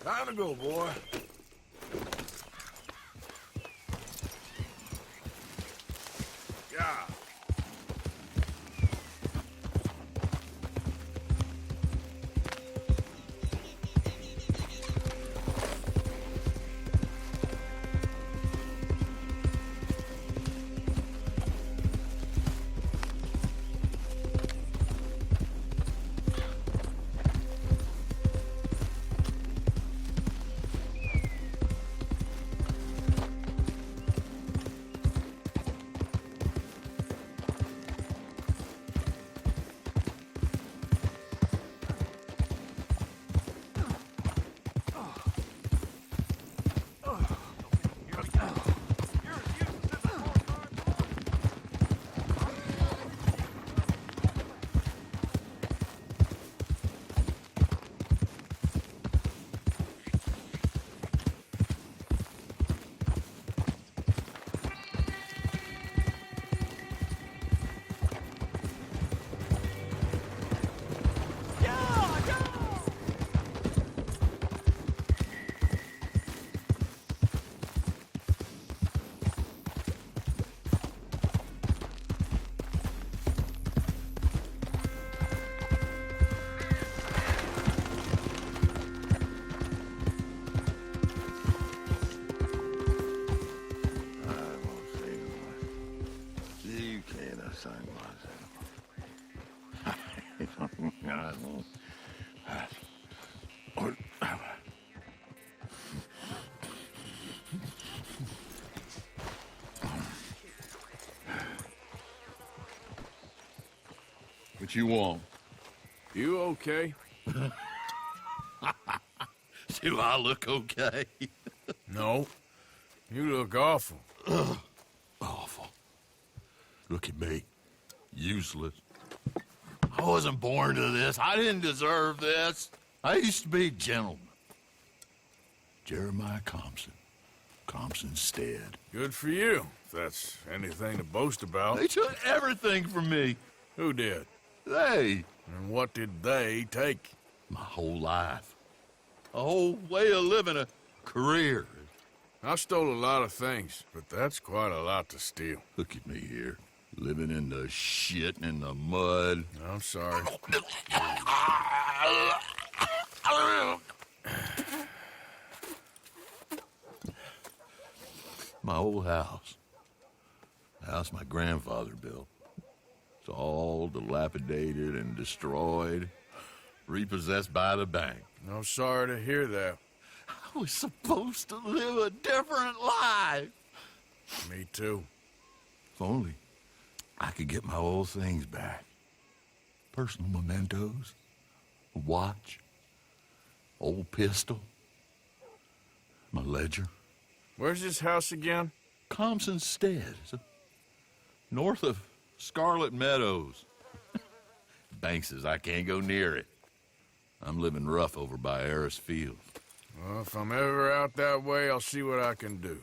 Time to go, boy. Yeah. What you want? You okay? Do I look okay? No. You look awful. Awful. Look at me. Useless. I wasn't born to this. I didn't deserve this. I used to be a gentleman. Jeremiah Compson. Compson Stead. Good for you, if that's anything to boast about. They took everything from me. Who did? They. And what did they take? My whole life. A whole way of living, a career. I stole a lot of things, but that's quite a lot to steal. Look at me here, living in the shit and in the mud. I'm sorry. My old house. The house my grandfather built. It's all dilapidated and destroyed, repossessed by the bank. I'm sorry to hear that. I was supposed to live a different life. Me too. If only I could get my old things back. Personal mementos, a watch, old pistol, my ledger. Where's this house again? Compson Stead, north of Scarlet Meadows. Bank says I can't go near it. I'm living rough over by Harris Field. Well, if I'm ever out that way, I'll see what I can do.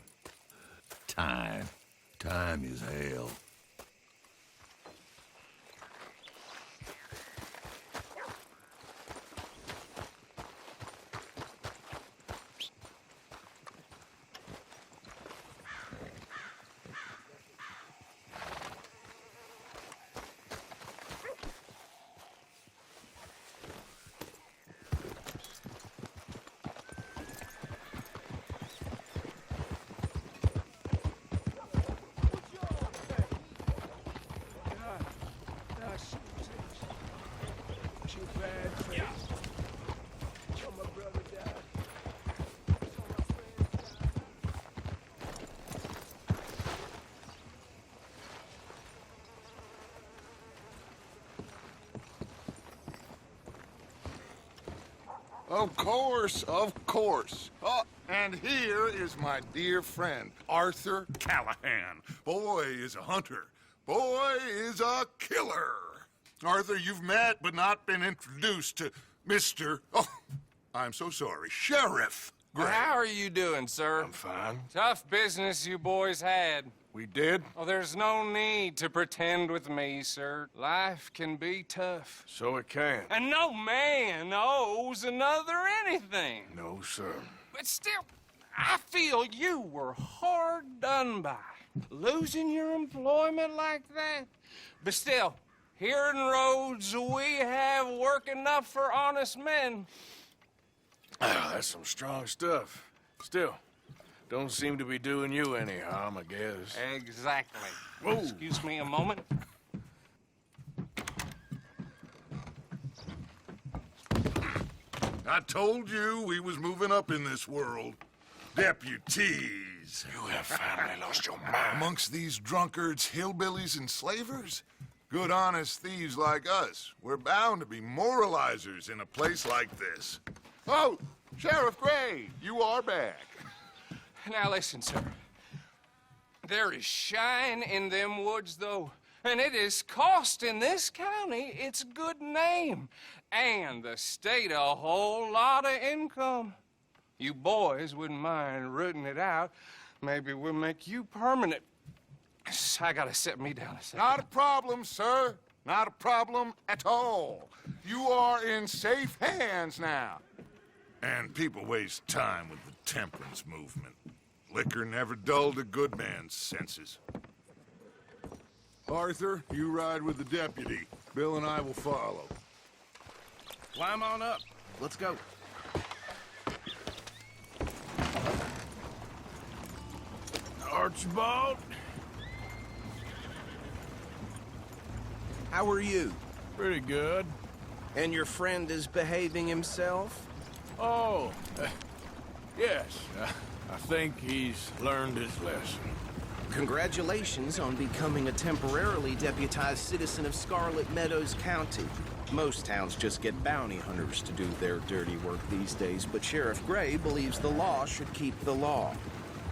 Time. Time is hell. Of course, of course. Oh, and here is my dear friend, Arthur Callahan. Boy is a hunter. Boy is a killer. Arthur, you've met but not been introduced to Mr. Oh, I'm so sorry, Sheriff Gray. How are you doing, sir? I'm fine. Tough business you boys had. We did? Oh, there's no need to pretend with me, sir. Life can be tough. So it can. And no man owes another anything. No, sir. But still, I feel you were hard done by. Losing your employment like that. But still, here in Rhodes, we have work enough for honest men. Ah, that's some strong stuff. Still, don't seem to be doing you any harm, I guess. Exactly. Whoa. Excuse me a moment. I told you we was moving up in this world. Deputies. You have finally lost your mind. Amongst these drunkards, hillbillies, and slavers? Good honest thieves like us. We're bound to be moralizers in a place like this. Oh, Sheriff Gray, you are back. Now listen, sir. There is shine in them woods, though, and it is costing this county its good name and the state a whole lot of income. You boys wouldn't mind rooting it out. Maybe we'll make you permanent. I gotta sit me down a second. Not a problem, sir. Not a problem at all. You are in safe hands now. And people waste time with the temperance movement. Liquor never dulled a good man's senses. Arthur, you ride with the deputy. Bill and I will follow. Climb on up. Let's go. Archibald? How are you? Pretty good. And your friend is behaving himself? Oh, yes. I think he's learned his lesson. Congratulations on becoming a temporarily deputized citizen of Scarlet Meadows County. Most towns just get bounty hunters to do their dirty work these days, but Sheriff Gray believes the law should keep the law.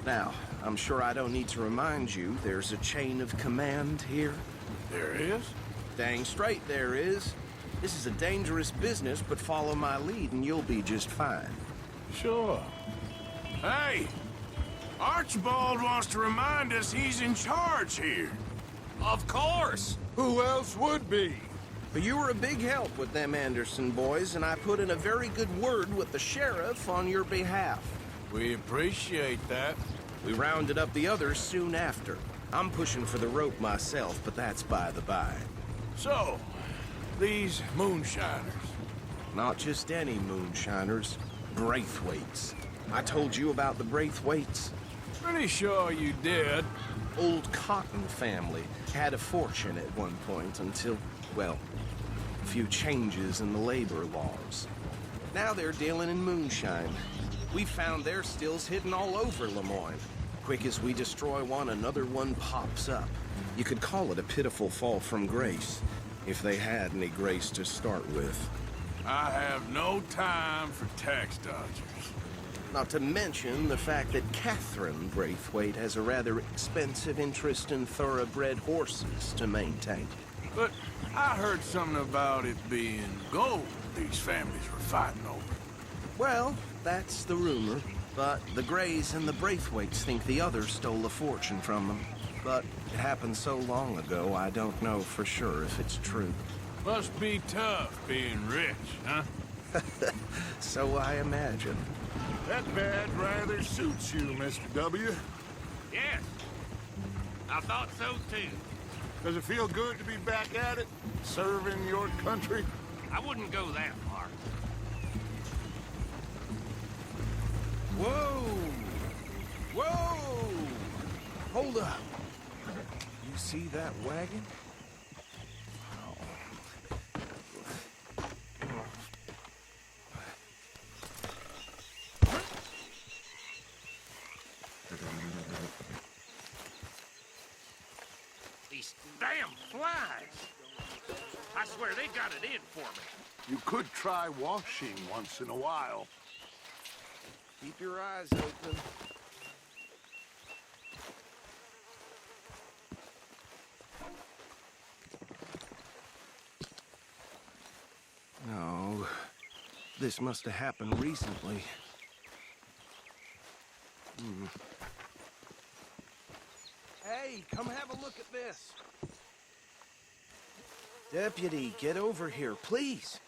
Now, I'm sure I don't need to remind you there's a chain of command here. There is? Dang straight there is. This is a dangerous business, but follow my lead and you'll be just fine. Sure. Hey! Archibald wants to remind us he's in charge here. Of course. Who else would be? But you were a big help with them Anderson boys, and I put in a very good word with the sheriff on your behalf. We appreciate that. We rounded up the others soon after. I'm pushing for the rope myself, but that's by the by. So, these moonshiners. Not just any moonshiners, Braithwaites. I told you about the Braithwaites. Pretty sure you did. Old Cotton family had a fortune at one point until, well, a few changes in the labor laws. Now they're dealing in moonshine. We found their stills hidden all over Lemoyne. Quick as we destroy one, another one pops up. You could call it a pitiful fall from grace, if they had any grace to start with. I have no time for tax dodgers. Not to mention the fact that Catherine Braithwaite has a rather expensive interest in thoroughbred horses to maintain. But I heard something about it being gold these families were fighting over. Well, that's the rumor. But the Grays and the Braithwaites think the others stole a fortune from them. But it happened so long ago, I don't know for sure if it's true. Must be tough being rich, huh? So I imagine. That badge rather suits you, Mr. W. Yes. I thought so, too. Does it feel good to be back at it, serving your country? I wouldn't go that far. Whoa! Whoa! Hold up. You see that wagon? These damn flies. I swear they got it in for me. You could try washing once in a while. Keep your eyes open. No, this must have happened recently. Hey, come have a look at this. Deputy, get over here, please.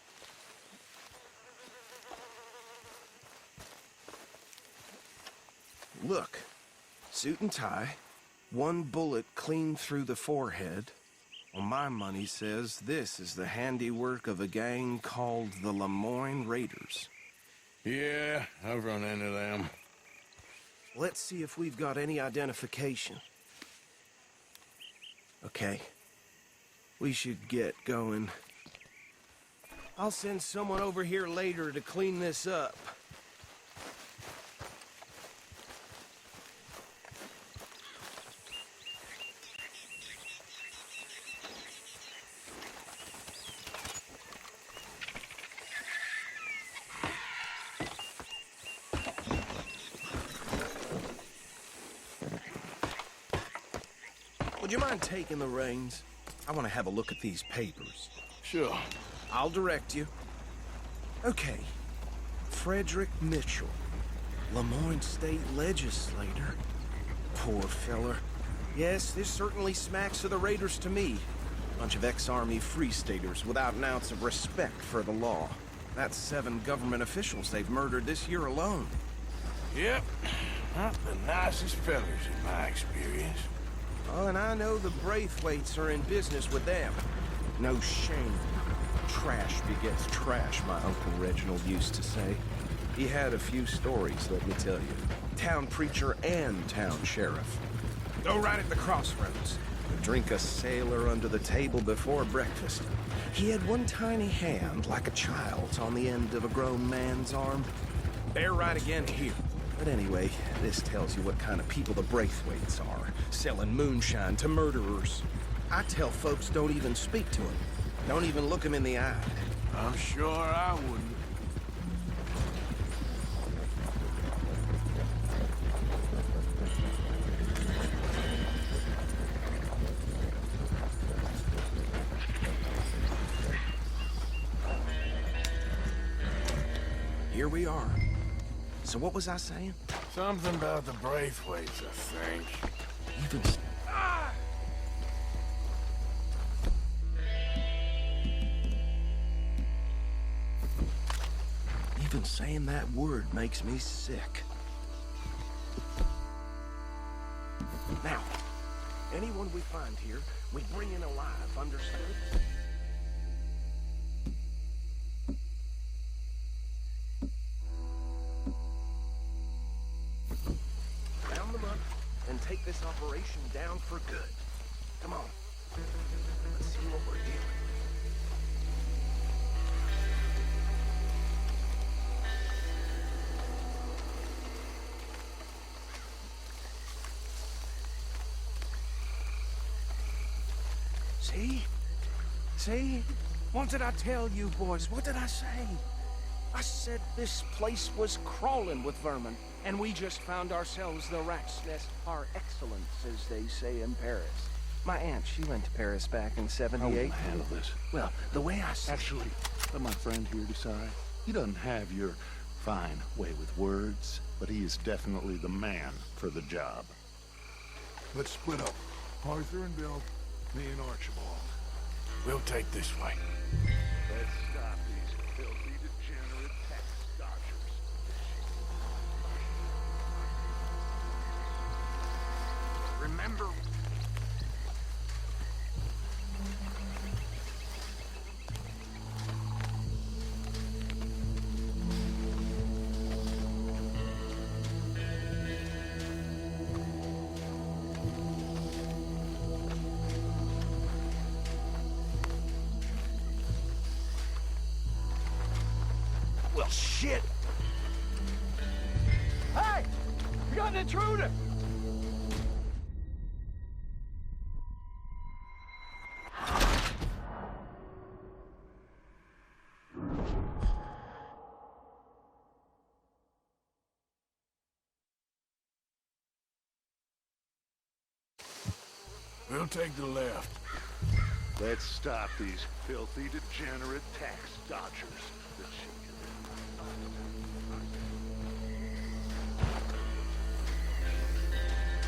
Look, suit and tie, one bullet clean through the forehead. Well, my money says this is the handiwork of a gang called the Lemoyne Raiders. Yeah, I've run into them. Let's see if we've got any identification. Okay. We should get going. I'll send someone over here later to clean this up. Would you mind taking the reins? I want to have a look at these papers. Sure. I'll direct you. Okay. Frederick Mitchell, Lemoyne State Legislator. Poor feller. Yes, this certainly smacks of the Raiders to me. Bunch of ex-Army Free Staters without an ounce of respect for the law. That's 7 government officials they've murdered this year alone. Yep. Not the nicest fellas in my experience. Oh, and I know the Braithwaites are in business with them. No shame. Trash begets trash, my Uncle Reginald used to say. He had a few stories, let me tell you. Town preacher and town sheriff. Go right at the crossroads. Drink a sailor under the table before breakfast. He had one tiny hand, like a child's, on the end of a grown man's arm. They're right again here. But anyway, this tells you what kind of people the Braithwaites are, selling moonshine to murderers. I tell folks don't even speak to them. Don't even look them in the eye. I'm sure I wouldn't. Here we are. So what was I saying? Something about the Braithwaites, I think. Even... Even saying that word makes me sick. Now, anyone we find here, we bring in alive, understood? Round them up and take this operation down for good. Come on. Let's see what we're dealing with. See? See? What did I tell you, boys? What did I say? I said this place was crawling with vermin, and we just found ourselves the rat's nest par excellence, as they say in Paris. My aunt, she went to Paris back in '78. I'll handle this. Well, the way I see... Actually, let my friend here decide. He doesn't have your fine way with words, but he is definitely the man for the job. Let's split up. Arthur and Bill, me and Archibald. We'll take this way. Let's stop these filthy, degenerate tax dodgers. Remember... Well, shit! Hey! We got an intruder! We'll take the left. Let's stop these filthy, degenerate tax dodgers.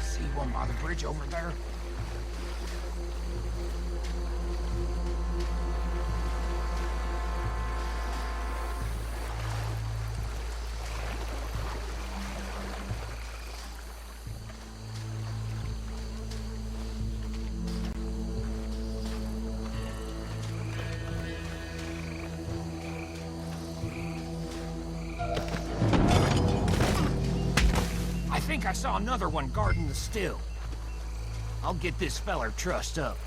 See one by the bridge over there? I saw another one guarding the still. I'll get this feller trussed up.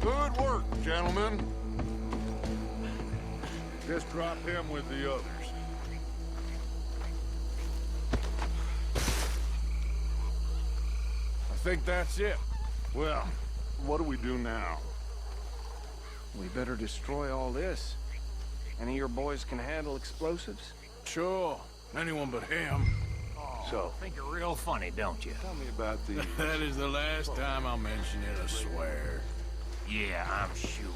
Good work, gentlemen. Just drop him with the others. I think that's it. Well, what do we do now? We better destroy all this. Any of your boys can handle explosives? Sure. Anyone but him. So, Think you're real funny, don't you? tell me about the... That is the last time I'll mention it, I swear. Yeah, I'm sure.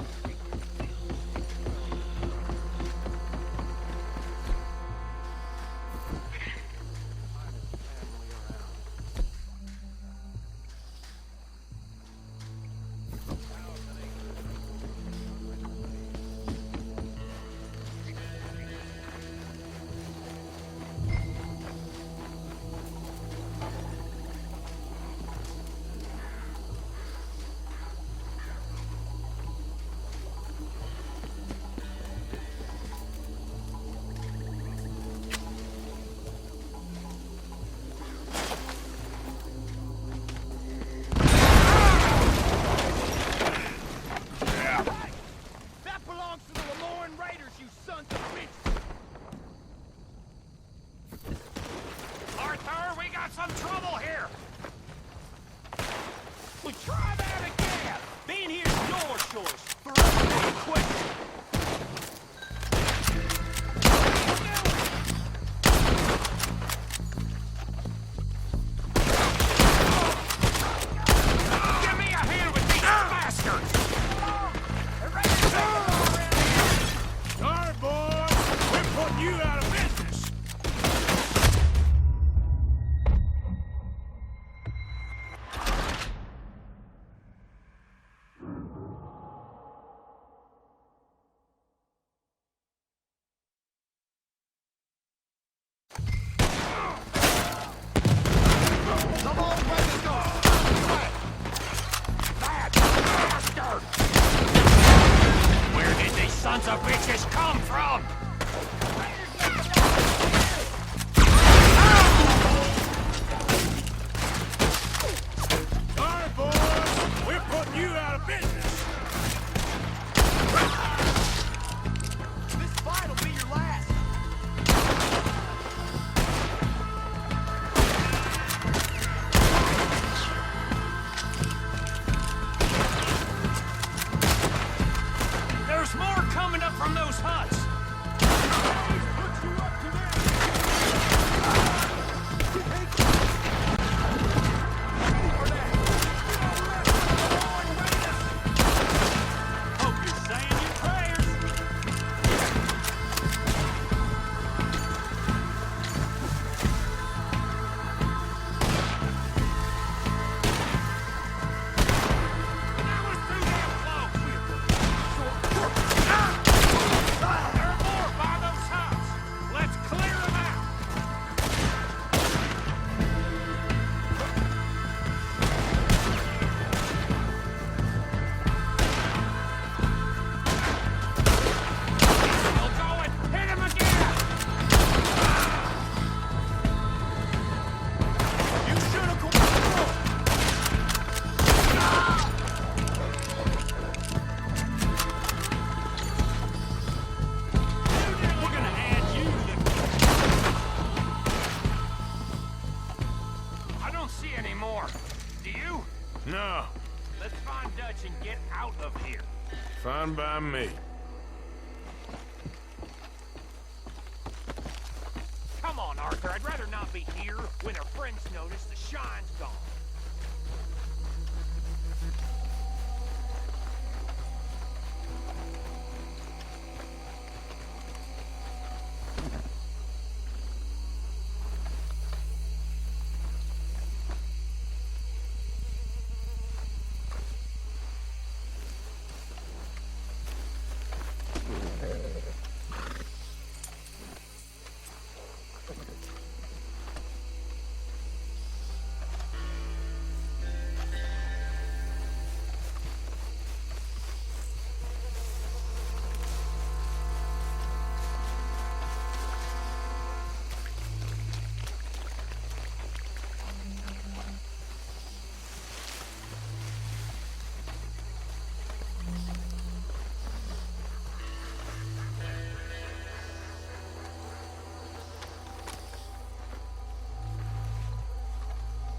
Some trouble here! Well, try that again! Being here's your choice. For us, it's a question. Give me a hand with these bastards! They're ready to take it all around here. Sorry, boys. We're putting you out of business. Come on, let's go! That bastard! Where did these sons of bitches come from? Sorry, boys. We're putting you out of business. This fight'll be your last. There's more coming up from those huts. Fine by me. Come on, Arthur. I'd rather not be here when our friends notice the shine's gone.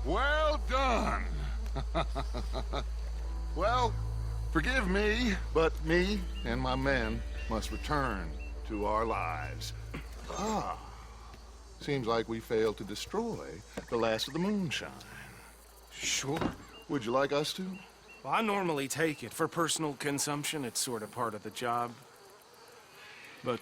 Well done. Well, forgive me, but me and my men must return to our lives. Seems like we failed to destroy the last of the moonshine. Sure. Would you like us to? Well, I normally take it for personal consumption. It's sort of part of the job. But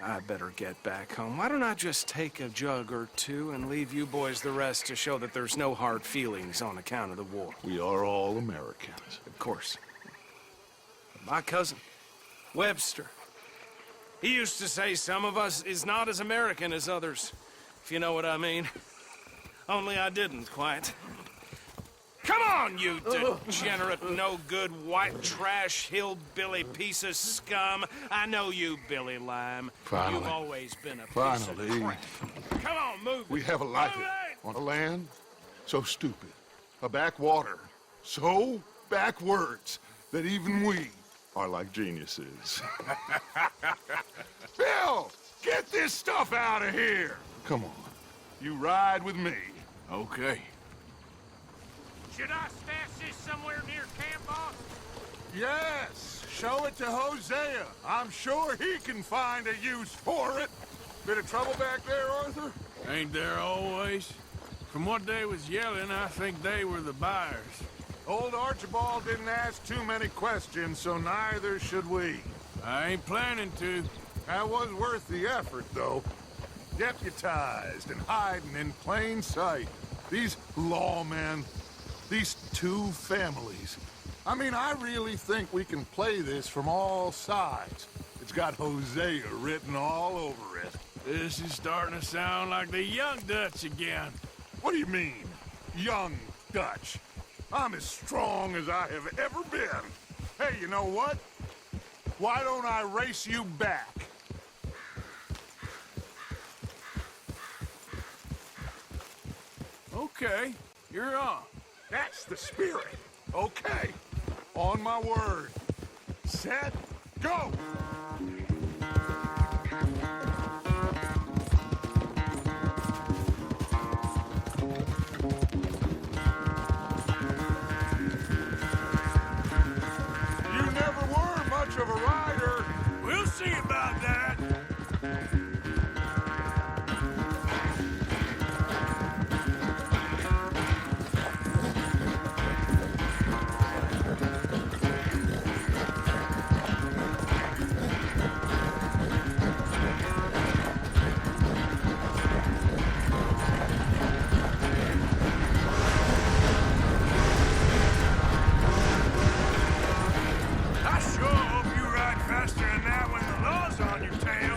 I better get back home. Why don't I just take a jug or two and leave you boys the rest to show that there's no hard feelings on account of the war? We are all Americans. Of course. My cousin, Webster, he used to say some of us is not as American as others, if you know what I mean. Only I didn't quite. Come on, you degenerate, no-good, white trash, hillbilly piece of scum. I know you, Billy Lime. Finally. You've always been a piece Finally. of crap. Come on, move it. We have a life Move it! on a land so stupid, a backwater so backwards that even we are like geniuses. Bill, get this stuff out of here. Come on, you ride with me. Okay. Should I stash this somewhere near camp, boss? Yes, show it to Hosea. I'm sure he can find a use for it. Bit of trouble back there, Arthur? Ain't there always? From what they was yelling, I think they were the buyers. Old Archibald didn't ask too many questions, so neither should we. I ain't planning to. That was worth the effort, though. Deputized and hiding in plain sight. These lawmen, these two families. I mean, I really think we can play this from all sides. It's got Hosea written all over it. This is starting to sound like the Young Dutch again. What do you mean, young Dutch? I'm as strong as I have ever been. Hey, you know what? Why don't I race you back? Okay, you're on. That's the spirit. Okay. On my word. Set, go! You never were much of a rider. We'll see about that. I sure hope you ride faster than that when the law's on your tail.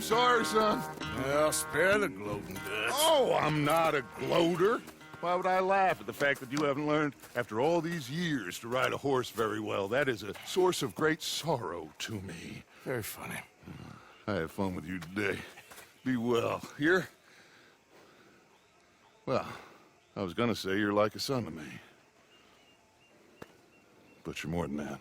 I'm sorry, son. Well, spare the gloating guts. Oh, I'm not a gloater. Why would I laugh at the fact that you haven't learned, after all these years, to ride a horse very well? That is a source of great sorrow to me. Very funny. I had fun with you today. Be well. Here? Well, I was gonna say you're like a son to me. But you're more than that.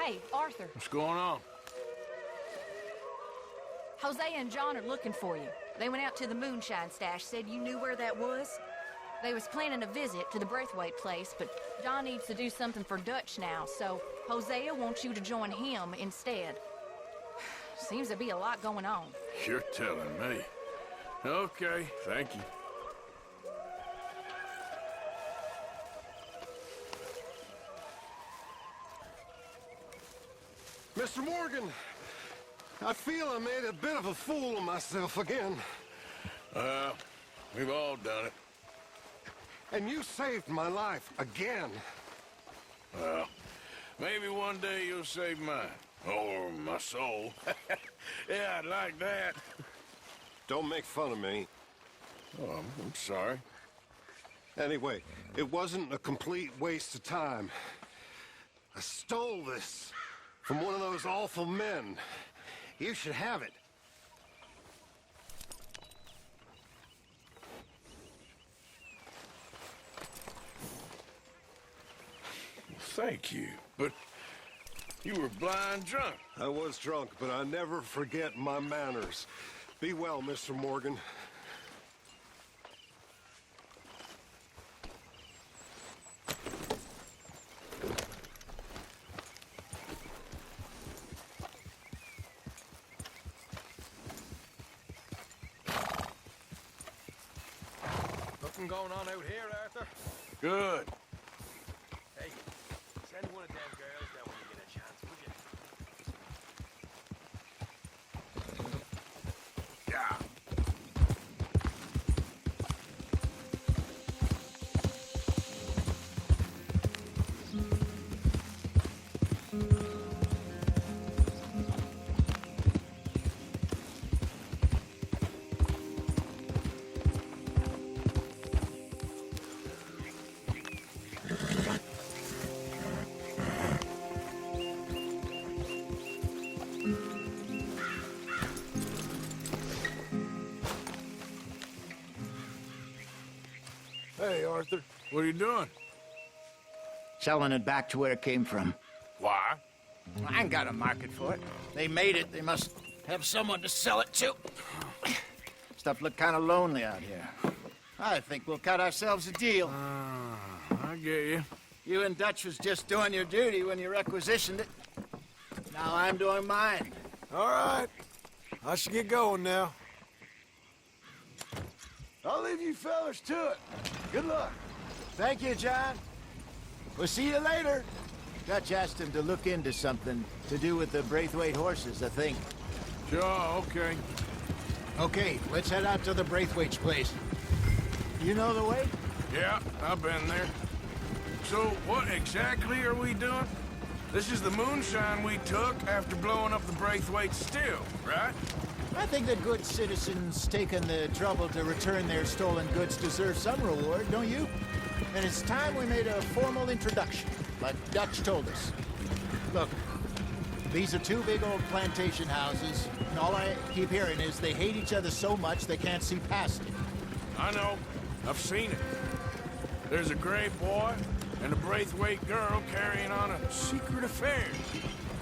Hey, Arthur. What's going on? Hosea and John are looking for you. They went out to the moonshine stash, said you knew where that was. They was planning a visit to the Braithwaite place, but John needs to do something for Dutch now, so Hosea wants you to join him instead. Seems to be a lot going on. You're telling me. Okay, thank you. Mr. Morgan, I feel I made a bit of a fool of myself again. We've all done it. And you saved my life again. Well, maybe one day you'll save mine. Or my soul. Yeah, I'd like that. Don't make fun of me. Oh, I'm sorry. Anyway, it wasn't a complete waste of time. I stole this from one of those awful men. You should have it. Thank you, but you were blind drunk. I was drunk, but I never forget my manners. Be well, Mr. Morgan. Nothing going on out here, Arthur? Good. Hey, send one of them girls down when you get a chance, would you? Yeah. Hey, Arthur. What are you doing? Selling it back to where it came from. Why? I ain't got a market for it. They made it. They must have someone to sell it to. Stuff look kind of lonely out here. I think we'll cut ourselves a deal. I get you. You and Dutch was just doing your duty when you requisitioned it. Now I'm doing mine. All right. I should get going now. I'll leave you fellas to it. Good luck. Thank you, John. We'll see you later. Dutch asked him to look into something to do with the Braithwaite horses, I think. Sure, okay. Okay, let's head out to the Braithwaite's place. You know the way? Yeah, I've been there. So, what exactly are we doing? This is the moonshine we took after blowing up the Braithwaite still, right? I think that good citizens taking the trouble to return their stolen goods deserve some reward, don't you? And it's time we made a formal introduction, like Dutch told us. Look, these are two big old plantation houses, and all I keep hearing is they hate each other so much they can't see past it. I know. I've seen it. There's a gray boy and a Braithwaite girl carrying on a secret affair.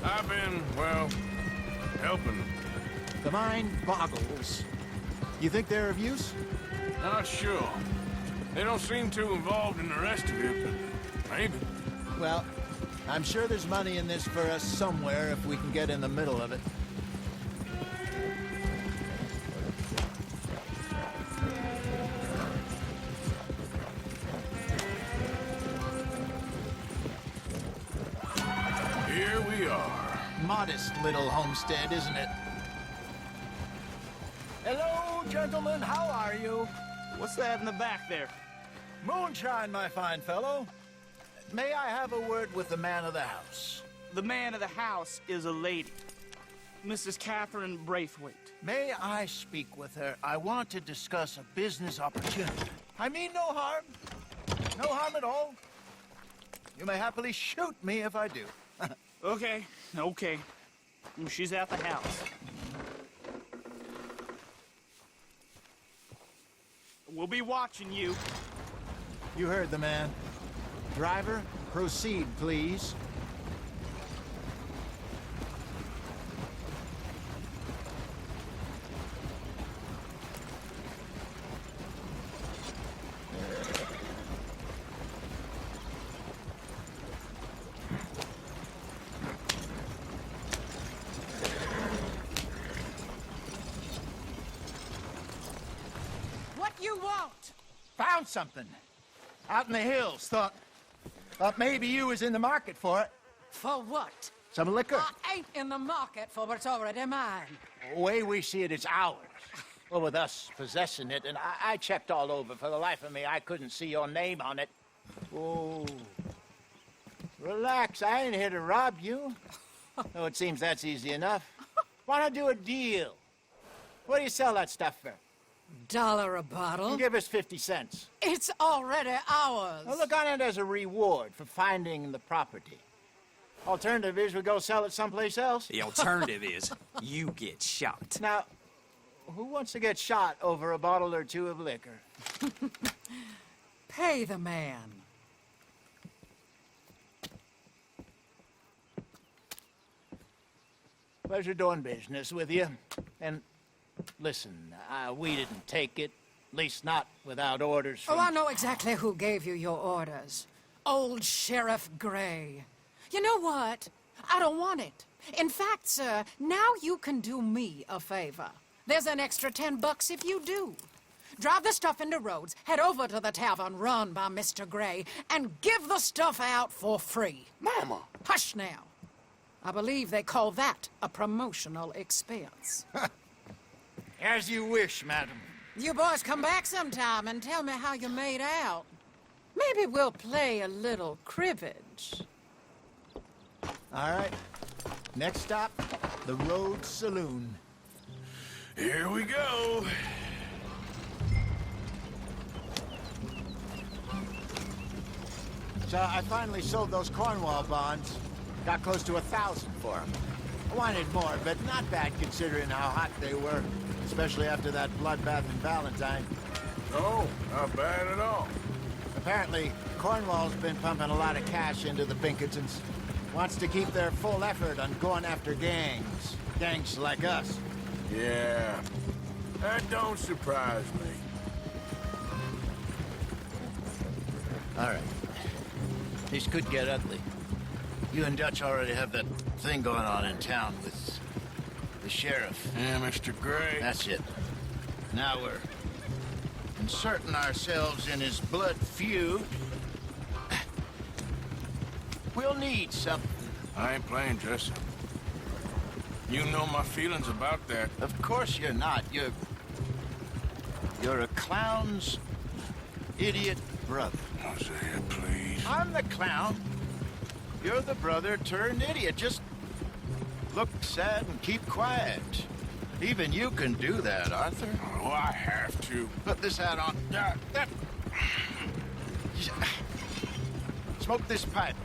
I've been, well, helping them. The mind boggles. You think they're of use? Not sure. They don't seem too involved in the rest of it, but maybe. Well, I'm sure there's money in this for us somewhere if we can get in the middle of it. Here we are. Modest little homestead, isn't it? Hello, gentlemen. How are you? What's that in the back there? Moonshine, my fine fellow. May I have a word with the man of the house? The man of the house is a lady, Mrs. Catherine Braithwaite. May I speak with her? I want to discuss a business opportunity. I mean no harm. No harm at all. You may happily shoot me if I do. Okay. She's at the house. We'll be watching you. You heard the man. Driver, proceed, please. What you want? Found something. Out in the hills. Thought maybe you was in the market for it. For what? Some liquor. I ain't in the market for what's already mine. The way we see it, it's ours. Well, with us possessing it, and I checked all over. For the life of me, I couldn't see your name on it. Oh. Relax, I ain't here to rob you. Oh, it seems that's easy enough. Why not do a deal? What do you sell that stuff for? $1 a bottle? Give us 50 cents. It's already ours. Well, look on it as a reward for finding the property. Alternative is we go sell it someplace else. The alternative is you get shot. Now, who wants to get shot over a bottle or two of liquor? Pay the man. Pleasure doing business with you. And listen, we didn't take it. At least not without orders from... Oh, I know exactly who gave you your orders. Old Sheriff Gray. You know what? I don't want it. In fact, sir, now you can do me a favor. There's an extra $10 if you do. Drive the stuff into Rhodes, head over to the tavern run by Mr. Gray, and give the stuff out for free. Mama! Hush now. I believe they call that a promotional expense. As you wish, madam. You boys come back sometime and tell me how you made out. Maybe we'll play a little cribbage. All right. Next stop, the Rhodes Saloon. Here we go. So I finally sold those Cornwall bonds. Got close to 1,000 for them. I wanted more, but not bad considering how hot they were, especially after that bloodbath in Valentine. Oh, not bad at all. Apparently, Cornwall's been pumping a lot of cash into the Pinkertons. Wants to keep their full effort on going after gangs. Gangs like us. Yeah, that don't surprise me. All right. This could get ugly. You and Dutch already have that thing going on in town with the sheriff. Yeah, Mr. Gray. That's it. Now we're inserting ourselves in his blood feud. We'll need something. I ain't playing dress up. You know my feelings about that. Of course you're not. You're a clown's idiot brother. Hosea, please. I'm the clown. You're the brother turned idiot. Just look sad and keep quiet. Even you can do that, Arthur. Oh, I have to. Put this hat on. Smoke this pipe.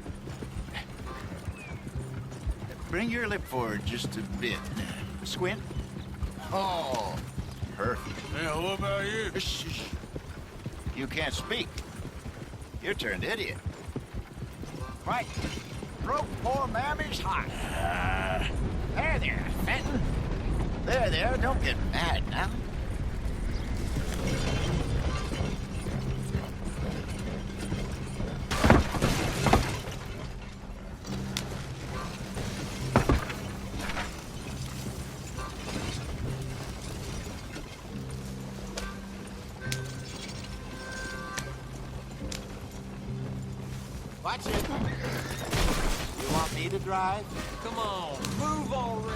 Bring your lip forward just a bit. Squint. Oh, perfect. Yeah, what about you? Shh. You can't speak. You're turned idiot. Right. Broke poor Mammy's heart. There, Fenton. There, don't get mad now. Watch it. You want me to drive? Come on, move already.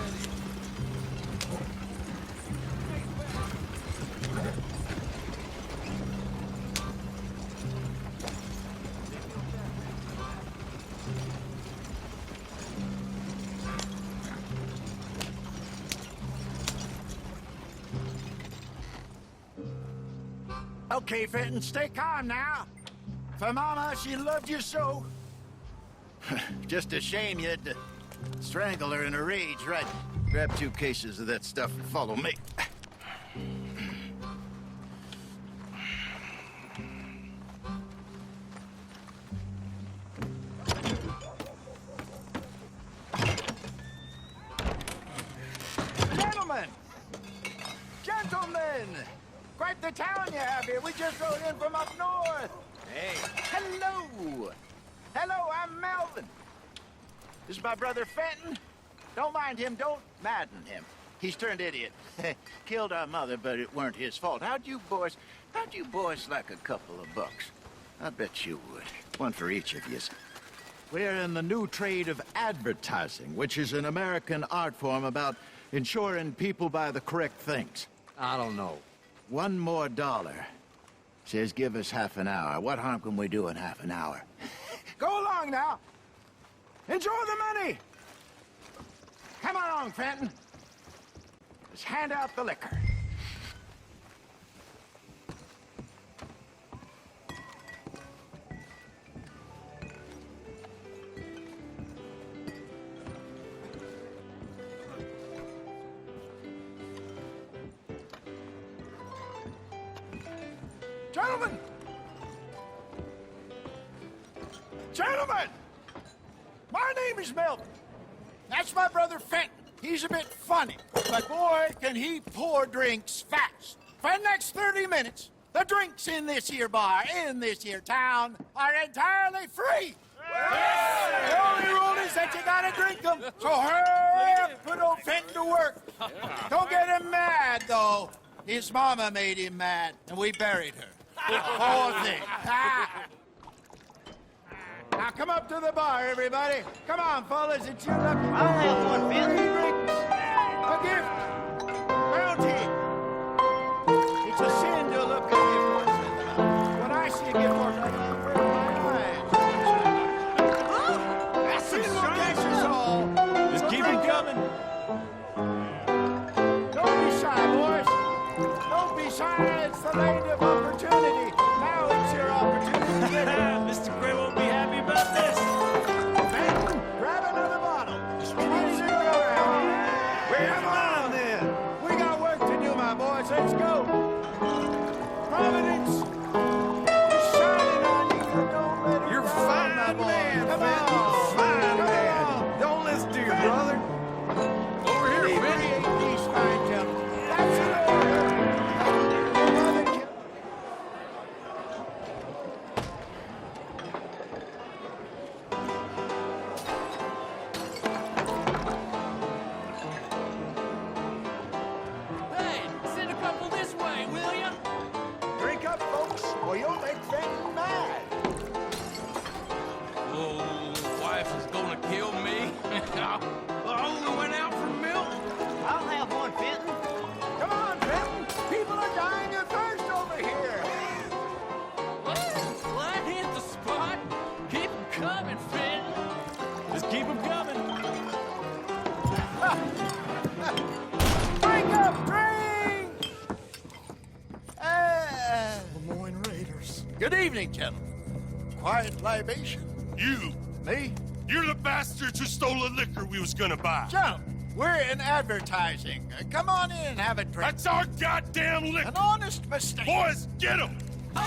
Okay, Fenton, stay calm now. For Mama, she loved you so. Just a shame you had to strangle her in a rage, right? Grab 2 cases of that stuff and follow me. Gentlemen! Gentlemen! Quite the town you have here. We just rode in from up north. Hey. Hello. Hello, I'm Melvin. This is my brother Fenton. Don't mind him. Don't madden him. He's turned idiot. Killed our mother, but it weren't his fault. How'd you boys like a couple of bucks? I bet you would. One for each of yous. We're in the new trade of advertising, which is an American art form about ensuring people buy the correct things. I don't know. $1 more. Says give us half an hour. What harm can we do in half an hour? Go along now. Enjoy the money. Come along, Fenton. Let's hand out the liquor. Gentlemen! Gentlemen! My name is Melvin. That's my brother Fenton. He's a bit funny, but boy, can he pour drinks fast. For the next 30 minutes, the drinks in this here bar, in this here town, are entirely free. The only rule is that you gotta drink them. So hurry up, put old Fenton to work. Don't get him mad, though. His mama made him mad, and we buried her. Poor thing. Now come up to the bar, everybody. Come on, fellas, it's your lucky day. I'll have one, Fenton. A gift. Bounty. It's a sin to look at a gift horse in the mouth. When I see a gift horse, I can afraid of my eyes. That's some catches all. Just keep them coming. Don't be shy, boys. Don't be shy. It's the land of opportunity. Now it's your opportunity. Mr. Gray won't be happy about this. Fenton, grab another bottle. Squeeze it around. Come on, then. We got work to do, my boys. Let's go. Providence is shining on you. Don't let it You're down, fine, my boy. man, Come Fenton. on. Fine, Come man. on. Don't listen to your brother. Over here, Fenton. Create these fine gentlemen. That's an order. Your mother killed. Hey, send a couple this way, will ya? Drink up, folks, or you'll make Fenton mad. Oh, wife is gonna kill me. I only went out for milk. I'll have one, Fenton. Come on, Fenton. People are dying of thirst over here. Well, I hit the spot. Keep them coming, Fenton. Just keep them coming. Drink up, drink! Lemoyne Raiders. Good evening, gentlemen. Quiet libation. You! Me? You're the bastards who stole the liquor we was gonna buy. Gentlemen, we're in advertising. Come on in and have a drink. That's our goddamn liquor! An honest mistake. Boys, get him! You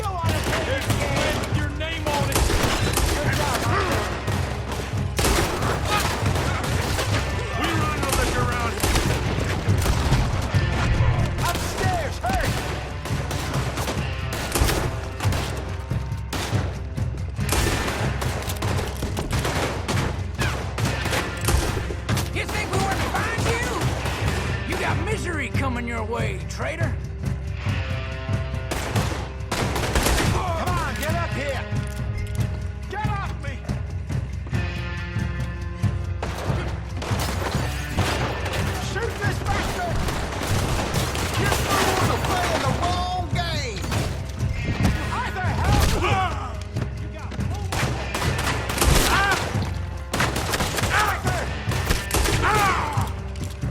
want to take There's a man with your name on it. We run the liquor around here. upstairs, hurry! butchery coming your way, traitor. Come on, get up here! Get off me! Shoot this bastard! You fools are playing the wrong game! Arthur, help!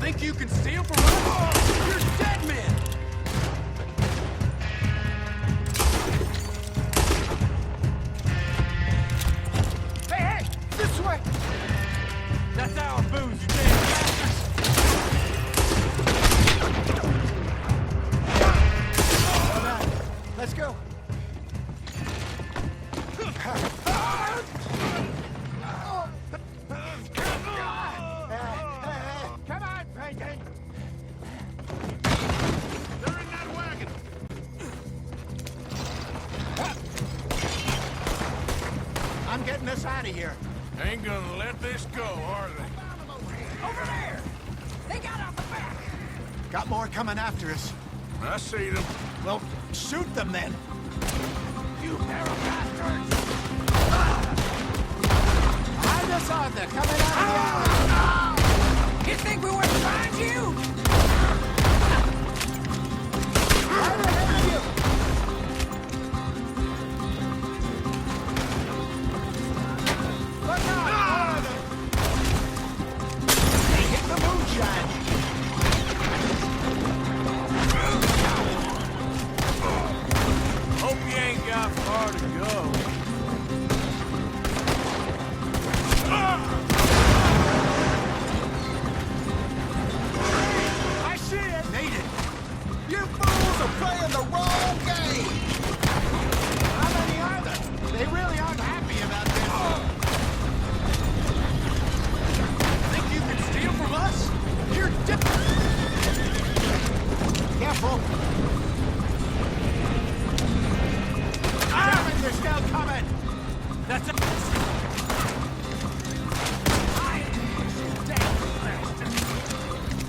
Think you can steal from us? You're dead men! Hey, hey! This way! That's our booze, you damn bastards! All right, let's go. Come on, Franklin! They're in that wagon. I'm getting us out of here. Ain't gonna let this go, are they? Over there! They got out the back! Got more coming after us. I see them. Well, shoot them then. You pair of bastards! Behind us, Arthur, coming out of the alley. You think we wouldn't find you? Right ahead of you. Look out, Arthur. They hit the moonshine. Hope you ain't got far to go. I see it. Made it. You fools are playing the wrong game. How many are there? They really aren't happy about this. Think you can steal from us? You're different. Careful. Damn it, they're still coming. That's a...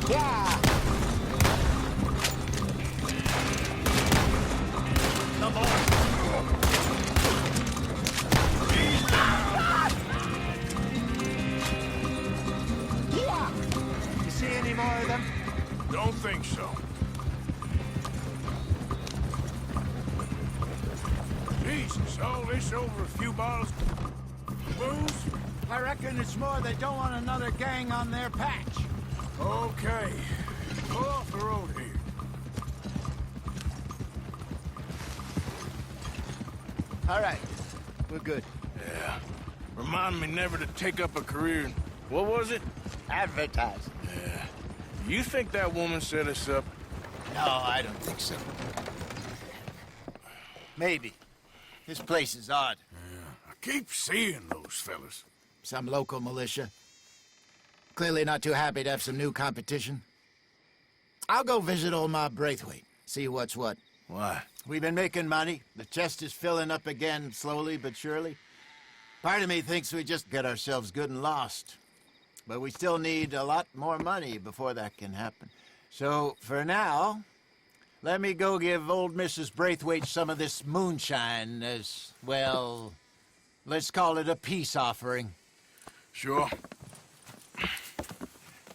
Yeah. Come on. Yeah. You see any more of them? Don't think so. Jesus, all this over a few bottles of booze? I reckon it's more they don't want another gang on their patch. Okay. Go off the road here. All right. We're good. Yeah. Remind me never to take up a career in... What was it? Advertise. Yeah. You think that woman set us up? No, I don't think so. Maybe. This place is odd. Yeah. I keep seeing those fellas. Some local militia. Clearly not too happy to have some new competition. I'll go visit old Ma Braithwaite, see what's what. Why? We've been making money. The chest is filling up again, slowly but surely. Part of me thinks we just get ourselves good and lost. But we still need a lot more money before that can happen. So, for now, let me go give old Mrs. Braithwaite some of this moonshine as, well, let's call it a peace offering. Sure.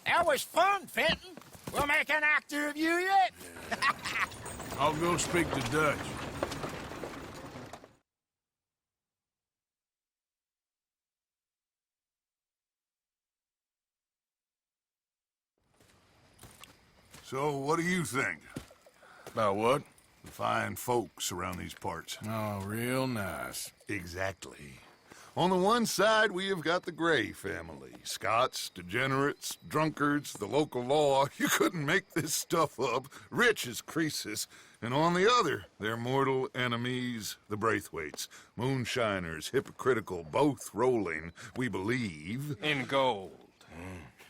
That was fun, Fenton. We'll make an actor of you yet. I'll go speak to Dutch. So, what do you think? About what? The fine folks around these parts. Oh, real nice. Exactly. On the one side, we have got the Gray family. Scots, degenerates, drunkards, the local law. You couldn't make this stuff up. Rich as Croesus. And on the other, their mortal enemies, the Braithwaites. Moonshiners, hypocritical, both rolling, we believe. In gold.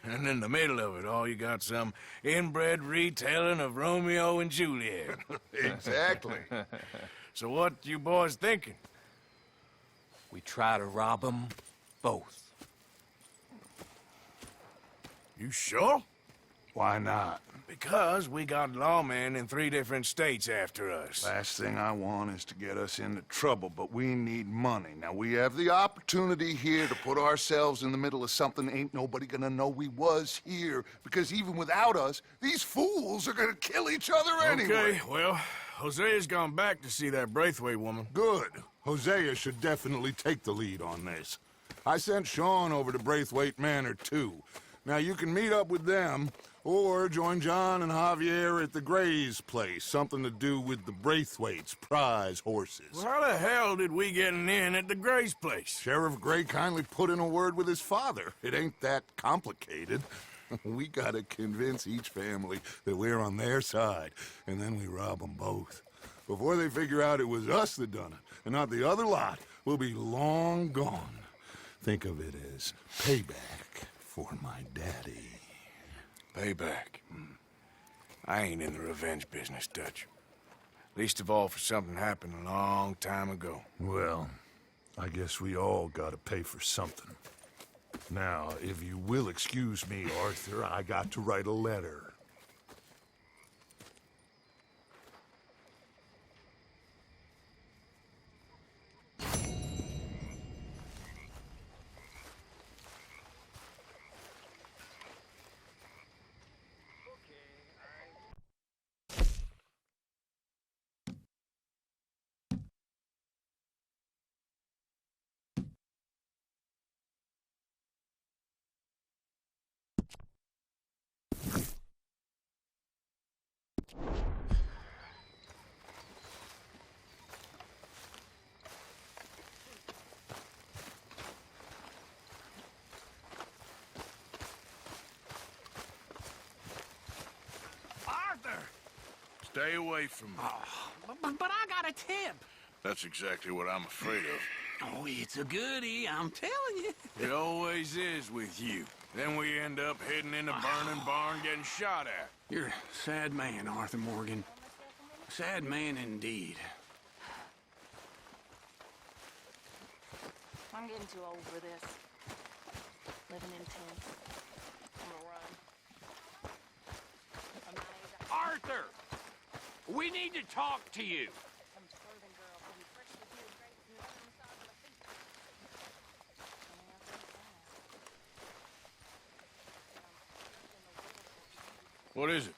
And in the middle of it all, you got some inbred retelling of Romeo and Juliet. Exactly. So what you boys thinking? We try to rob them both. You sure? Why not? Because we got lawmen in 3 different states after us. Last thing I want is to get us into trouble, but we need money. Now, we have the opportunity here to put ourselves in the middle of something ain't nobody gonna know we was here, because even without us, these fools are gonna kill each other anyway. Okay, well, Hosea's gone back to see that Braithwaite woman. Good. Hosea should definitely take the lead on this. I sent Sean over to Braithwaite Manor, too. Now, you can meet up with them, or join John and Javier at the Gray's place. Something to do with the Braithwaite's prize horses. Well, how the hell did we get in at the Gray's place? Sheriff Gray kindly put in a word with his father. It ain't that complicated. We gotta convince each family that we're on their side, and then we rob them both. Before they figure out it was us that done it, and not the other lot, we'll be long gone. Think of it as payback for my daddy. Payback. I ain't in the revenge business, Dutch. Least of all for something happened a long time ago. Well, I guess we all gotta pay for something. Now, if you will excuse me, Arthur, I got to write a letter. Stay away from me. But I got a tip. That's exactly what I'm afraid of. Oh, it's a goodie, I'm telling you. It always is with you. Then we end up hidden in a burning barn getting shot at. You're a sad man, Arthur Morgan. A sad man indeed. I'm getting too old for this. Living in tents. On the run. I'm not able to... Arthur! We need to talk to you. Some serving girl who freshly peeled grapes in the sun massage my feet. What is it?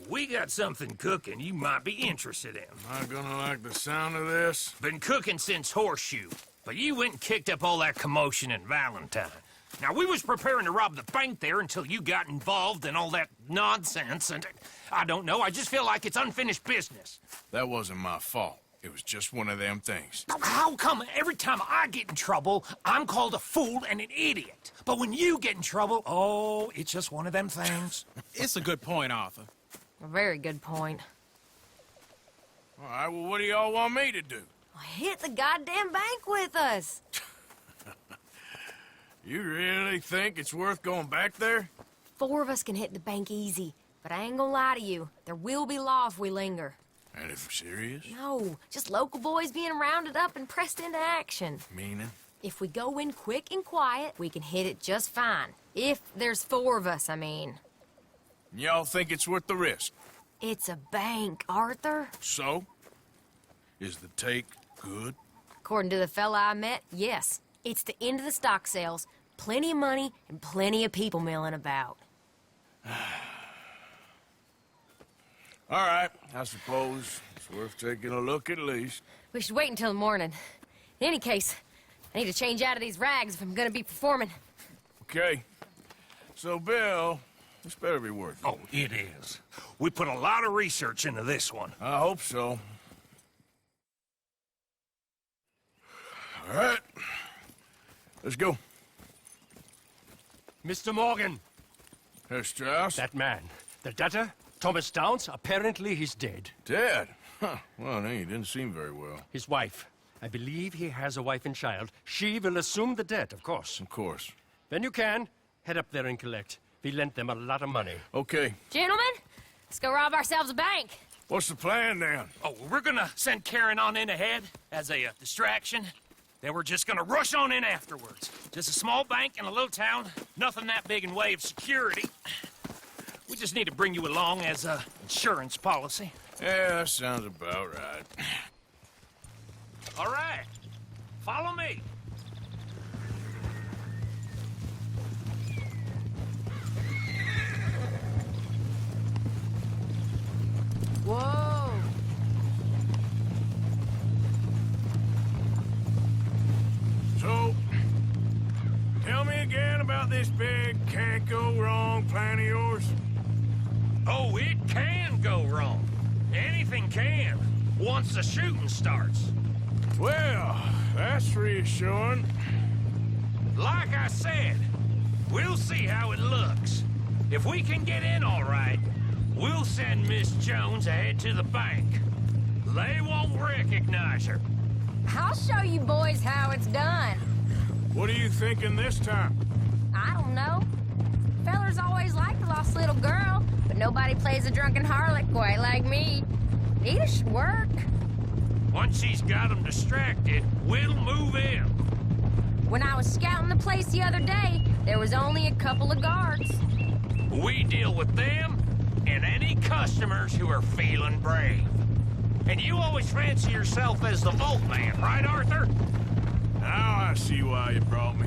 We got something cooking you might be interested in. Not gonna like the sound of this? Been cooking since Horseshoe, but you went and kicked up all that commotion in Valentine. Now, we was preparing to rob the bank there until you got involved in all that nonsense, and I don't know, I just feel like it's unfinished business. That wasn't my fault. It was just one of them things. How come every time I get in trouble, I'm called a fool and an idiot? But when you get in trouble, oh, it's just one of them things. It's a good point, Arthur. A very good point. All right, well, what do y'all want me to do? Hit the goddamn bank with us. You really think it's worth going back there? 4 of us can hit the bank easy, but I ain't gonna lie to you. There will be law if we linger. And if we're serious? No, just local boys being rounded up and pressed into action. Meaning? If we go in quick and quiet, we can hit it just fine. If there's 4 of us, I mean. Y'all think it's worth the risk? It's a bank, Arthur. So? Is the take good? According to the fella I met, yes. It's the end of the stock sales. Plenty of money and plenty of people milling about. All right, I suppose it's worth taking a look at least. We should wait until the morning. In any case, I need to change out of these rags if I'm gonna be performing. Okay. So, Bill, this better be worth it. Oh, it is. We put a lot of research into this one. I hope so. All right. Let's go. Mr. Morgan. Herr Strauss? That man. The debtor, Thomas Downs, apparently he's dead. Dead? Huh. Well, he didn't seem very well. His wife. I believe he has a wife and child. She will assume the debt, of course. Of course. When you can, head up there and collect. We lent them a lot of money. Okay. Gentlemen, let's go rob ourselves a bank. What's the plan, then? Oh, we're gonna send Karen on in ahead as a distraction. They were just gonna rush on in afterwards. Just a small bank in a little town, nothing that big in way of security. We just need to bring you along as a insurance policy. Yeah, that sounds about right. All right, follow me. Whoa. So, tell me again about this big can't-go-wrong plan of yours. Oh, it can go wrong. Anything can, once the shooting starts. Well, that's reassuring. Like I said, we'll see how it looks. If we can get in all right, we'll send Miss Jones ahead to the bank. They won't recognize her. I'll show you boys how it's done. What are you thinking this time? I don't know. Fellers always liked the lost little girl, but nobody plays a drunken harlot quite like me. Either should work. Once she's got them distracted, we'll move in. When I was scouting the place the other day, there was only a couple of guards. We deal with them and any customers who are feeling brave. And you always fancy yourself as the vault man, right, Arthur? Now I see why you brought me.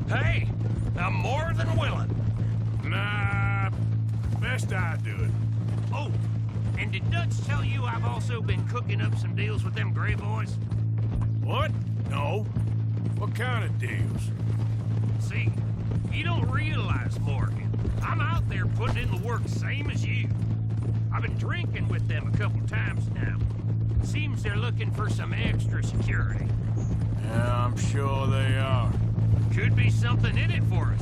Hey, I'm more than willing. Nah, best I do it. Oh, and did Dutch tell you I've also been cooking up some deals with them Gray boys? What? No. What kind of deals? See, you don't realize, Morgan. I'm out there putting in the work same as you. I've been drinking with them a couple times now. Seems they're looking for some extra security. Yeah, I'm sure they are. Could be something in it for us.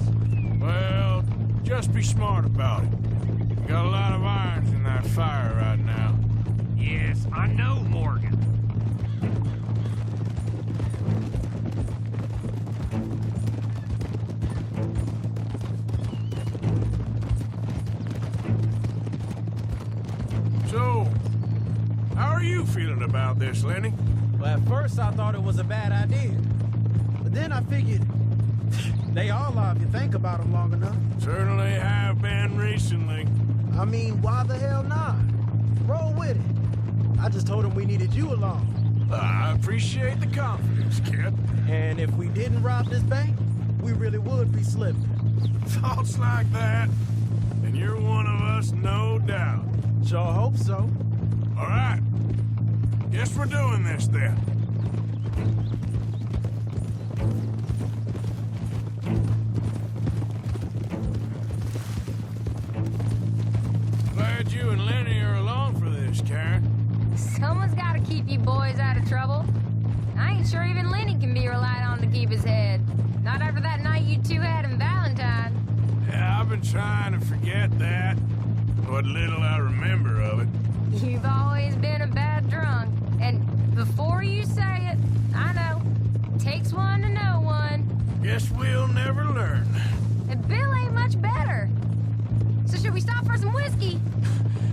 Well, just be smart about it. Got a lot of irons in that fire right now. Yes, I know, Morgan. So, how are you feeling about this, Lenny? Well, at first I thought it was a bad idea. But then I figured, they all are if you think about them long enough. Certainly have been recently. I mean, why the hell not? Roll with it. I just told him we needed you along. I appreciate the confidence, kid. And if we didn't rob this bank, we really would be slipping. Thoughts like that, and you're one of us, no doubt. Sure hope so. All right. Guess we're doing this then. Glad you and Lenny are along for this, Karen. Someone's got to keep you boys out of trouble. I ain't sure even Lenny can be relied on to keep his head. Not after that night you two had in Valentine. Yeah, I've been trying to forget that. What little I remember of it. You've always been a bad drunk. And before you say it, I know. Takes one to know one. Guess we'll never learn. And Bill ain't much better. So should we stop for some whiskey?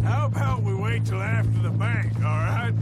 How about we wait till after the bank, all right?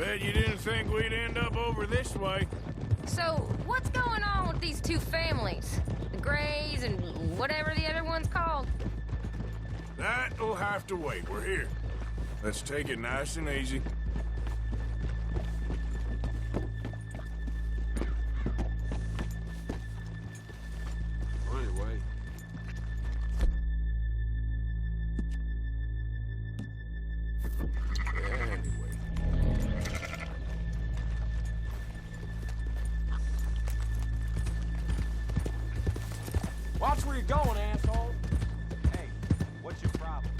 Bet you didn't think we'd end up over this way. So, what's going on with these two families? The Grays and whatever the other one's called? That'll have to wait. We're here. Let's take it nice and easy. Anyway. Watch where you're going, asshole. Hey, what's your problem?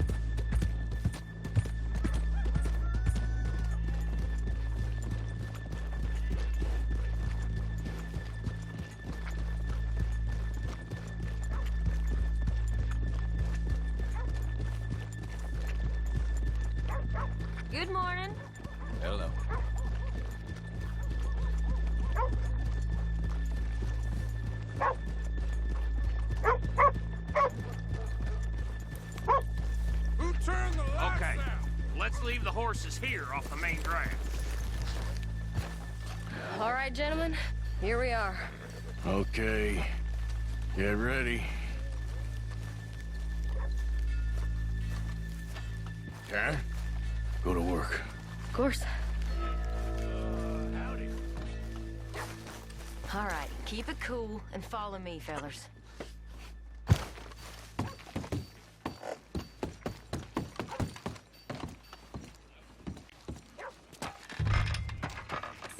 Good morning. Hello. Who turned the lights Okay, out? let's leave the horses here off the main drive. All right, gentlemen, here we are. Okay. Get ready. Okay? Go to work. Of course. Howdy. All right, keep it cool and follow me, fellas.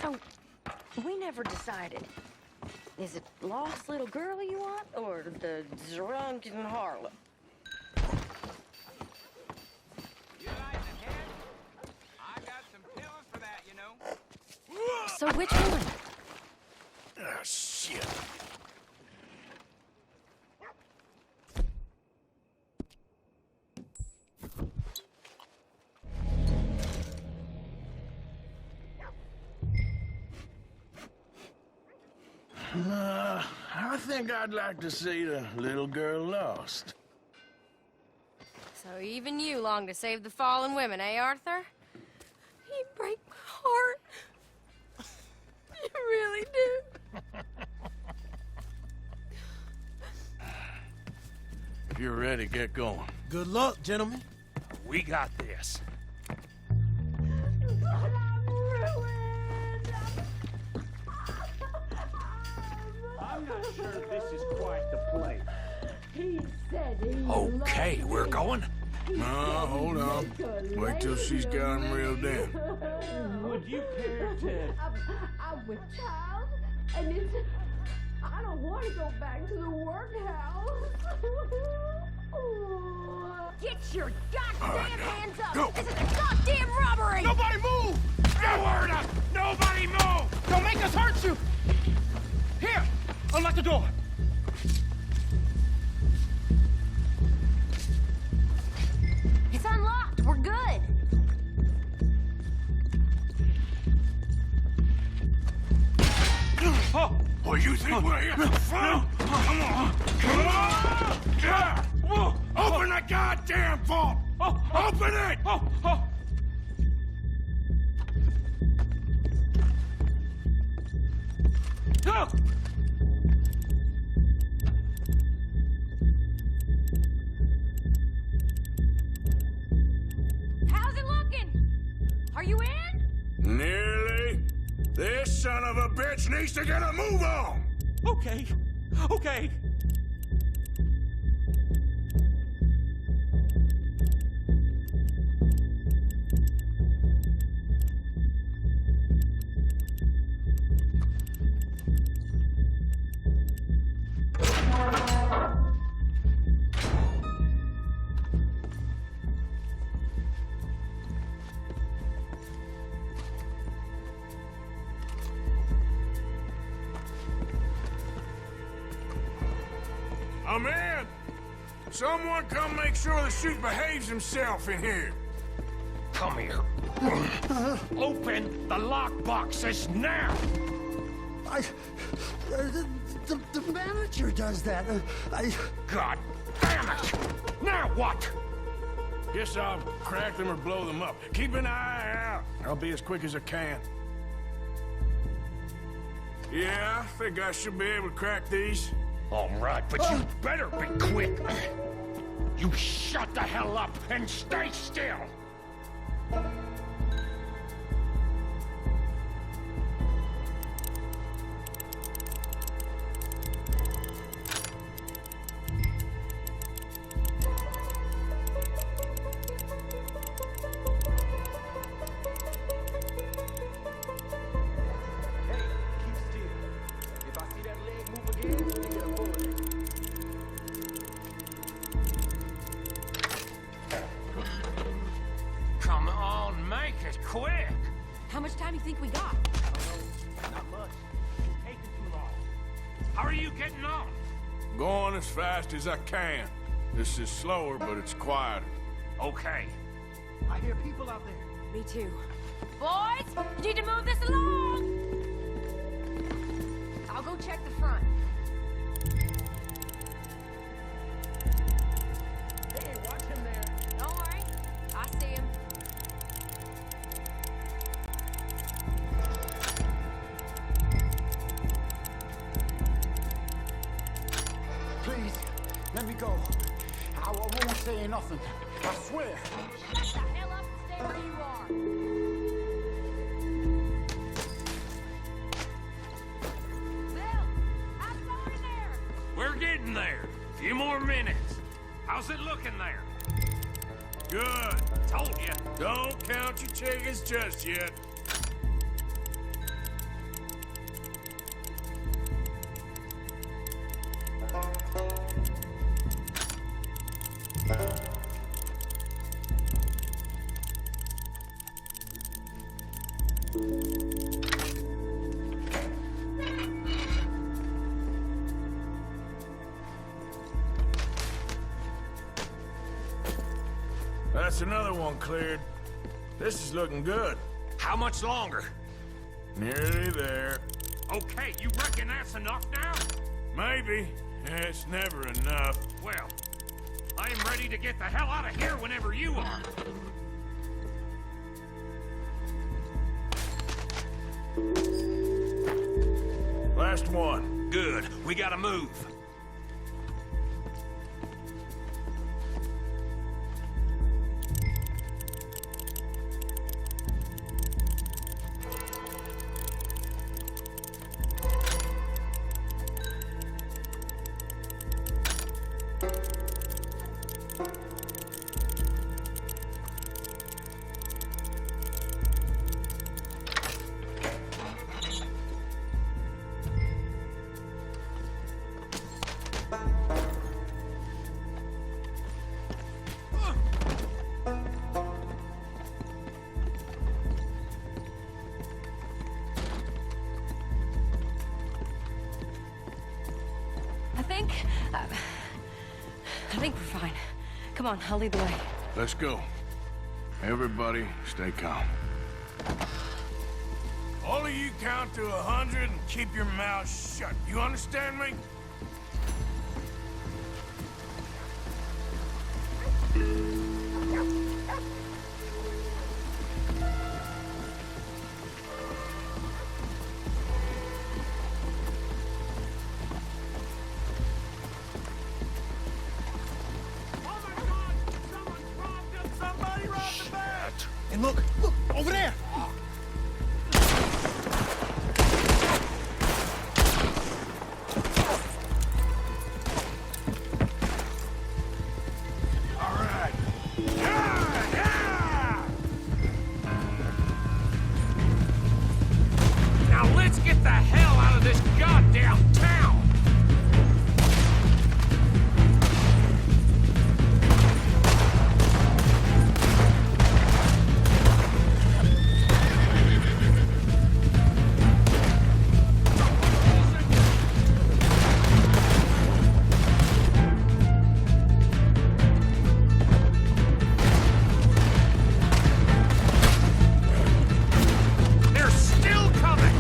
So, we never decided. Is it lost little girl you want, or the drunken harlot? You like the head? I got some pills for that, you know. So which one? Ah, shit. I think I'd like to see the little girl lost. So even you long to save the fallen women, eh, Arthur? You break my heart. You really do. If you're ready, get going. Good luck, gentlemen. We got this. I'm not sure this is quite the place. He said he Okay, we're going. No, hold on. Wait till she's got him reeled in. Would you care to... I'm with child, and it's... I don't want to go back to the workhouse. Get your goddamn right, now, hands up! go. This is a goddamn robbery! Nobody move! No word up! Nobody move! Don't make us hurt you! Here! Unlock the door! It's unlocked. We're good. Oh! What you think we're here for fun? Come on! Come on! Yeah! Open the goddamn vault! Open it! Go! How's it looking? Are you in? Nearly. This son of a bitch needs to get a move on! Okay. Okay. I'm in! Someone come make sure the chute behaves himself in here. Come here. Open the lockboxes now! The manager does that. God damn it! Now what? Guess I'll crack them or blow them up. Keep an eye out. I'll be as quick as I can. Yeah, I think I should be able to crack these. All right, but you better be quick. You shut the hell up and stay still. Come on, make it quick. How much time do you think we got? Not much. It's taking too long. How are you getting on? Going as fast as I can. This is slower, but it's quieter. Okay. I hear people out there. Me too. Boys, you need to move this along. I'll go check the front. Hey, watch him there. Don't worry. I see him. Please, let me go. I won't say nothing. I swear. Shut the hell up and stay where you are. Bill, how's it going in there? We're getting there. A few more minutes. How's it looking there? Good. Told you. Don't count your chickens just yet. That's another one cleared. This is looking good. How much longer? Nearly there. Okay, you reckon that's enough now? Maybe. It's never enough. Well, I am ready to get the hell out of here whenever you are. Last one. Good. We gotta move. I think we're fine. Come on, I'll lead the way. Let's go. Everybody, stay calm. All of you count to 100 and keep your mouths shut. You understand me? And look, over there! Now let's get the hell out of this goddamn town! They're still coming!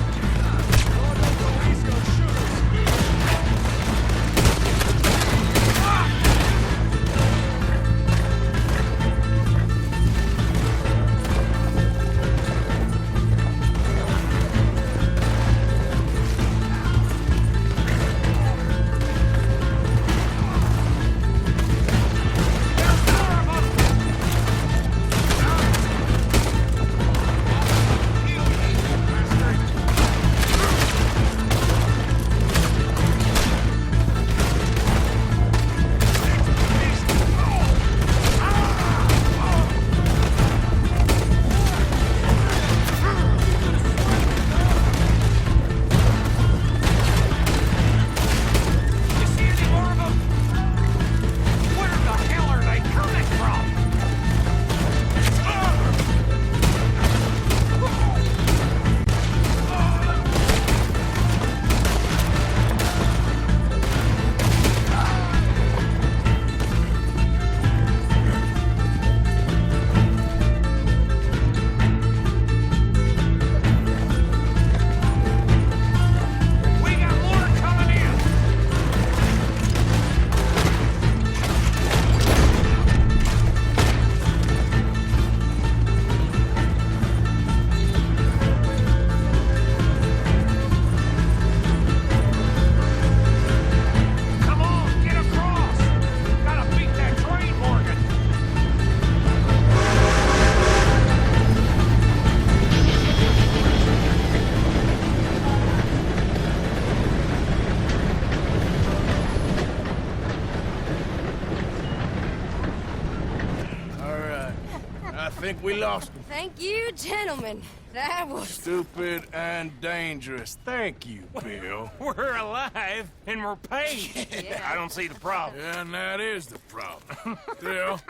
I think we lost him. Thank you, gentlemen. That was... Stupid and dangerous. Thank you, Bill. We're alive and we're paid. Yeah. I don't see the problem. Yeah, and that is the problem. Still,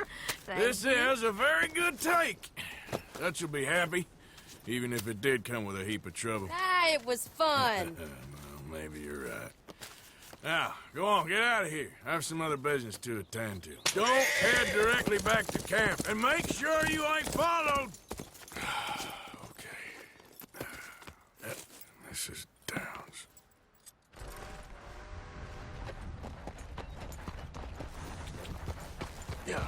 this you. is a very good take. Dutch will be happy, even if it did come with a heap of trouble. Ah, it was fun. Well, maybe you're right. Now, go on, get out of here. I have some other business to attend to. Don't head directly back to camp, and make sure you ain't followed. Okay. Mrs. Downs. Yeah.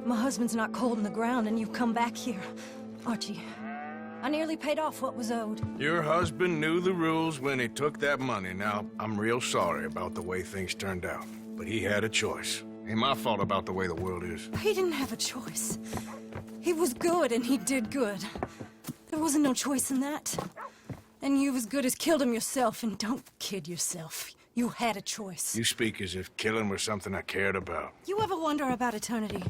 My husband's not cold in the ground, and you've come back here. Archie, I nearly paid off what was owed. Your husband knew the rules when he took that money. Now, I'm real sorry about the way things turned out. But he had a choice. Ain't my fault about the way the world is. He didn't have a choice. He was good, and he did good. There wasn't no choice in that. And you as good as killed him yourself, and don't kid yourself. You had a choice. You speak as if killing was something I cared about. You ever wonder about eternity?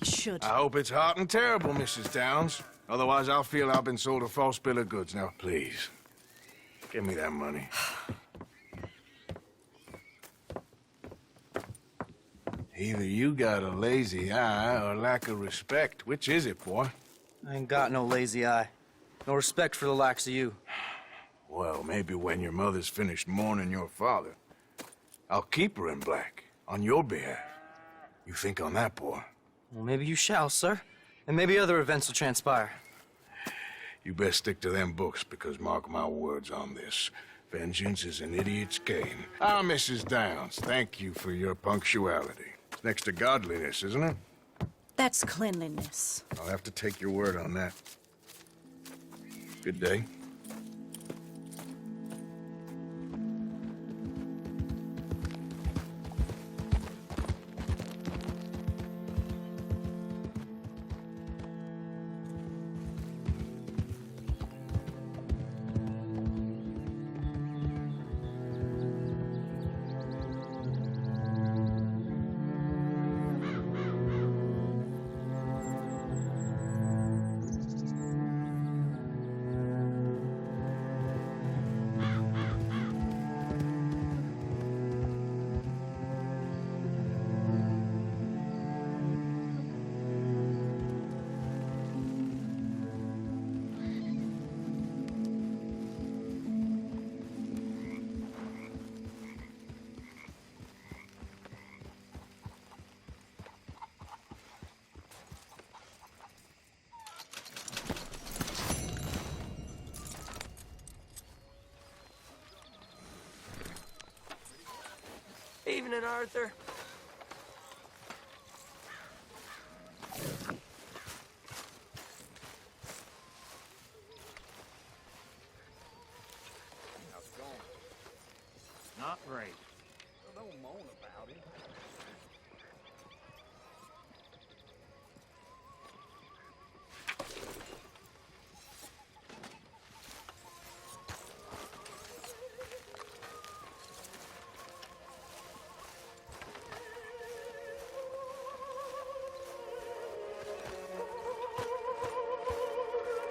You should. I hope it's hot and terrible, Mrs. Downs. Otherwise, I'll feel I've been sold a false bill of goods. Now, please, give me that money. Either you got a lazy eye or lack of respect. Which is it, boy? I ain't got no lazy eye. No respect for the likes of you. Well, maybe when your mother's finished mourning your father, I'll keep her in black on your behalf. You think on that, boy? Well, maybe you shall, sir. And maybe other events will transpire. You best stick to them books, because mark my words on this. Vengeance is an idiot's game. Ah, Mrs. Downs, thank you for your punctuality. It's next to godliness, isn't it? That's cleanliness. I'll have to take your word on that. Good day. evening, Arthur. How's it going? Not great. Well, don't moan about it.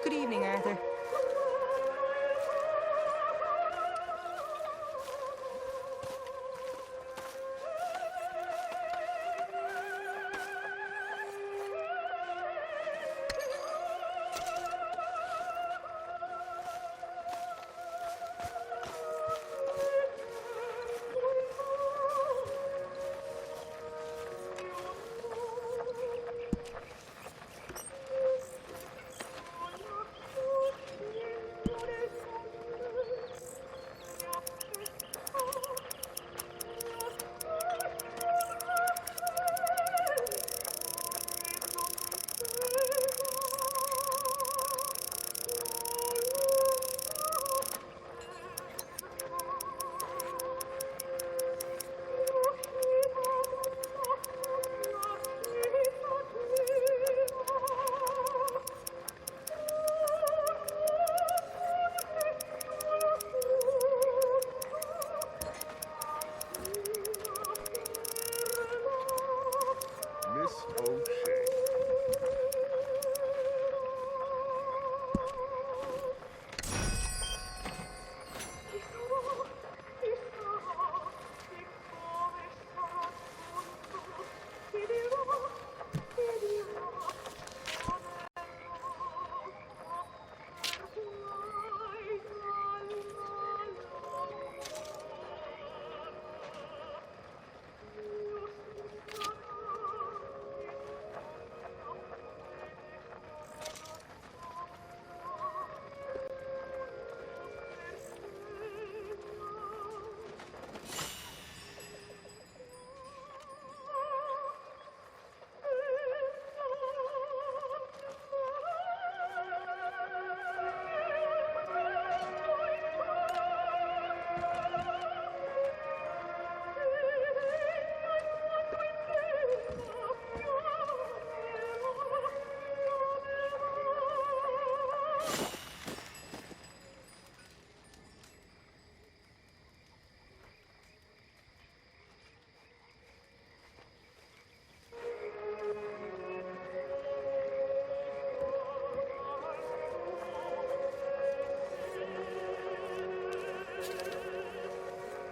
Good evening, Arthur. Miss O'Shea.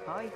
Hi.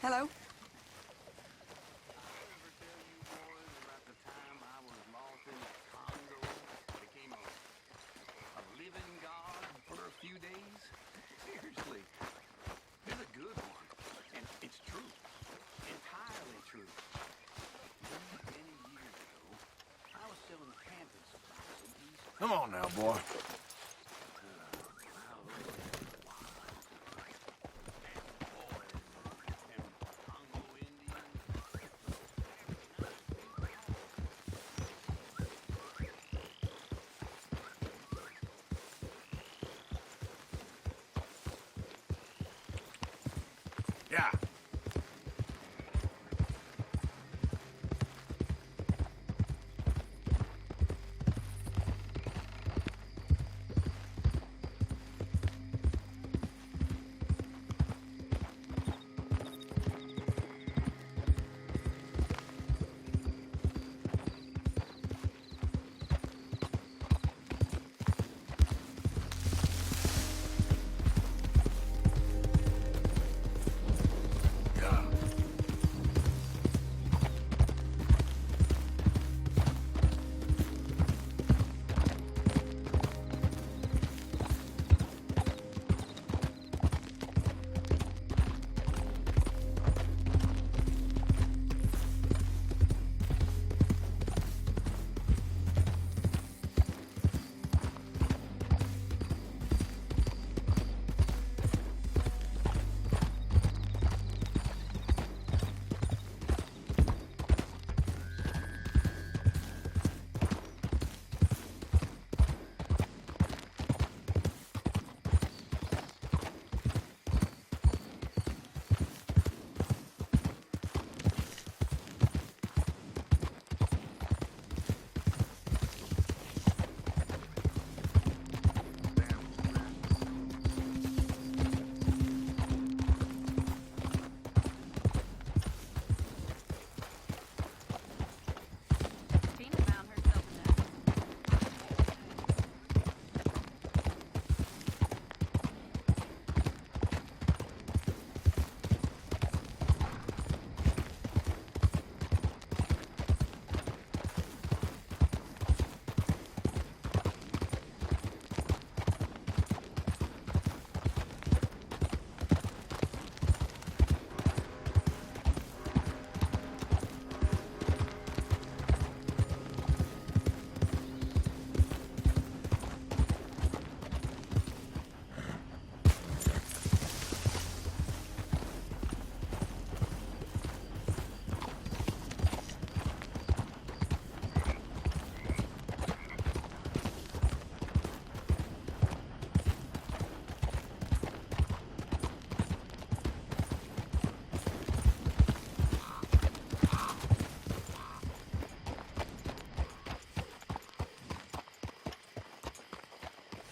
Hello. Come on now, boy. Yeah.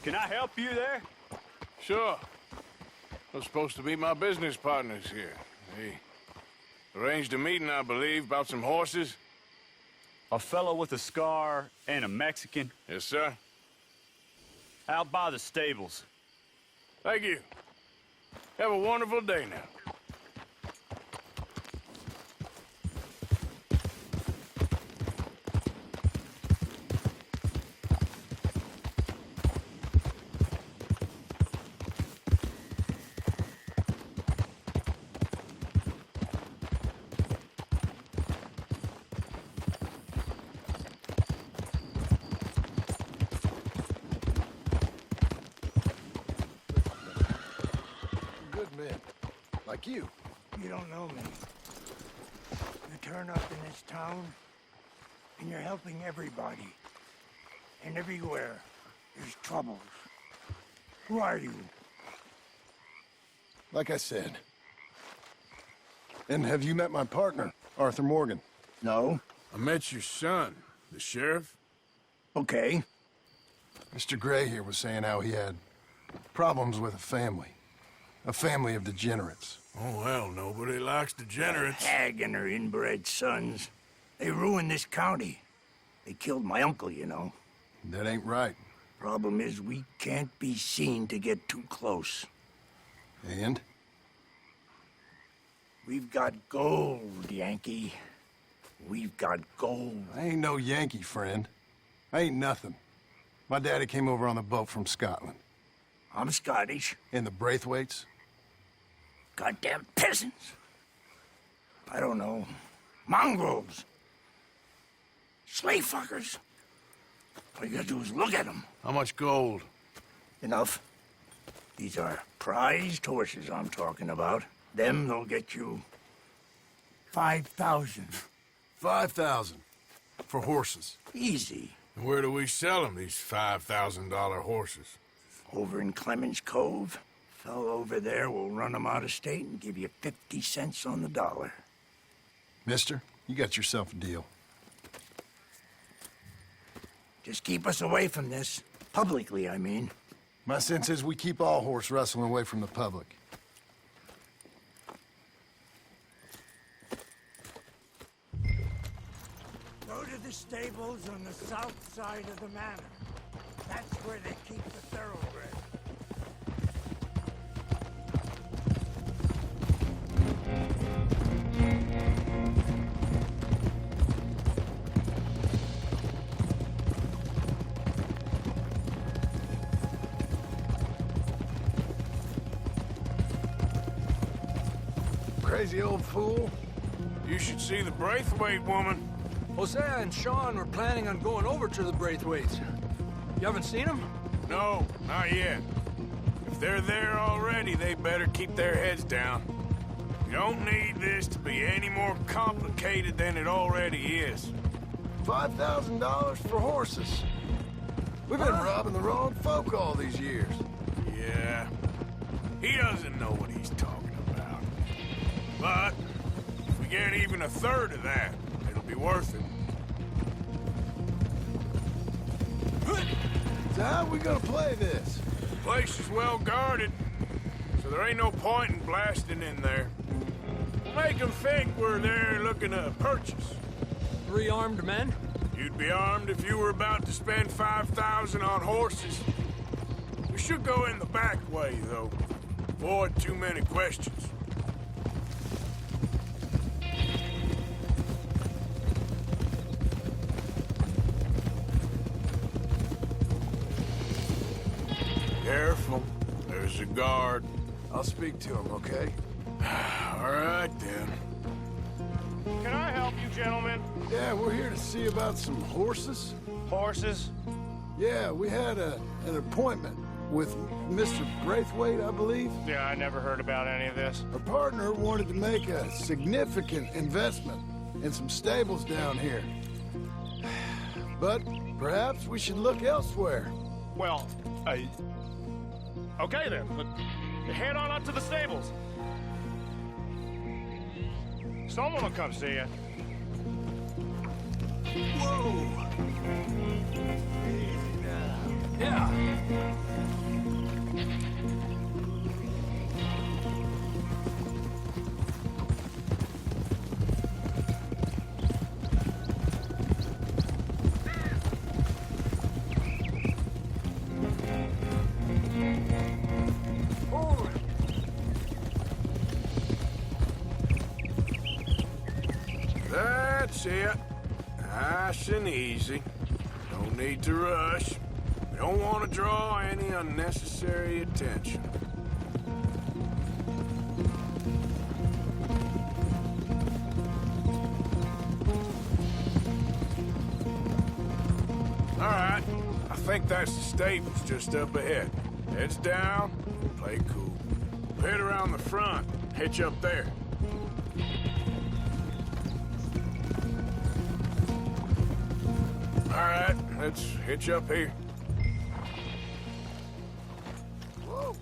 Can I help you there? Sure. They're supposed to be my business partners here. They arranged a meeting, I believe, about some horses. A fellow with a scar and a Mexican? Yes, sir. Out by the stables. Thank you. Have a wonderful day now. Like you. You don't know me. You turn up in this town, and you're helping everybody. And everywhere, there's troubles. Who are you? Like I said. And have you met my partner, Arthur Morgan? No. I met your son, the sheriff. Okay. Mr. Gray here was saying how he had problems with a family. A family of degenerates. Oh, well, nobody likes degenerates. Hag and her inbred sons. They ruined this county. They killed my uncle, you know. That ain't right. Problem is, we can't be seen to get too close. And? We've got gold, Yankee. We've got gold. I ain't no Yankee, friend. I ain't nothing. My daddy came over on the boat from Scotland. I'm Scottish. And the Braithwaites? Goddamn peasants. I don't know. Mongrels. Slave fuckers. All you gotta do is look at them. How much gold? Enough. These are prized horses I'm talking about. Them, they'll get you 5,000. 5,000 for horses. Easy. And where do we sell them, these $5,000 horses? Over in Clemens Cove. Fellow over there will run them out of state and give you 50 cents on the dollar. Mister, you got yourself a deal. Just keep us away from this. Publicly, I mean. My sense is we keep all horse rustling away from the public. Go to the stables on the south side of the manor. That's where they keep the thoroughbred. Crazy old fool. You should see the Braithwaite woman. Hosea and Sean were planning on going over to the Braithwaites. You haven't seen them? No, not yet. If they're there already, they better keep their heads down. You don't need this to be any more complicated than it already is. $5,000 for horses. We've been robbing the wrong folk all these years. Yeah. He doesn't know what he's talking about. But if we get even a third of that, it'll be worth it. So how are we gonna play this? The place is well guarded, so there ain't no point in blasting in there. Make them think we're there looking to purchase. 3 armed men? You'd be armed if you were about to spend 5,000 on horses. We should go in the back way, though. Avoid too many questions. Careful. There's a guard. I'll speak to him, okay? All right, then. Can I help you, gentlemen? Yeah, we're here to see about some horses. Horses? Yeah, we had an appointment with Mr. Braithwaite, I believe. Yeah, I never heard about any of this. Our partner wanted to make a significant investment in some stables down here. But perhaps we should look elsewhere. Well, okay then, but head on up to the stables. Someone will come see you. Whoa! Easy now. Yeah. That's it. Nice and easy. Don't need to rush. We don't want to draw any unnecessary attention. All right. I think that's the stables just up ahead. Heads down, play cool. Head around the front, hitch up there. All right, let's hitch up here. Whoa.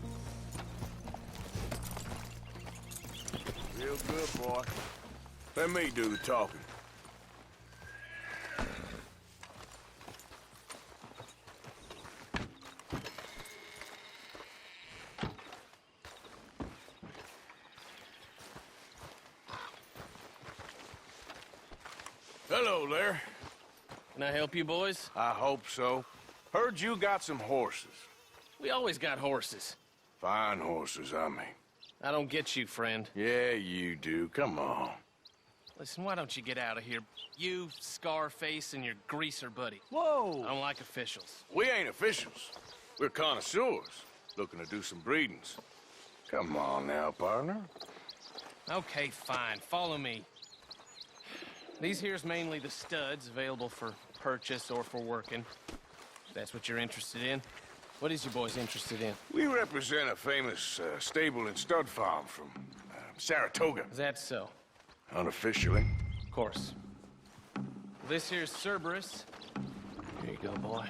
Real good, boy. Let me do the talking. Hello there. Can I help you, boys? I hope so. Heard you got some horses. We always got horses. Fine horses, I mean. I don't get you, friend. Yeah, you do. Come on. Listen, why don't you get out of here? You, Scarface, and your greaser buddy. Whoa! I don't like officials. We ain't officials. We're connoisseurs, looking to do some breedings. Come on now, partner. Okay, fine. Follow me. These here's mainly the studs available for purchase or for working. That's what you're interested in. What is your boys interested in? We represent a famous stable and stud farm from Saratoga. Is that so? Unofficially. Of course. This here's Cerberus. Here you go, boy.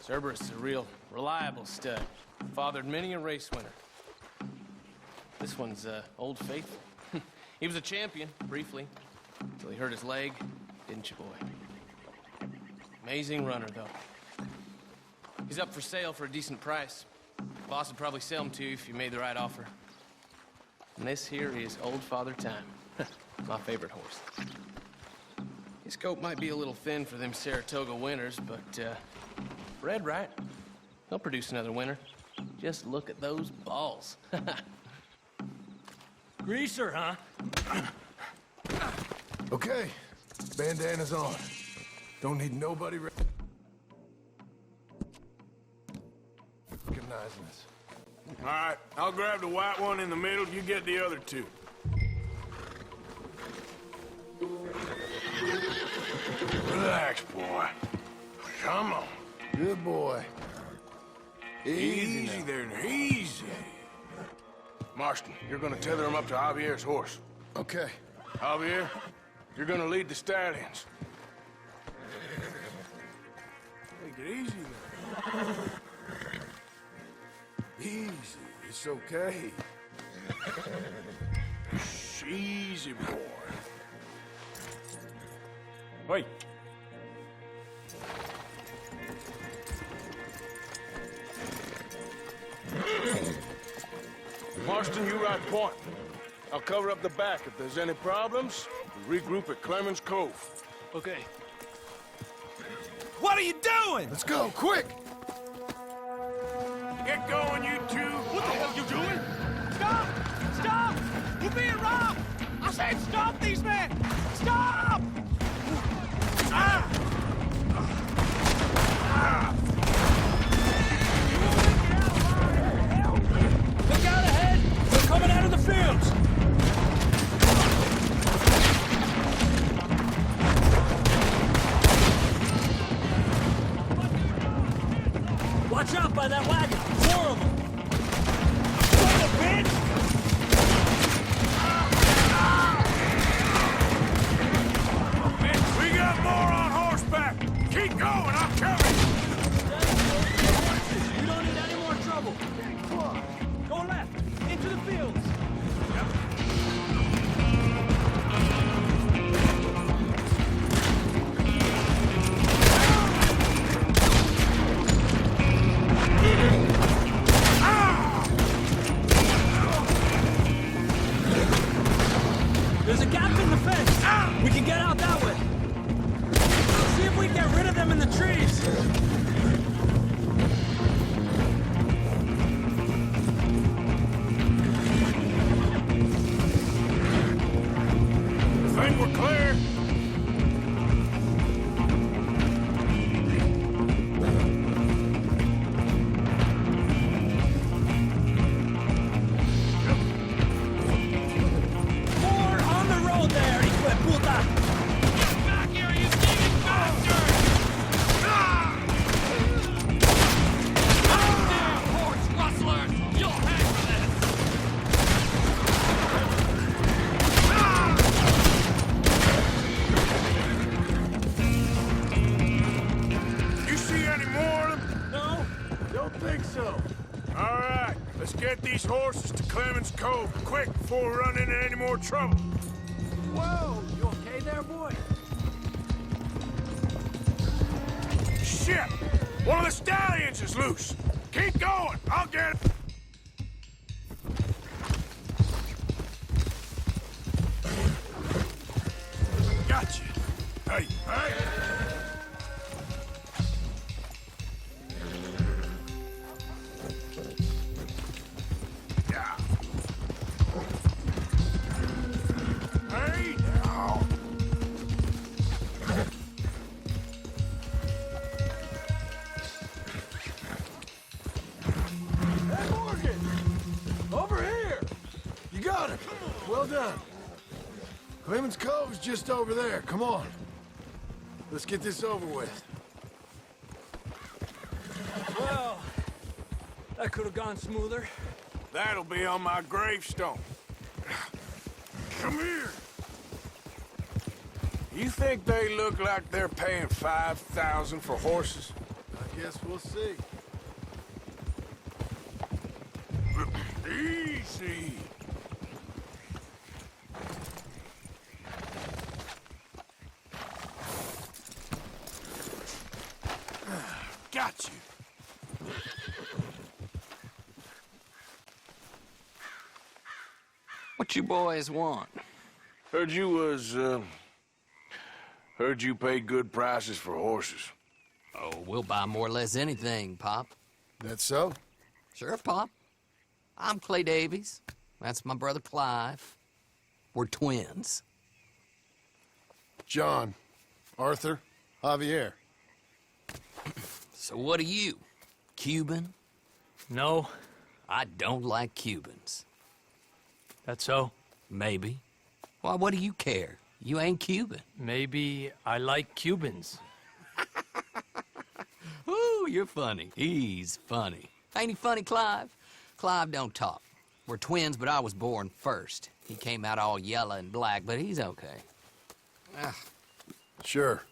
Cerberus is a real reliable stud. Fathered many a race winner. This one's Old Faithful. He was a champion, briefly, until he hurt his leg, didn't you, boy? Amazing runner, though. He's up for sale for a decent price. Boss would probably sell him to you if you made the right offer. And this here is Old Father Time, my favorite horse. His coat might be a little thin for them Saratoga winters, but bred right, he'll produce another winter. Just look at those balls. Greaser, huh? Okay, bandana's on. Don't need nobody recognizing us. All right, I'll grab the white one in the middle. You get the other two. Relax, boy. Come on. Good boy. Easy there, easy. Marston, you're gonna tether him up to Javier's horse. Okay. Javier, you're gonna lead the stallions. Take it easy there. Easy. It's okay. Easy, boy. Wait. Marston, you ride point. I'll cover up the back. If there's any problems, we'll regroup at Clemens Cove. Okay. What are you doing? Let's go, quick! Get going, you two. What the hell are you doing? Stop! Stop! You're being robbed! I said stop these men! Stop! Ah! Ah! Look out ahead! They're coming out of the fields! Watch out by that wagon! 4 of them! Son of a bitch! We got more on horseback. Keep going, I'm coming. You don't need any more trouble. Go left, into the fields. There's a gap in the fence. We can get out that way. See if we can get rid of them in the trees. I think we're clear. More on the road there, hijo de puta. Get back here, you thieving bastard! Damn horse rustlers! You'll hang for this! You see any more of them? No, don't think so. All right, let's get these horses to Clemens Cove quick before we run into any more trouble. Whoa, you okay there, boy? Shit! One of the stallions is loose. Keep going. I'll get it. Gotcha. Hey, hey. Yeah. Hey, now. Hey, Morgan! Over here! You got it. Well done. Clemens Cove's just over there. Come on. Let's get this over with. Well, that could have gone smoother. That'll be on my gravestone. Come here. You think they look like they're paying $5,000 for horses? I guess we'll see. Easy. Got you. What you boys want? Heard you pay good prices for horses. Oh, we'll buy more or less anything, Pop. That so? Sure, Pop. I'm Clay Davies. That's my brother Clive. We're twins. John, Arthur, Javier. So what are you? Cuban? No. I don't like Cubans. That so? Maybe. Why, what do you care? You ain't Cuban. Maybe I like Cubans. Ooh, you're funny. He's funny. Ain't he funny, Clive? Clive don't talk. We're twins, but I was born first. He came out all yellow and black, but he's okay. Sure.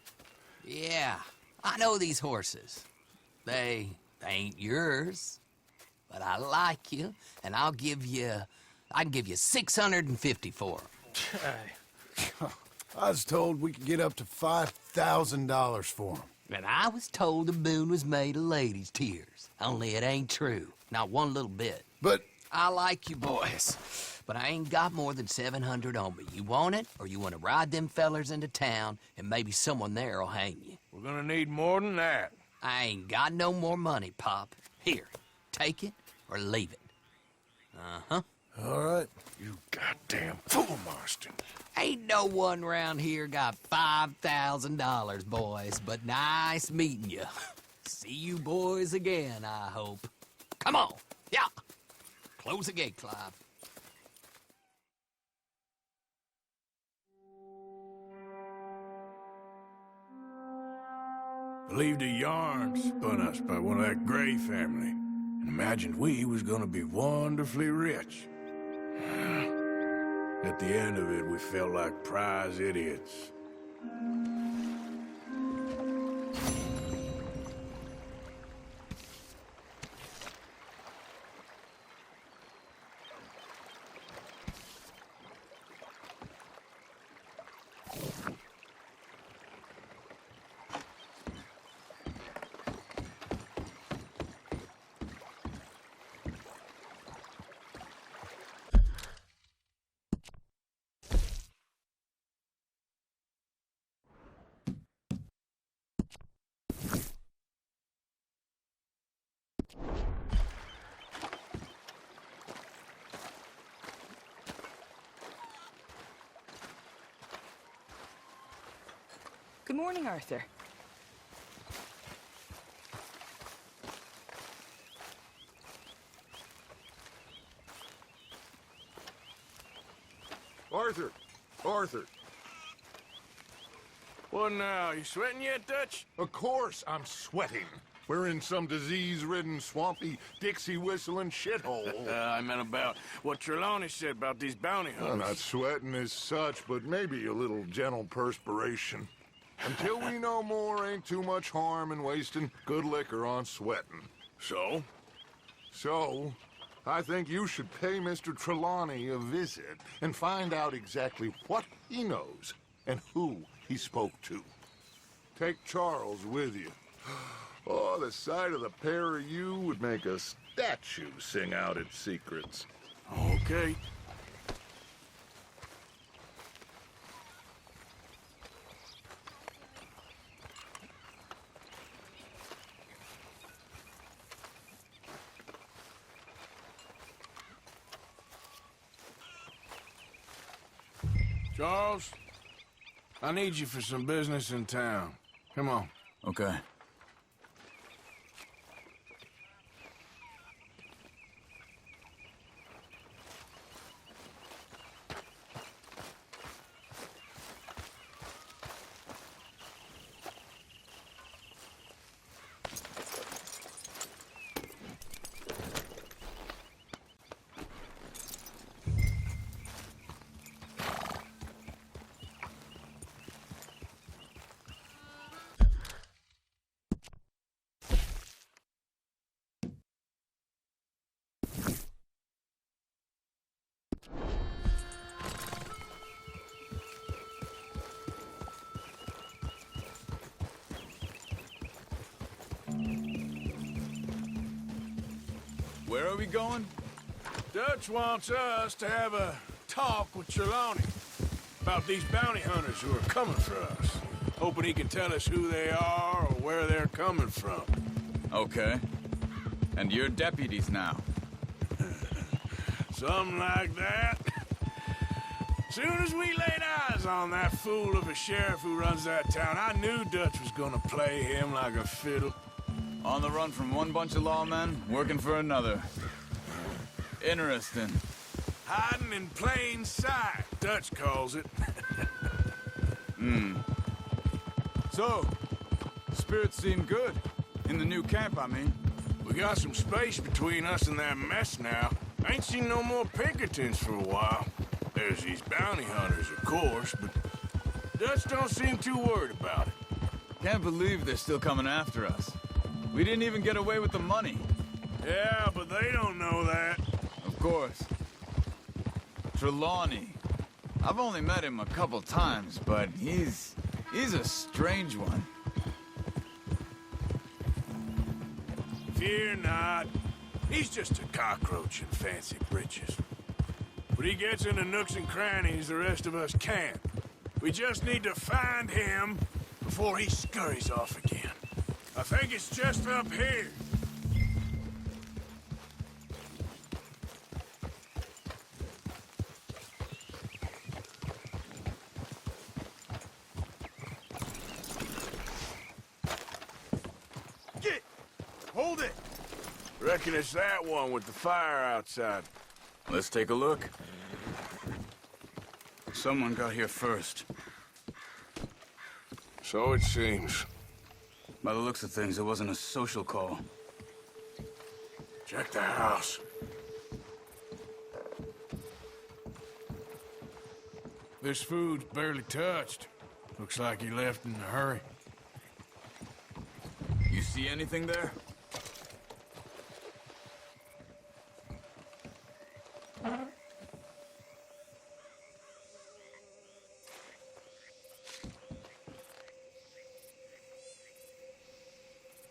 Yeah, I know these horses. They ain't yours, but I like you, and I can give you 650 for them. I was told we could get up to $5,000 for them. And I was told the moon was made of ladies' tears. Only it ain't true. Not one little bit. But I like you boys, but I ain't got more than 700 on me. You want it, or you want to ride them fellers into town, and maybe someone there'll hang you? We're gonna need more than that. I ain't got no more money, Pop. Here, take it or leave it. Uh-huh. All right. You goddamn fool, Marston. Ain't no one round here got $5,000, boys, but nice meeting you. See you boys again, I hope. Come on, yeah. Close the gate, Clive. Believed a yarn spun us by one of that Gray family, and imagined we was gonna be wonderfully rich. At the end of it, we felt like prize idiots. Good morning, Arthur. Arthur! Arthur! What now? You sweating yet, Dutch? Of course I'm sweating. We're in some disease-ridden, swampy, Dixie-whistling shithole. I meant about what Trelawney said about these bounty hunters. I'm not sweating as such, but maybe a little gentle perspiration. Until we know more, ain't too much harm in wasting good liquor on sweating. So? So, I think you should pay Mr. Trelawney a visit and find out exactly what he knows and who he spoke to. Take Charles with you. Oh, the sight of the pair of you would make a statue sing out its secrets. Okay. Charles, I need you for some business in town. Come on. Okay. where are we going? Dutch wants us to have a talk with Trelawney about these bounty hunters who are coming for us. Hoping he can tell us who they are or where they're coming from. Okay. And you're deputies now. Something like that. Soon as we laid eyes on that fool of a sheriff who runs that town, I knew Dutch was gonna play him like a fiddle. On the run from one bunch of lawmen, working for another. Interesting. Hiding in plain sight, Dutch calls it. So, spirits seem good. In the new camp, I mean. We got some space between us and that mess now. Ain't seen no more Pinkertons for a while. There's these bounty hunters, of course, but Dutch don't seem too worried about it. Can't believe they're still coming after us. We didn't even get away with the money. Yeah, but they don't know that. Of course. Trelawney. I've only met him a couple times, but he's a strange one. Fear not. He's just a cockroach in fancy breeches. But he gets into nooks and crannies the rest of us can't. We just need to find him before he scurries off again. I think it's just up here. Get! Hold it! Reckon it's that one with the fire outside. Let's take a look. Someone got here first. So it seems. By the looks of things, it wasn't a social call. Check the house. This food's barely touched. Looks like he left in a hurry. You see anything there?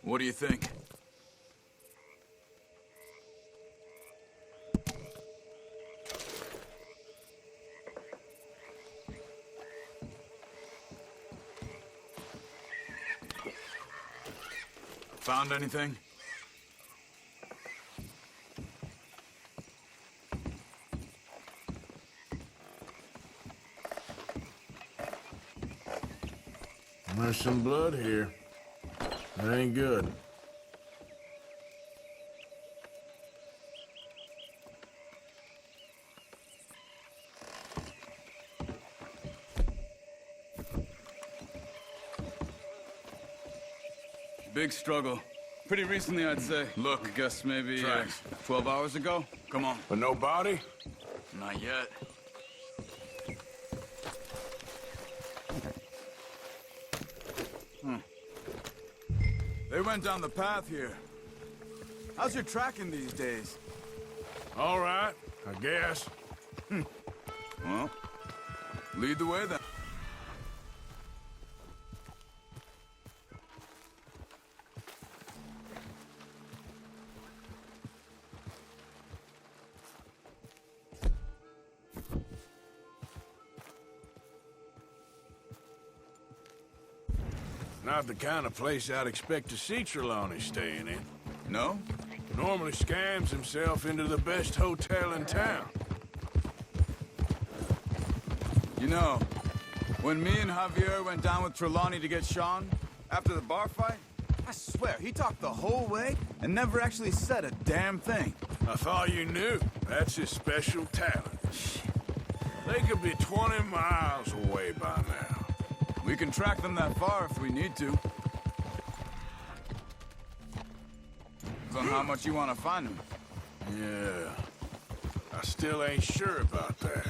What do you think? Found anything? There's some blood here. That ain't good. Big struggle. Pretty recently, I'd say. Look, I guess maybe 12 hours ago. Come on. But no body? Not yet. They went down the path here. How's your tracking these days? All right, I guess. Well, lead the way then. Not the kind of place I'd expect to see Trelawney staying in. No? Normally scams himself into the best hotel in town. You know, when me and Javier went down with Trelawney to get Sean, after the bar fight, I swear, he talked the whole way and never actually said a damn thing. I thought you knew. That's his special talent. They could be 20 miles away by now. We can track them that far if we need to. Depends on how much you want to find them. Yeah. I still ain't sure about that.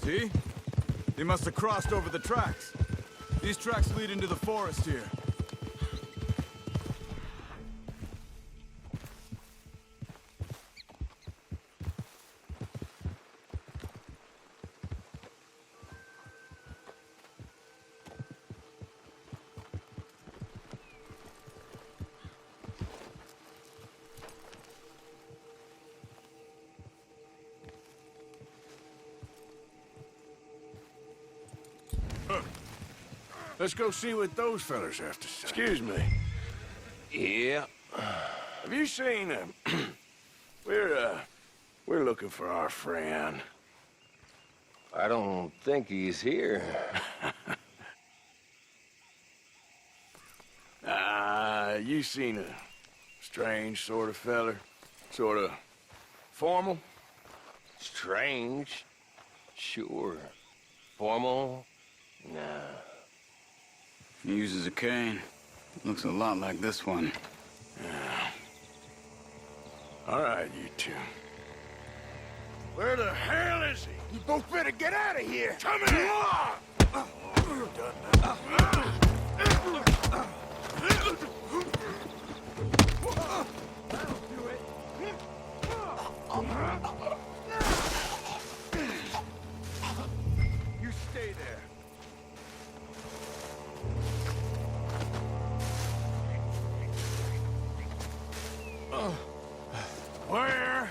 See? They must have crossed over the tracks. These tracks lead into the forest here. Let's go see what those fellas have to say. Excuse me. Yeah. Have you seen him? We're looking for our friend. I don't think he's here. You seen a strange sort of feller? Sort of formal? Strange? Sure. Formal? Nah. He uses a cane. Looks a lot like this one. Yeah. All right, you two. Where the hell is he? You both better get out of here! Come here! You stay there. Where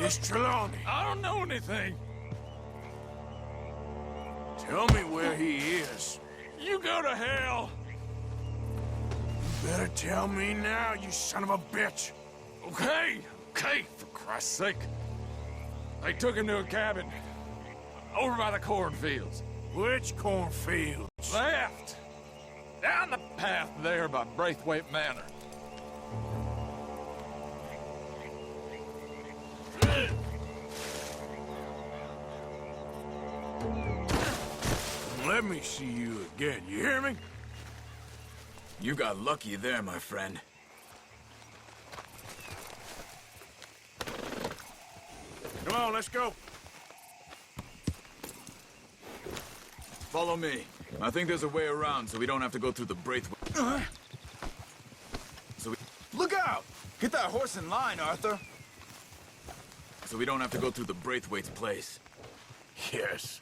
is Trelawney? I don't know anything. Tell me where he is. You go to hell. You better tell me now, you son of a bitch. Okay, for Christ's sake. They took him to a cabin over by the cornfields. Which cornfields? Left. Down the path there by Braithwaite Manor. Let me see you again, you hear me? You got lucky there, my friend. Come on, let's go. Follow me. I think there's a way around so we don't have to go through the Braithwaite. Look out! Get that horse in line, Arthur. So we don't have to go through the Braithwaite's place. Yes.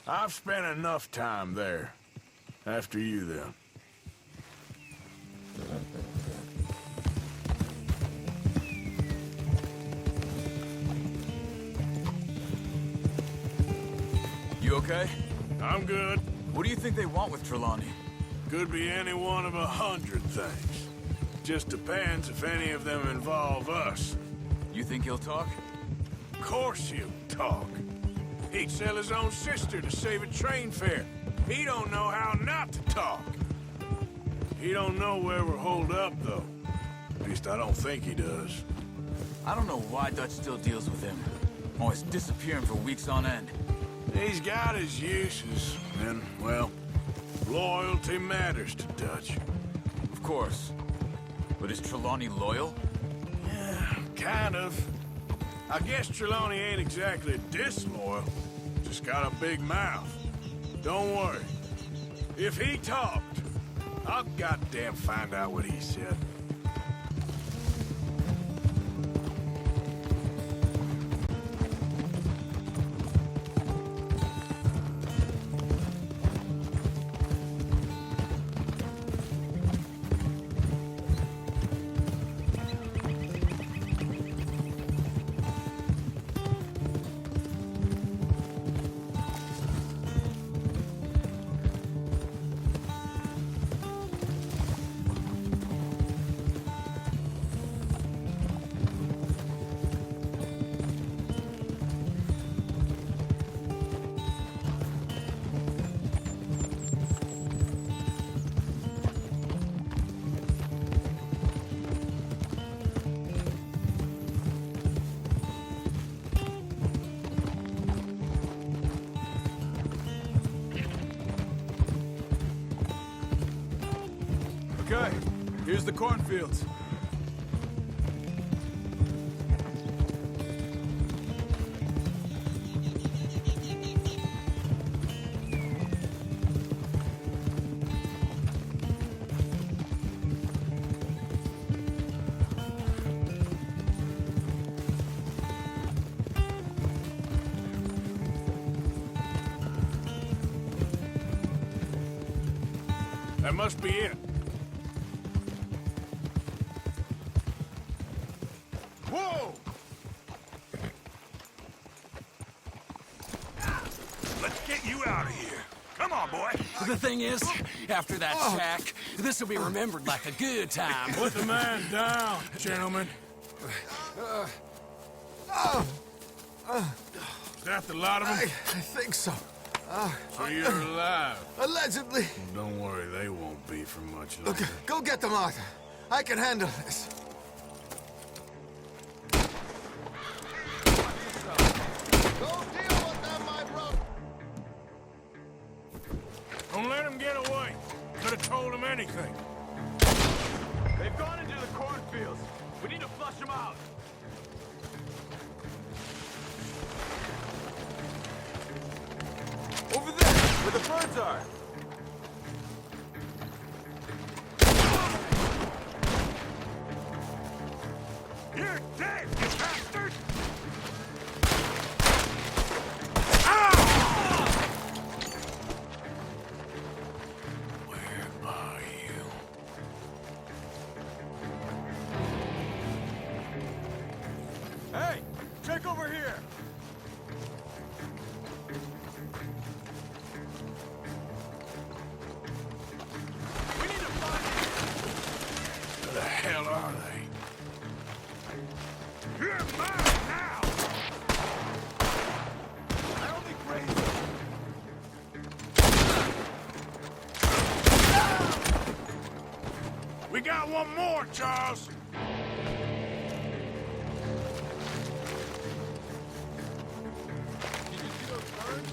I've spent enough time there. After you, then. You okay? I'm good. What do you think they want with Trelawney? Could be any one of 100 things. Just depends if any of them involve us. You think he'll talk? Of course he'll talk. He'd sell his own sister to save a train fare. He don't know how not to talk. He don't know where we're holed up, though. At least I don't think he does. I don't know why Dutch still deals with him. Always disappearing for weeks on end. He's got his uses, and, well, loyalty matters to Dutch. Of course. But is Trelawney loyal? Yeah, kind of. I guess Trelawney ain't exactly disloyal. Just got a big mouth. Don't worry. If he talked, I'll goddamn find out what he said. Okay, here's the cornfields. That must be it. Whoa! Let's get you out of here. Come on, boy. The thing is, After that shack, this will be remembered like a good time. Put the man down, gentlemen. Is that the lot of them? I think so. So you're alive? Allegedly. Well, don't worry, they won't be for much longer. Look, go get them, Arthur. I can handle this. Don't let him get away. Could have told him anything. They've gone into the cornfields. We need to flush them out. Over there, where the birds are. You're dead, you bastard! Where are you? Hey, check over here. We need to find him. Where the hell are they? You're mine now! That'll be crazy. We got one more, Charles! Did you see those birds?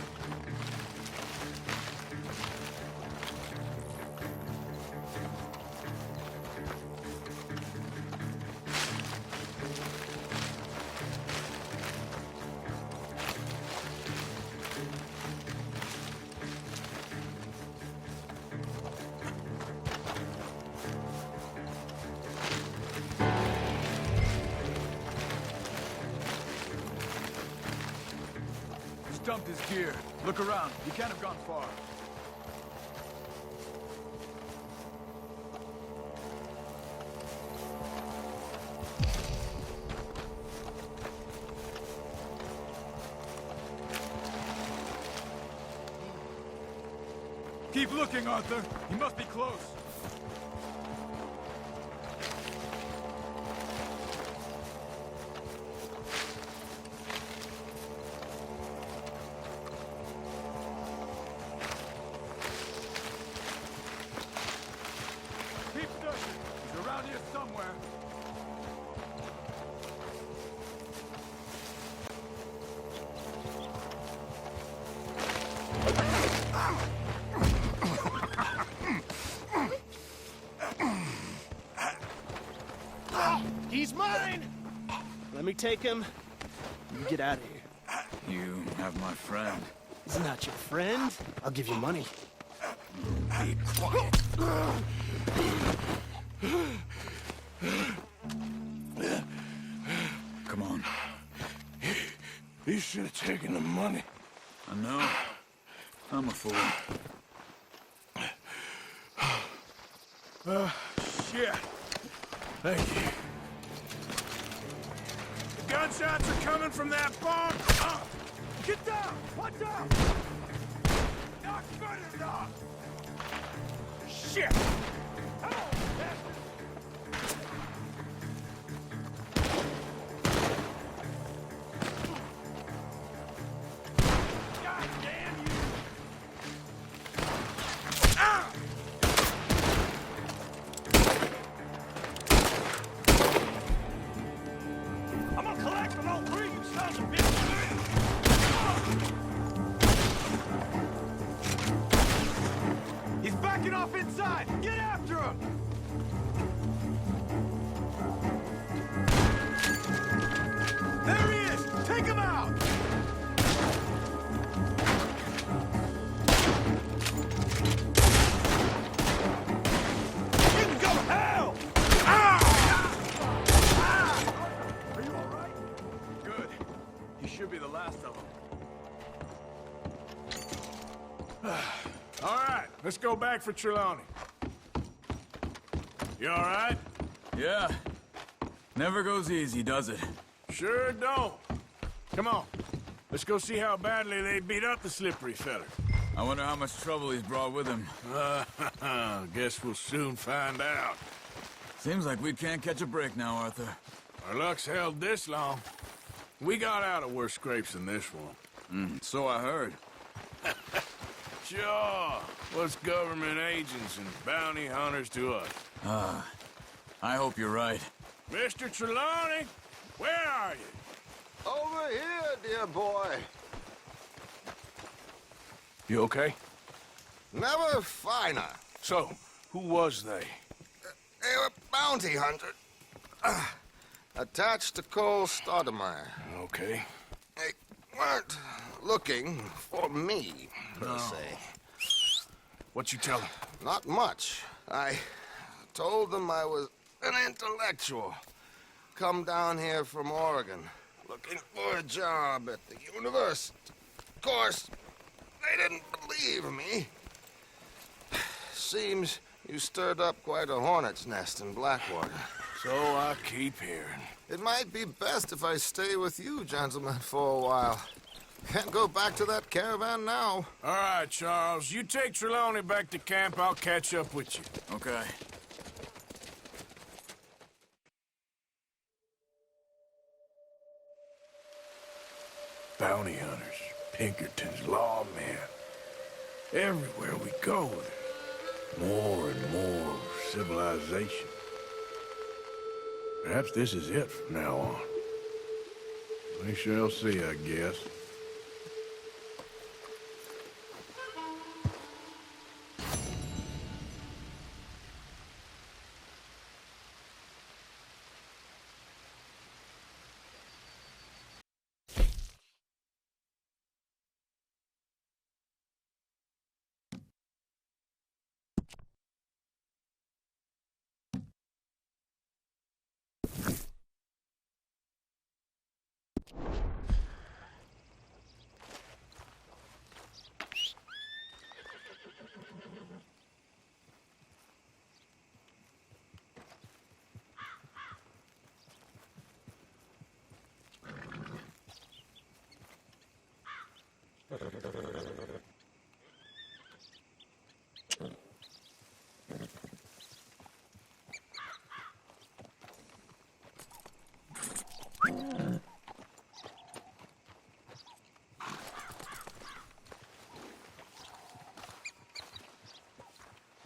He's dumped his gear. Look around. He can't have gone far. Keep looking, Arthur. He must be close. Keep searching. He's around here somewhere. He's mine! Let me take him. You get out of here. You have my friend. He's not your friend. I'll give you money. Be quiet. Come on. You should have taken the money. I know. I'm a fool. Shit. Thank you. The gunshots are coming from that barn. Get down! Watch out! Not good enough! Shit! Help! God damn you! I'm gonna collect from all three, you sons of bitches! He's backing off inside! Get after him! There he is! Take him out! You can go to hell! Are you all right? Good. He should be the last of them. All right, let's go back for Trelawney. You all right? Yeah. Never goes easy, does it? Sure don't. Come on. Let's go see how badly they beat up the slippery feller. I wonder how much trouble he's brought with him. Guess we'll soon find out. Seems like we can't catch a break now, Arthur. Our luck's held this long. We got out of worse scrapes than this one. So I heard. Sure. What's government agents and bounty hunters to us? I hope you're right. Mr. Trelawney, where are you? Over here, dear boy. You okay? Never finer. So, who was they? They were bounty hunters. Attached to Cole Stoudemire. Okay. They weren't looking for me, per se. What you tell them? Not much. I told them I was an intellectual. Come down here from Oregon, looking for a job at the university. Of course, they didn't believe me. Seems you stirred up quite a hornet's nest in Blackwater. So I keep hearing. It might be best if I stay with you, gentlemen, for a while. Can't go back to that caravan now. All right, Charles. You take Trelawney back to camp. I'll catch up with you. Okay. Bounty hunters, Pinkertons, lawmen. Everywhere we go, there's more and more civilization. Perhaps this is it from now on. We shall see, I guess.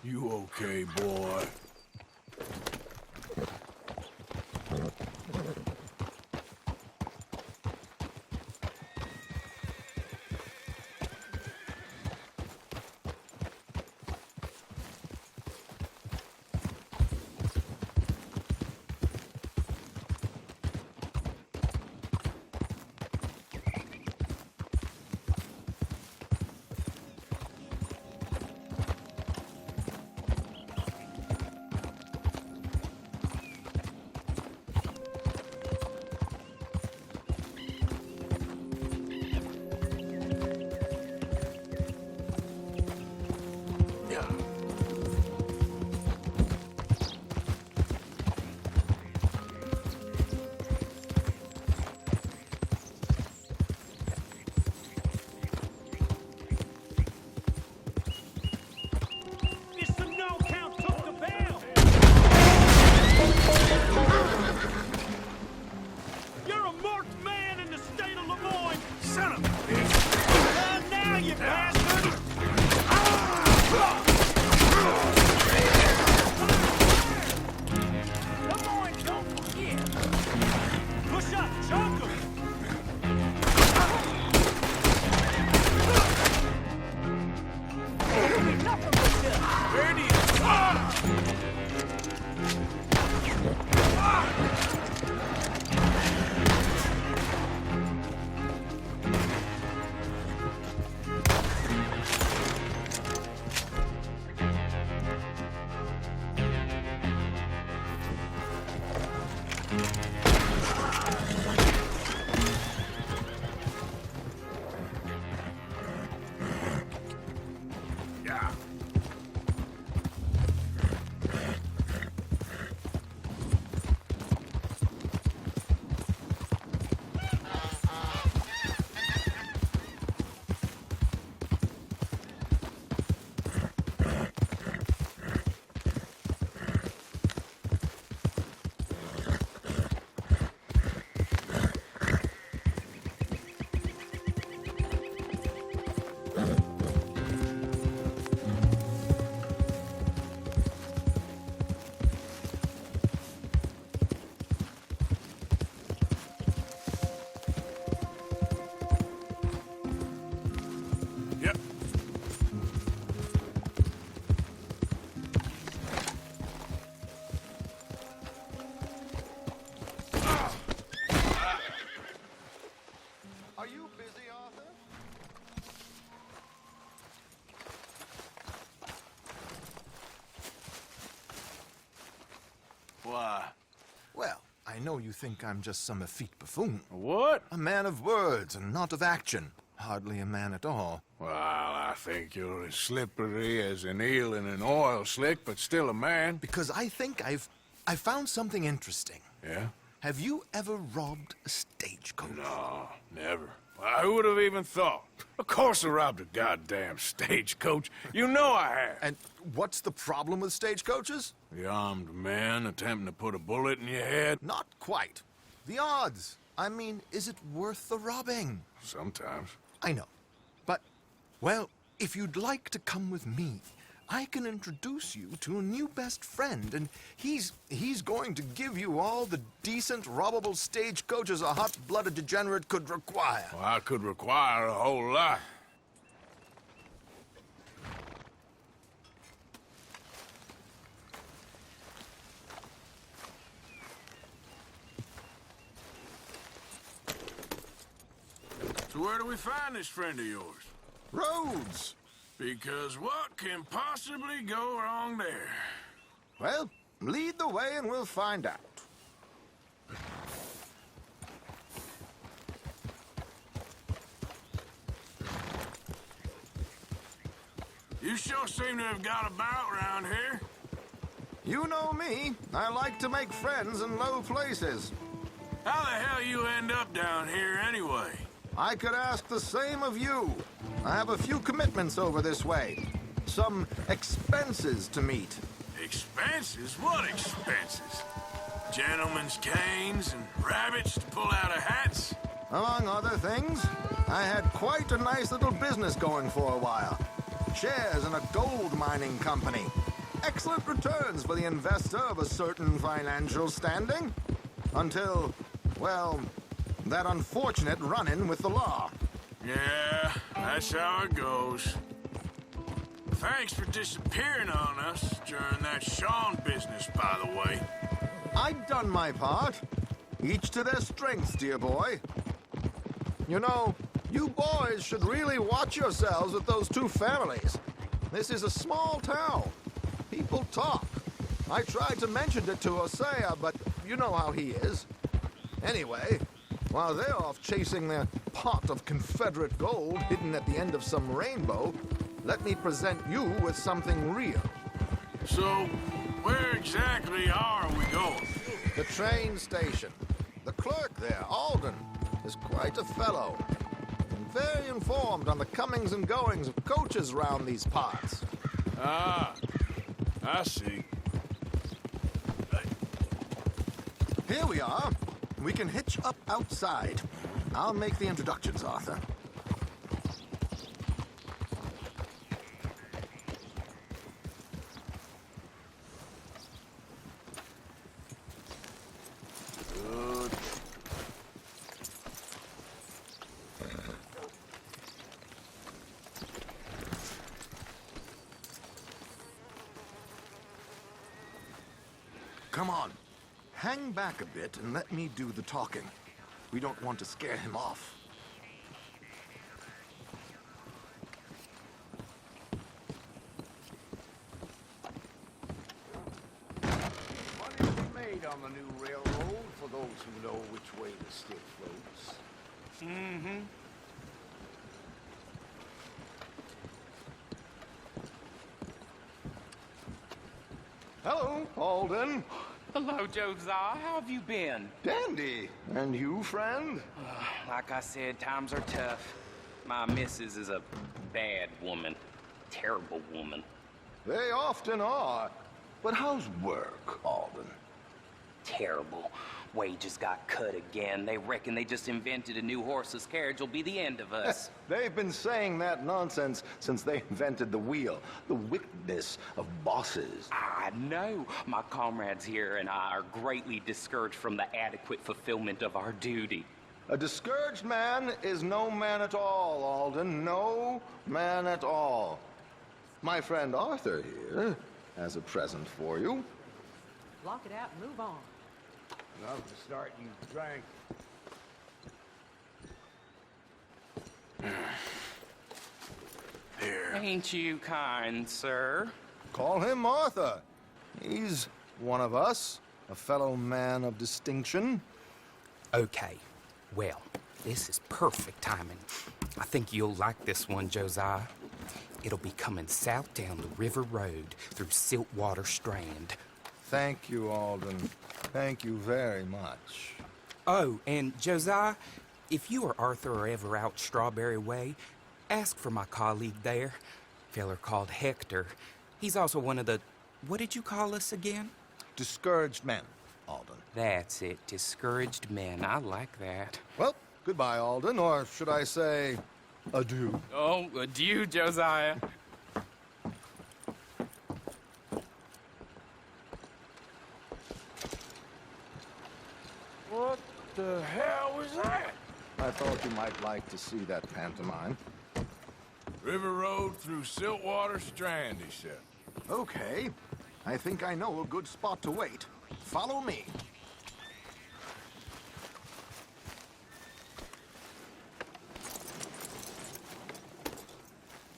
You okay, boy? Well, I know you think I'm just some effete buffoon. What? A man of words and not of action. Hardly a man at all. Well, I think you're as slippery as an eel in an oil slick, but still a man. Because I think I found something interesting. Yeah? Have you ever robbed a stagecoach? No, never. Who would have even thought? Of course I robbed a goddamn stagecoach. You know I have. And what's the problem with stagecoaches? The armed man attempting to put a bullet in your head? Not quite. The odds. I mean, is it worth the robbing? Sometimes. I know. But, well, if you'd like to come with me, I can introduce you to a new best friend, and he's going to give you all the decent, robbable stagecoaches a hot-blooded degenerate could require. Well, I could require a whole lot. So where do we find this friend of yours? Roads! Because what can possibly go wrong there? Well, lead the way and we'll find out. You sure seem to have got about around here. You know me. I like to make friends in low places. How the hell you end up down here anyway? I could ask the same of you. I have a few commitments over this way. Some expenses to meet. Expenses? What expenses? Gentlemen's canes and rabbits to pull out of hats? Among other things, I had quite a nice little business going for a while. Shares in a gold mining company. Excellent returns for the investor of a certain financial standing. Until, well, that unfortunate run-in with the law. Yeah, that's how it goes. Thanks for disappearing on us during that Sean business, by the way. I'd done my part. Each to their strengths, dear boy. You know, you boys should really watch yourselves with those two families. This is a small town. People talk. I tried to mention it to Hosea, but you know how he is. Anyway, while they're off chasing their pot of Confederate gold hidden at the end of some rainbow, let me present you with something real. So, where exactly are we going? The train station. The clerk there, Alden, is quite a fellow. And very informed on the comings and goings of coaches round these parts. Ah, I see. Here we are. We can hitch up outside. I'll make the introductions, Arthur. Good. Come on. Hang back a bit and let me do the talking. We don't want to scare him off. Money to be made on the new railroad for those who know which way the stick floats. Mm-hmm. Hello, Alden. Hello, Josiah. How have you been? Dandy. And you, friend? Like I said, times are tough. My missus is a bad woman. Terrible woman. They often are. But how's work, Alden? Terrible. Wages got cut again. They reckon they just invented a new horseless carriage will be the end of us. They've been saying that nonsense since they invented the wheel. The wickedness of bosses. I know. My comrades here and I are greatly discouraged from the adequate fulfillment of our duty. A discouraged man is no man at all, Alden. No man at all. My friend Arthur here has a present for you. Lock it out and move on. Love to start you drank. Here. Ain't you kind, sir? Call him Arthur. He's one of us. a fellow man of distinction. Okay, well, this is perfect timing. I think you'll like this one, Josiah. It'll be coming south down the river road through Siltwater Strand. Thank you, Alden. Thank you very much. Oh, and Josiah, if you or Arthur are ever out Strawberry Way, ask for my colleague there, feller called Hector. He's also one of the... What did you call us again? Discouraged men, Alden. That's it, discouraged men. I like that. Well, goodbye, Alden, or should I say, adieu. Oh, adieu, Josiah. What the hell was that? I thought you might like to see that pantomime. River Road through Siltwater Strand, he said. Okay. I think I know a good spot to wait. Follow me.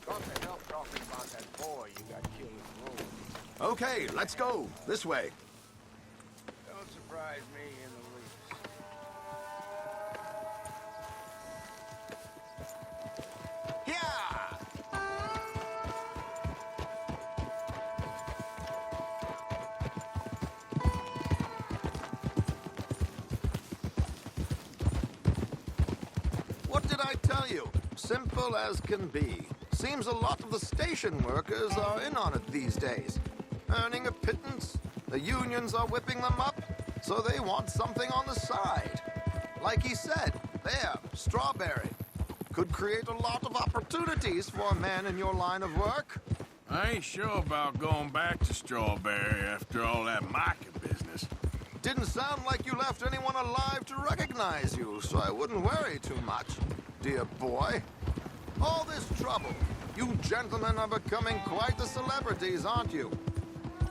Got to help talking about that boy you got killed in the road. Okay, let's go. This way. Don't surprise me in the least. What did I tell you? Simple as can be. Seems a lot of the station workers are in on it these days. Earning a pittance. The unions are whipping them up, so they want something on the side. Like he said, there, Strawberry. Could create a lot of opportunities for a man in your line of work. I ain't sure about going back to Strawberry after all that Micah business. Didn't sound like you left anyone alive to recognize you, so I wouldn't worry too much, dear boy. All this trouble. You gentlemen are becoming quite the celebrities, aren't you?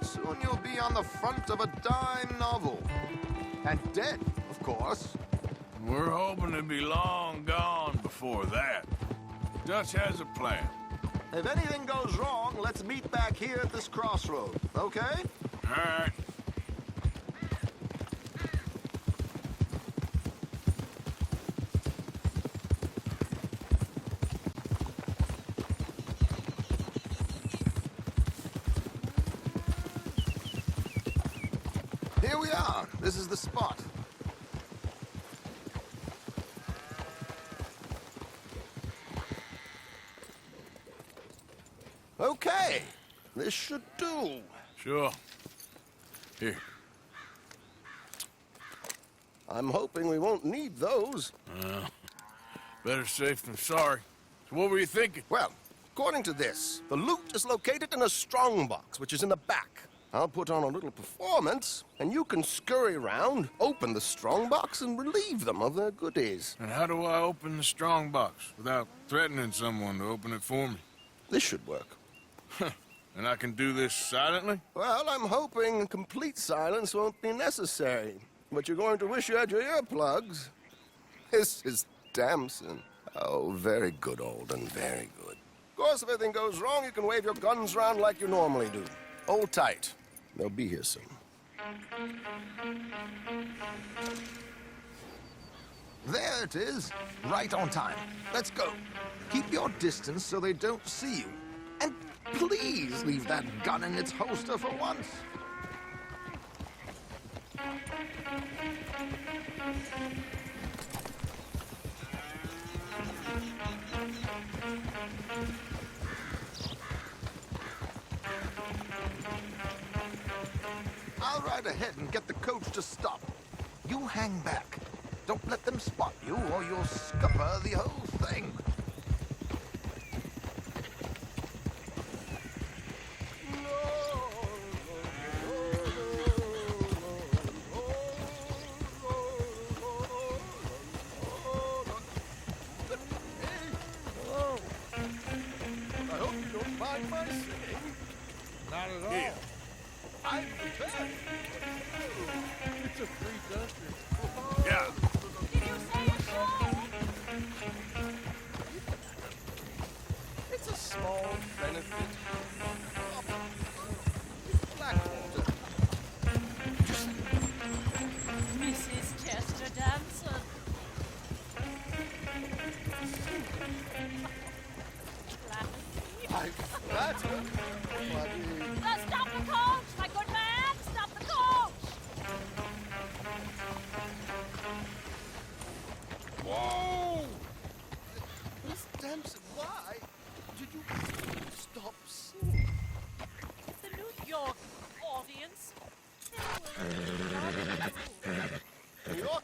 Soon you'll be on the front of a dime novel. And dead, of course. We're hoping to be long gone before that. Dutch has a plan. If anything goes wrong, let's meet back here at this crossroad, okay? All right. Here we are. This is the spot. Okay. This should do. Sure. Here. I'm hoping we won't need those. Better safe than sorry. So what were you thinking? Well, according to this, the loot is located in a strongbox, which is in the back. I'll put on a little performance, and you can scurry around, open the strongbox, and relieve them of their goodies. And how do I open the strongbox without threatening someone to open it for me? This should work. And I can do this silently? Well, I'm hoping complete silence won't be necessary. But you're going to wish you had your earplugs. This is Damson. Oh, very good, Alden, very good. Of course, if anything goes wrong, you can wave your guns around like you normally do. Hold tight. They'll be here soon. There it is. Right on time. Let's go. Keep your distance so they don't see you. And please leave that gun in its holster for once. I'll ride ahead and get the coach to stop. You hang back. Don't let them spot you, or you'll scupper the whole thing. I hope you don't mind my singing. Not at all. Here. I'm prepared. It's a free country. Yeah. Did you say a song?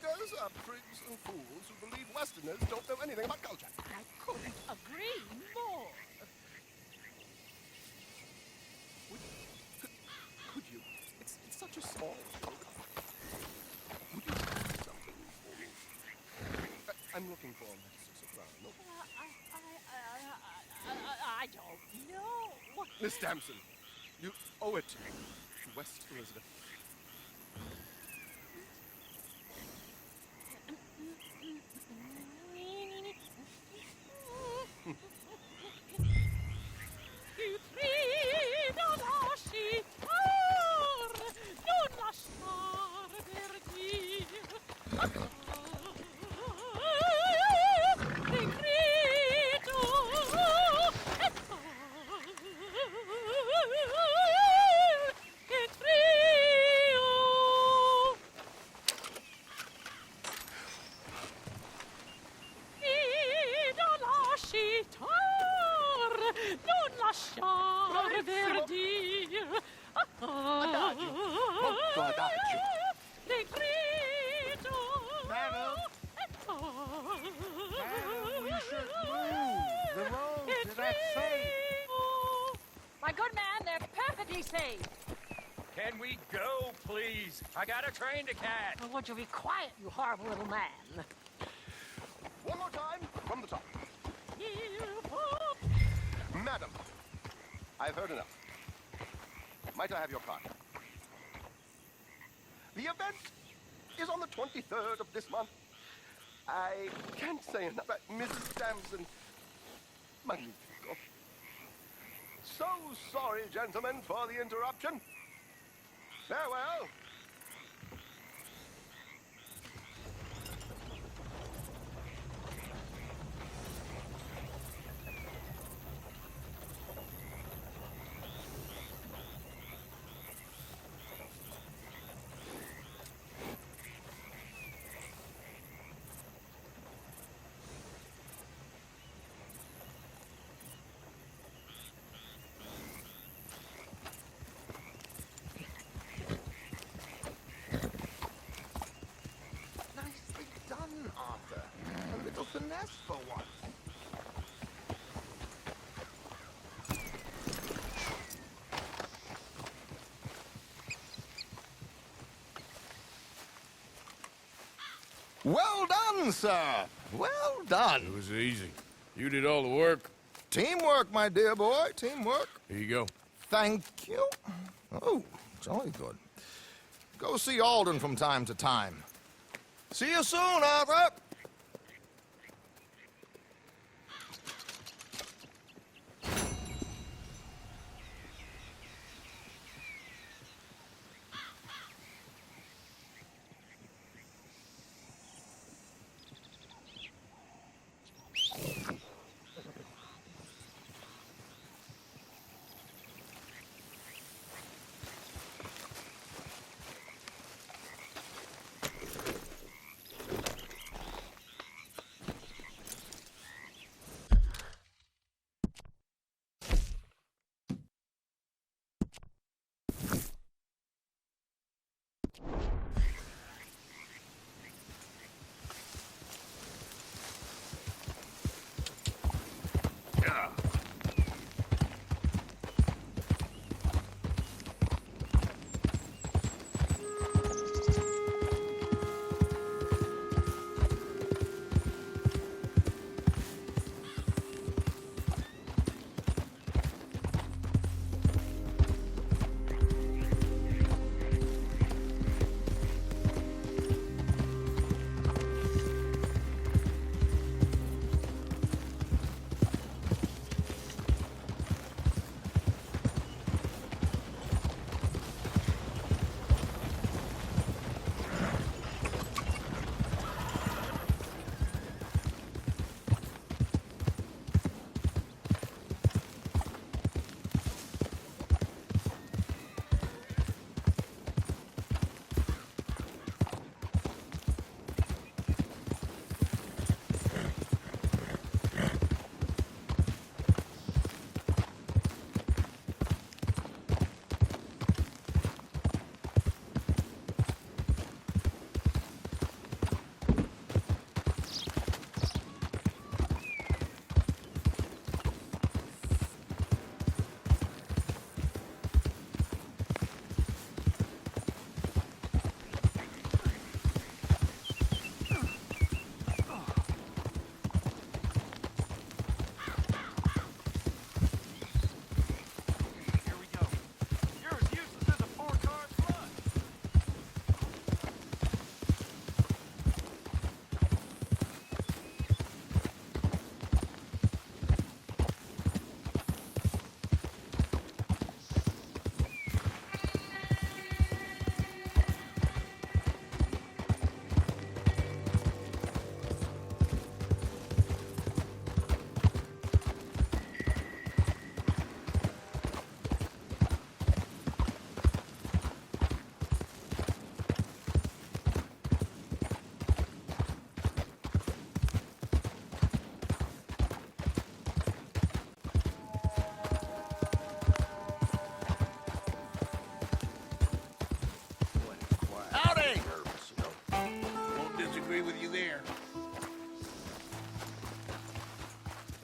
Yorkers are prigs and fools who believe Westerners don't know anything about culture. I couldn't agree more. Could you? It's such a small show. Would you do something for me? I'm looking for Mrs. Soprano. I don't know. Miss Damson, you owe it to West Elizabeth. My good man, they're perfectly safe. Can we go, please? I got a train to catch. Oh, would you be quiet, you horrible little man? One more time from the top. Madam, I've heard enough. Might I have your card? The event is on the 23rd of this month. I can't say enough. Mrs. Damson, magnifico. So sorry, gentlemen, for the interruption. Farewell. Nicely done, Arthur. A little finesse for once. Well done, sir. Well done. It was easy. You did all the work. Teamwork, my dear boy. Teamwork. Here you go. Thank you. Oh, jolly good. Go see Alden from time to time. See you soon, Arthur.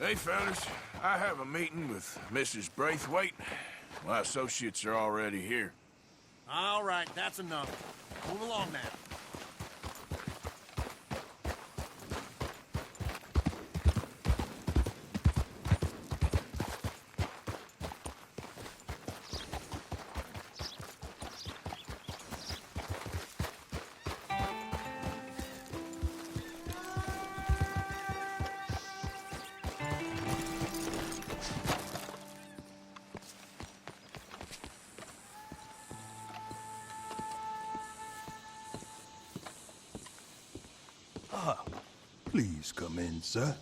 Hey, fellas. I have a meeting with Mrs. Braithwaite. My associates are already here. All right, that's enough. Move along now. Please come in, sir.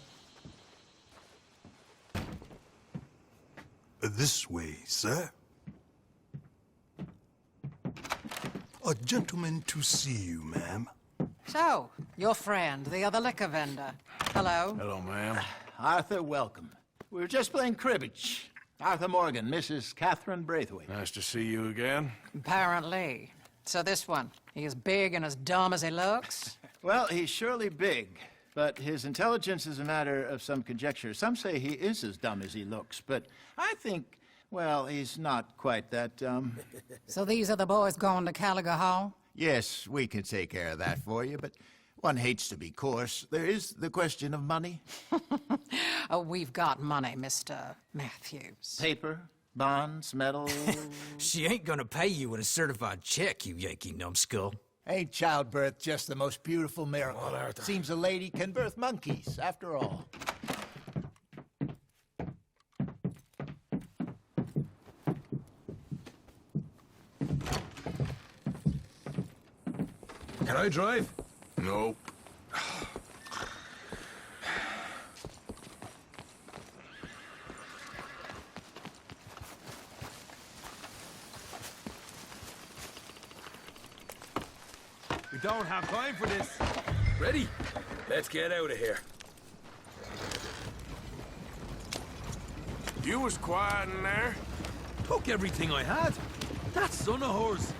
This way, sir. A gentleman to see you, ma'am. So, your friend, the other liquor vendor. Hello. Hello, ma'am. Arthur, welcome. We were just playing cribbage. Arthur Morgan, Mrs. Catherine Braithwaite. Nice to see you again. Apparently. So this one, he is big and as dumb as he looks? Well, he's surely big, but his intelligence is a matter of some conjecture. Some say he is as dumb as he looks, but I think, well, he's not quite that dumb. So these are the boys going to Caliga Hall? Yes, we can take care of that for you, but one hates to be coarse. There is the question of money. Oh, we've got money, Mr. Matthews. Paper, bonds, metal. She ain't gonna pay you with a certified check, you Yankee numbskull. Ain't childbirth just the most beautiful miracle? Well, Arthur. Seems a lady can birth monkeys, after all. Can I drive? Nope. We don't have time for this. Ready? Let's get out of here. You was quiet in there. Took everything I had. That son of hers.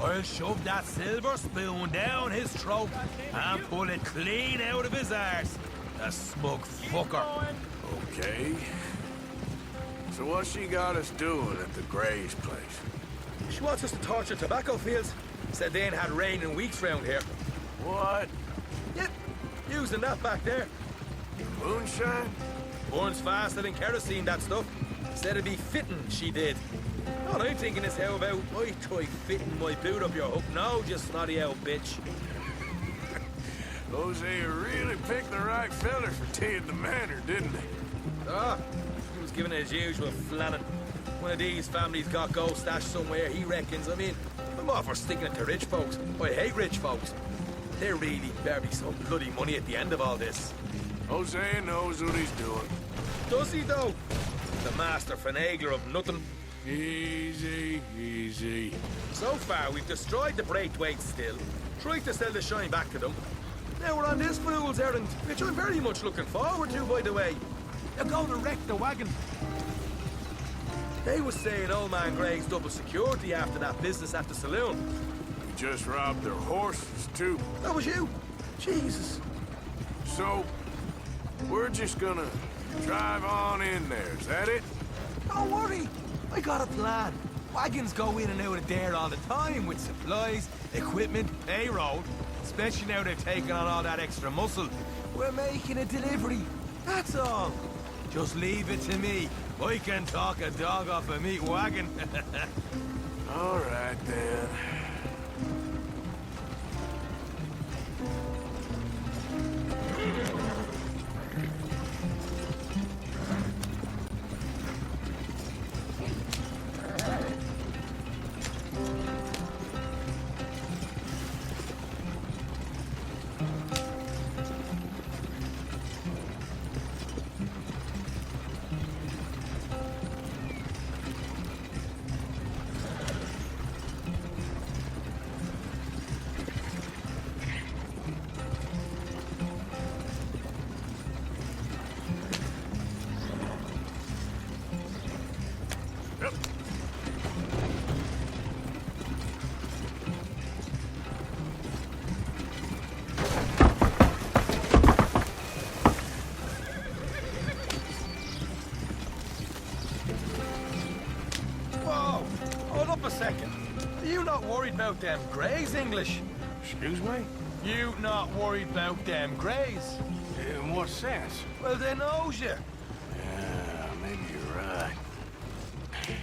I'll shove that silver spoon down his throat and pull it clean out of his arse. The smug fucker. Okay. So what's she got us doing at the Gray's place? She wants us to torture tobacco fields. Said they ain't had rain in weeks round here. What? Yep, using that back there. Moonshine? Burns faster than kerosene, that stuff. Said it'd be fitting, she did. All I'm thinking is how about I try fitting my boot up your hook now, you snotty old bitch. Jose really picked the right feller for tea at the manor, didn't he? Ah, he was giving it his usual flannin'. One of these families got gold stashed somewhere, he reckons. I mean, I'm all for sticking it to rich folks. I hate rich folks. There really better be some bloody money at the end of all this. Jose knows what he's doing. Does he, though? The master finagler of nothing. Easy, easy. So far, we've destroyed the Braithwaite still, tried to sell the shine back to them. Now we're on this fool's errand, which I'm very much looking forward to, by the way. They're going to wreck the wagon. They was saying old man Gray's double security after that business at the saloon. You just robbed their horses, too. That was you. Jesus. So, we're just gonna drive on in there, is that it? Don't worry. I got a plan. Wagons go in and out of there all the time with supplies, equipment, payroll. Especially now they're taking on all that extra muscle. We're making a delivery. That's all. Just leave it to me. I can talk a dog off a meat wagon. All right, then. worried about them Greys, English? Excuse me? You not worried about them Greys? In what sense? Well, they knows you. Yeah, maybe you're right.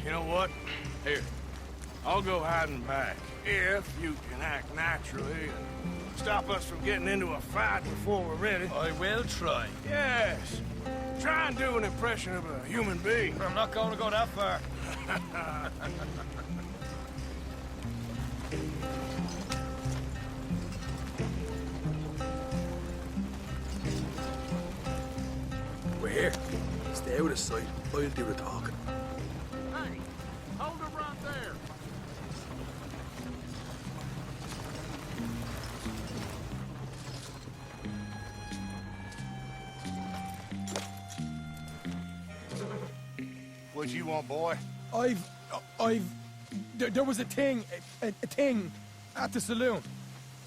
You know what? Here, I'll go hiding back. If you can act naturally and stop us from getting into a fight before we're ready. I will try. Yes. Try and do an impression of a human being. I'm not going to go that far. We're here. Stay out of sight. I'll do the talking. Hey, hold it right there. What you want, boy? There was a thing at the saloon.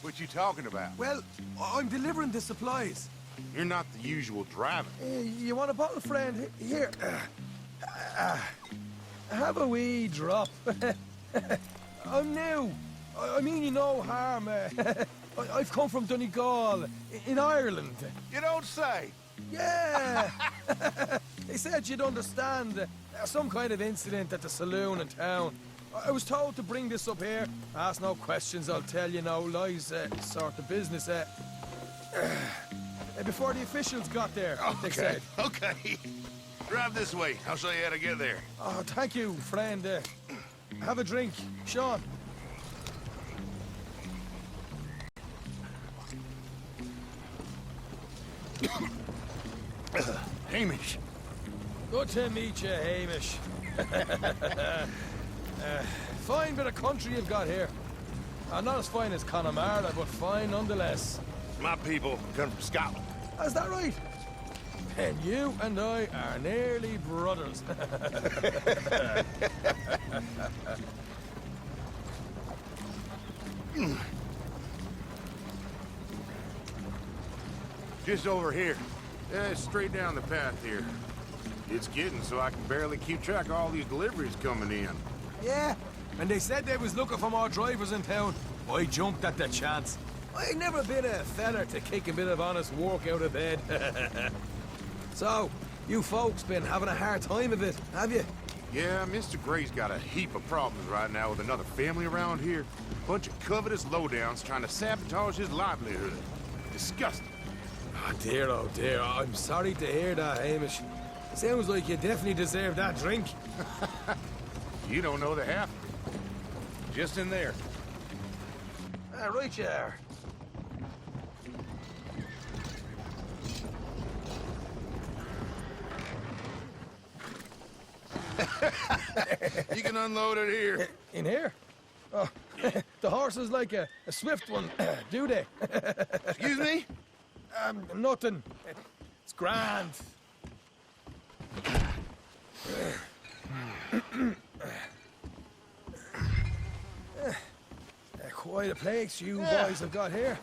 What you talking about? Well, I'm delivering the supplies. You're not the usual driver. You want a bottle, friend? Here. Have a wee drop. I'm new. I mean you no harm. I've come from Donegal, in Ireland. You don't say. Yeah. They said you'd understand. Some kind of incident at the saloon in town. I was told to bring this up here. Ask no questions, I'll tell you no lies, sort of business. Before the officials got there, they said. Okay. Drive this way. I'll show you how to get there. Oh, thank you, friend. Have a drink. Sean. Hamish. Good to meet you, Hamish. Fine bit of country you've got here. Not as fine as Connemara, but fine nonetheless. My people come from Scotland. Is that right? And you and I are nearly brothers. Just over here. Straight down the path here. It's getting so I can barely keep track of all these deliveries coming in. Yeah, and they said they was looking for more drivers in town. I jumped at the chance. I never been a feller to kick a bit of honest work out of bed. So, you folks been having a hard time of it, have you? Yeah, Mr. Gray's got a heap of problems right now with another family around here. Bunch of covetous lowdowns trying to sabotage his livelihood. Disgusting. Oh dear, I'm sorry to hear that, Hamish. Sounds like you definitely deserve that drink. You don't know the half of it. Just in there. Right you are. You can unload it here. In here? Oh, the horse is like a swift one, do they? Excuse me? Nothing. It's grand. Quite a place you boys have got here.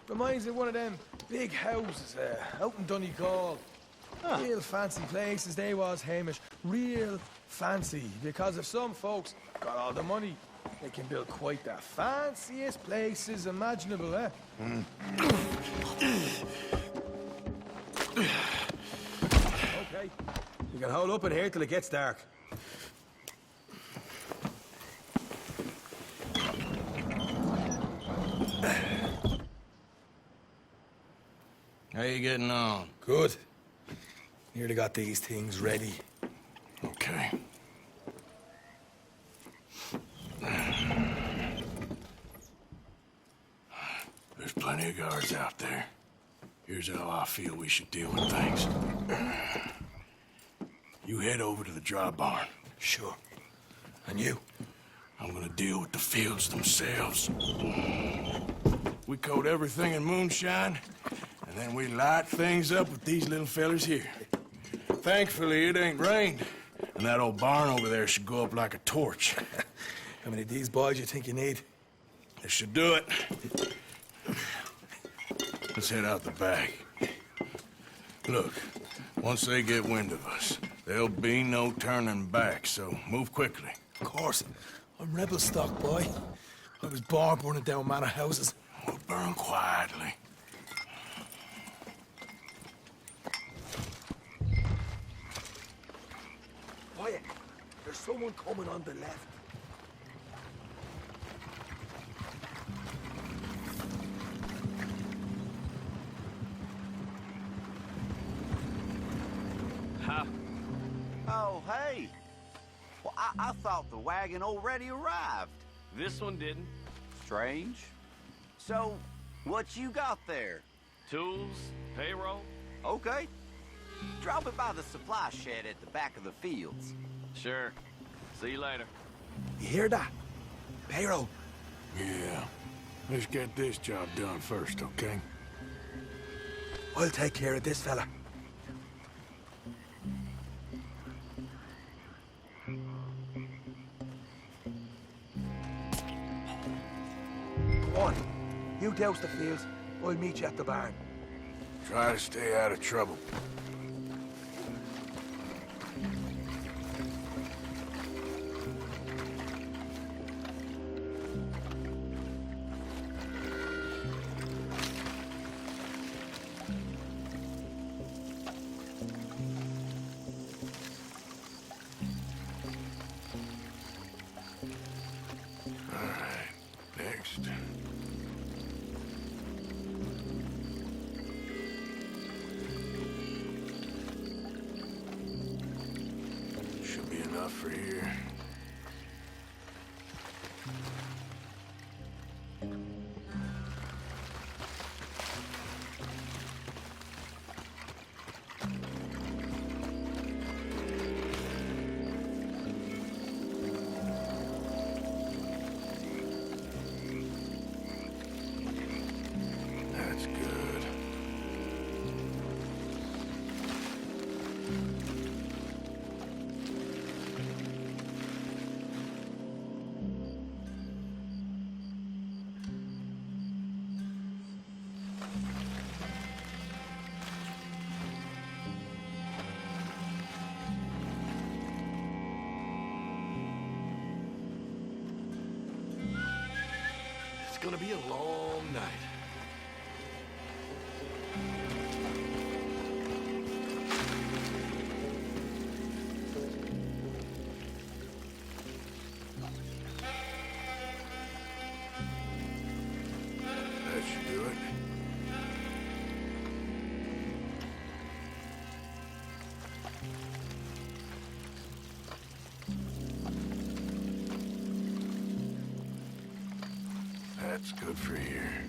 Reminds me of one of them big houses out in Donegal. Real fancy places they was, Hamish. Real fancy. Because if some folks got all the money, they can build quite the fanciest places imaginable, eh? Okay. You can hold up in here till it gets dark. How you getting on? Good. Nearly got these things ready. Okay. There's plenty of guards out there. Here's how I feel we should deal with things. You head over to the dry barn. Sure. And you? I'm gonna deal with the fields themselves. We coat everything in moonshine, and then we light things up with these little fellers here. Thankfully, it ain't rained, and that old barn over there should go up like a torch. How many of these boys you think you need? This should do it. Let's head out the back. Look, once they get wind of us, there'll be no turning back, so move quickly. Of course. I'm rebel stock, boy. I was born burning down manor houses. We'll burn quietly. Quiet. There's someone coming on the left. Oh, hey. Well, I thought the wagon already arrived. This one didn't. Strange. So, what you got there? Tools, payroll. Okay. Drop it by the supply shed at the back of the fields. Sure. See you later. You hear that? Payroll. Yeah. Let's get this job done first, okay? I'll take care of this fella. Go on. You douse the fields. I'll meet you at the barn. Try to stay out of trouble. Should be enough for here. That's good. It's gonna be a long night. That should do it. That's good for here.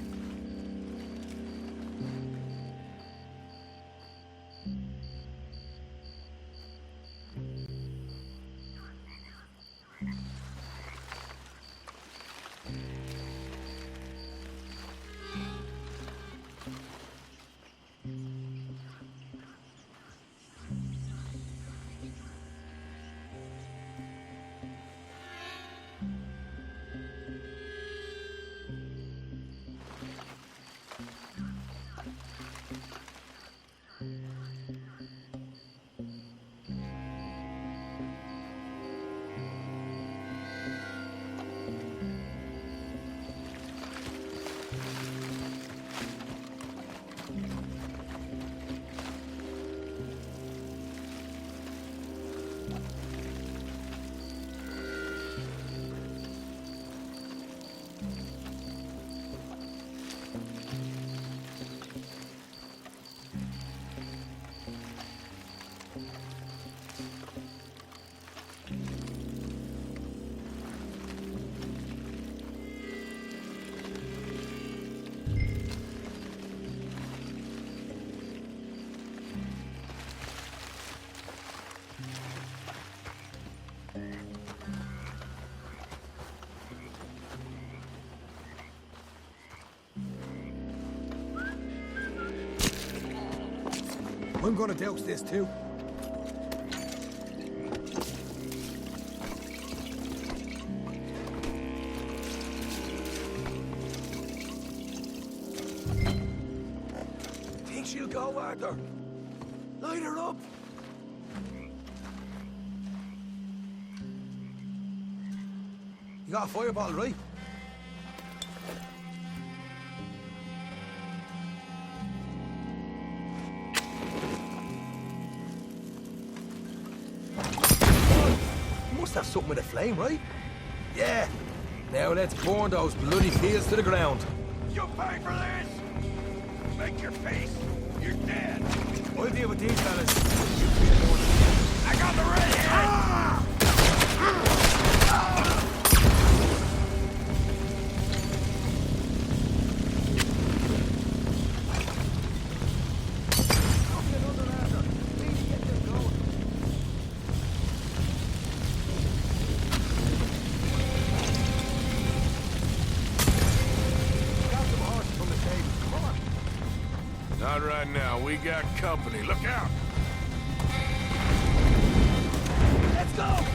I'm gonna douse this too. Think she'll go, Arthur? Light her up. You got a fireball, right? must have something with a flame, right? Yeah. Now let's burn those bloody fields to the ground. You pay for this! Make your peace! You're dead! I'll deal with these fellas. I got the red hand! Not right now. We got company. Look out! Let's go!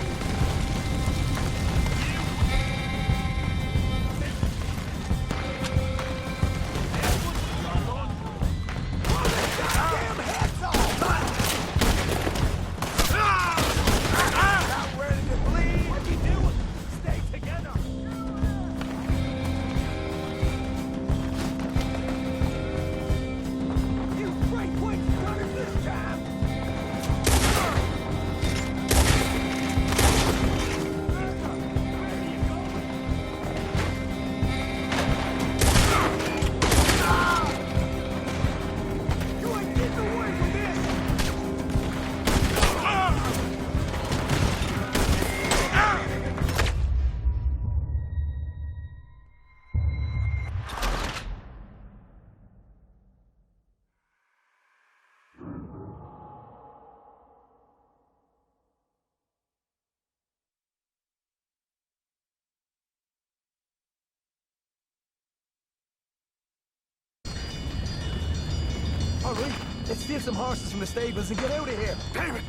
All right, let's steal some horses from the stables and get out of here. Damn it!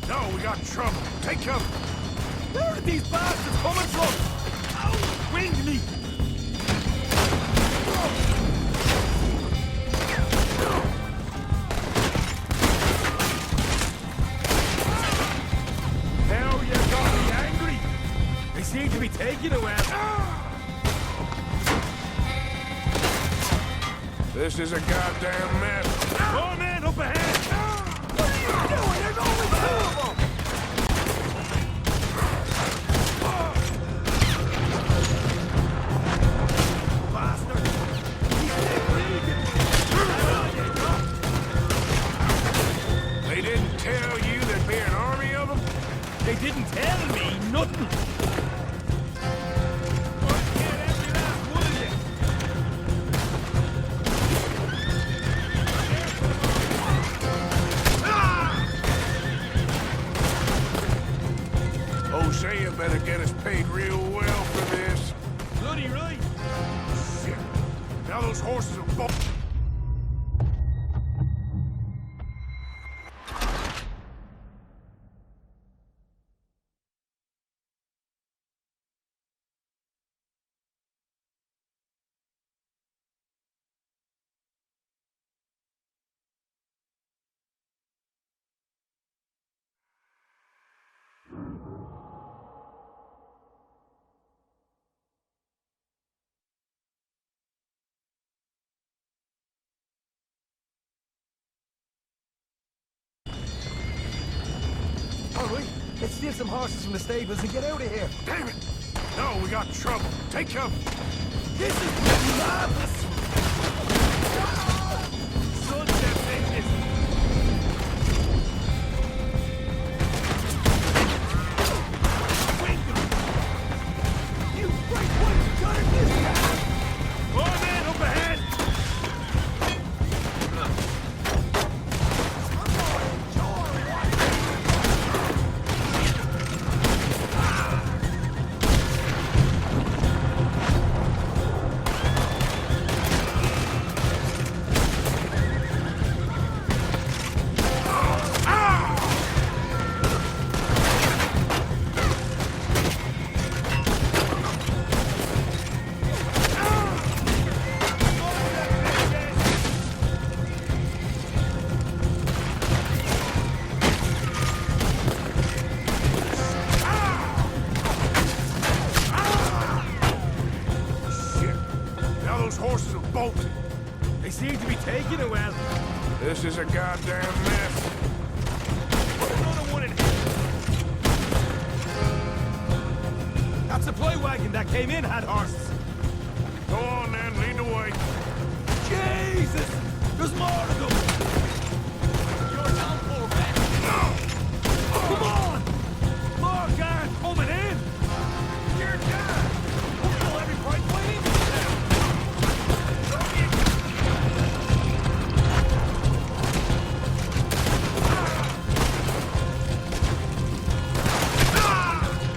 No, we got trouble. Take cover. Where are these bastards coming from? Ow! Winged me! Now you got me angry. They seem to be taking a while. This is a goddamn mess. Oh, man, up ahead! What are you doing? There's only two of them! Bastard! They didn't tell you there'd be an army of them? They didn't tell me nothing. Hosea better get us paid real well for this. Bloody right. Shit. Now those horses are both... All right, let's steal some horses from the stables and get out of here. Damn it! No, we got trouble. Take cover. This is madness! Sons of bitches! You break one gun this time! Oh, man, up ahead! horses are bolted. They seem to be taking it well. This is a goddamn mess. Put another one in That supply wagon that came in had horses. Go on, then. Lead the way. Jesus! There's more of them! You're down for man. Come on! More guards coming in! You're down! We'll kill every bright way into town!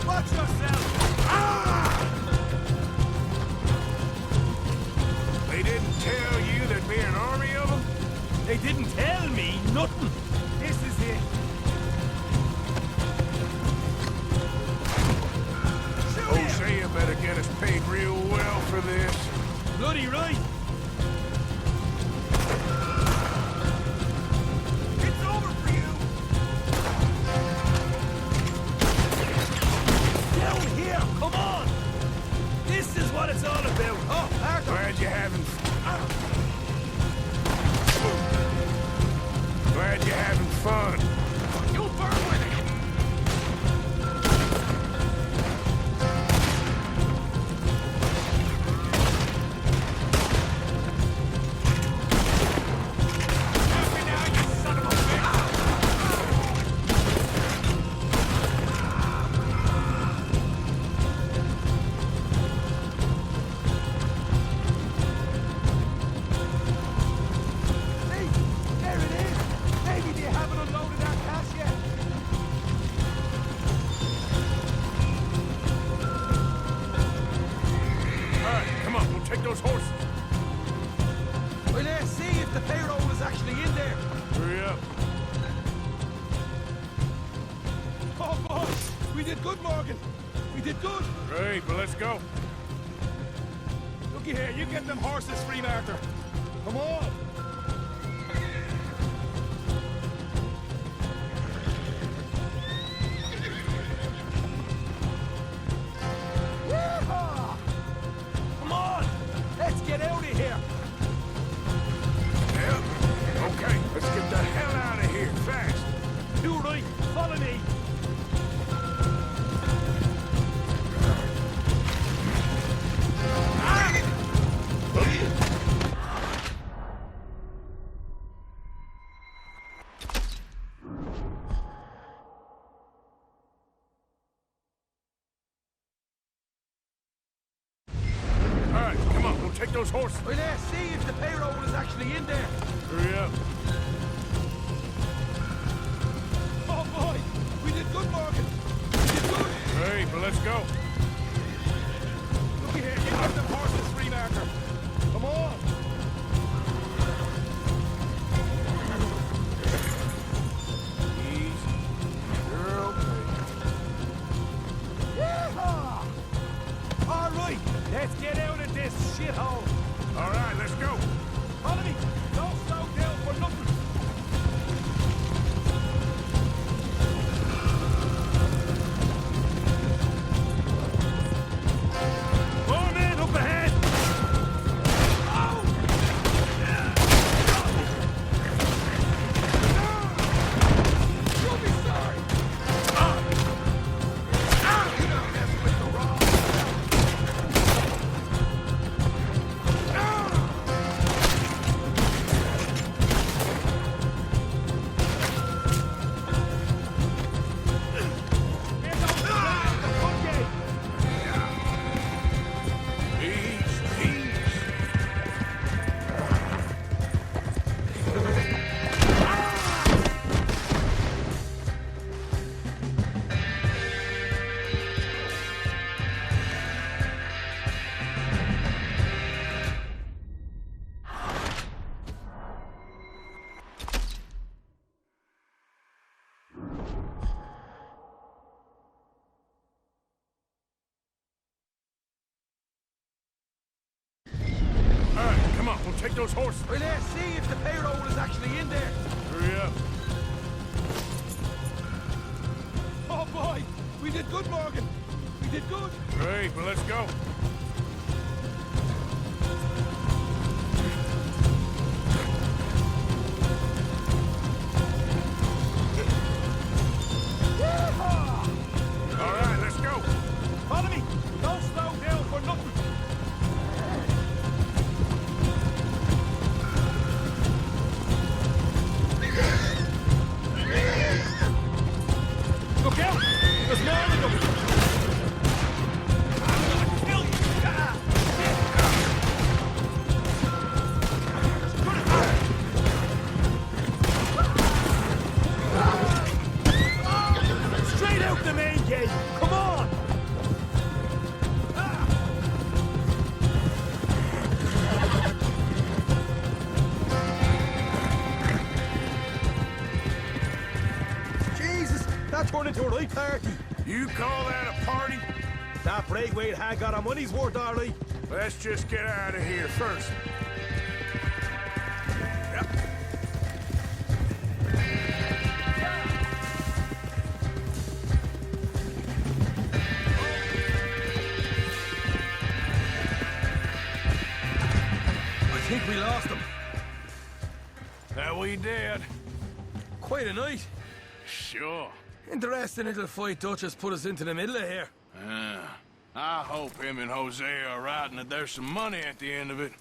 Watch yourself! They didn't tell you there'd be an army of them? They didn't tell me nothing. This is it. Hosea better get us paid real well for this. Bloody right. It's over for you. Down here, come on. This is what it's all about. Oh, Arthur. Glad you're having fun. You'll burn with it. Take those horses. Well, let's see if the payroll is actually in there. Hurry up. Oh, boys, we did good, Morgan. We did good. Great, but let's go. Looky here, you get them horses free, Arthur. Come on. Yeehaw! Come on, let's get out of here. Yeah? Okay, let's get the hell out of here, fast. You right, follow me. Take those horses. Well, let's see if the payroll is actually in there. Hurry up. Oh, boy. We did good, Morgan. We did good. Great, but let's go. Looky here. You got them horses free, Marker. Come on. Easy. You're okay. Yeehaw! All right. Let's get out of this shithole. All right, let's go. Follow me. Don't slow down for nothing. More men up ahead. Oh! You'll be sorry. You don't mess with the wrong. We'll take those horses. Well, let's see if the payroll is actually in there. Hurry up. Oh, boy. We did good, Morgan. We did good. Great, but let's go. Yeehaw! All right, let's go. Follow me. That turned into a right party. You call that a party? That Braithwaite had got our money's worth, all right. Let's just get out of here first. Yep. I think we lost him. That we did. Quite a night. Sure. Interesting little fight Dutch has put us into the middle of here. I hope him and Jose are right and that there's some money at the end of it.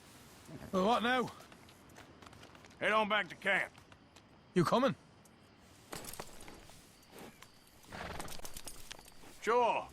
Well, what now? Head on back to camp. You coming? Sure.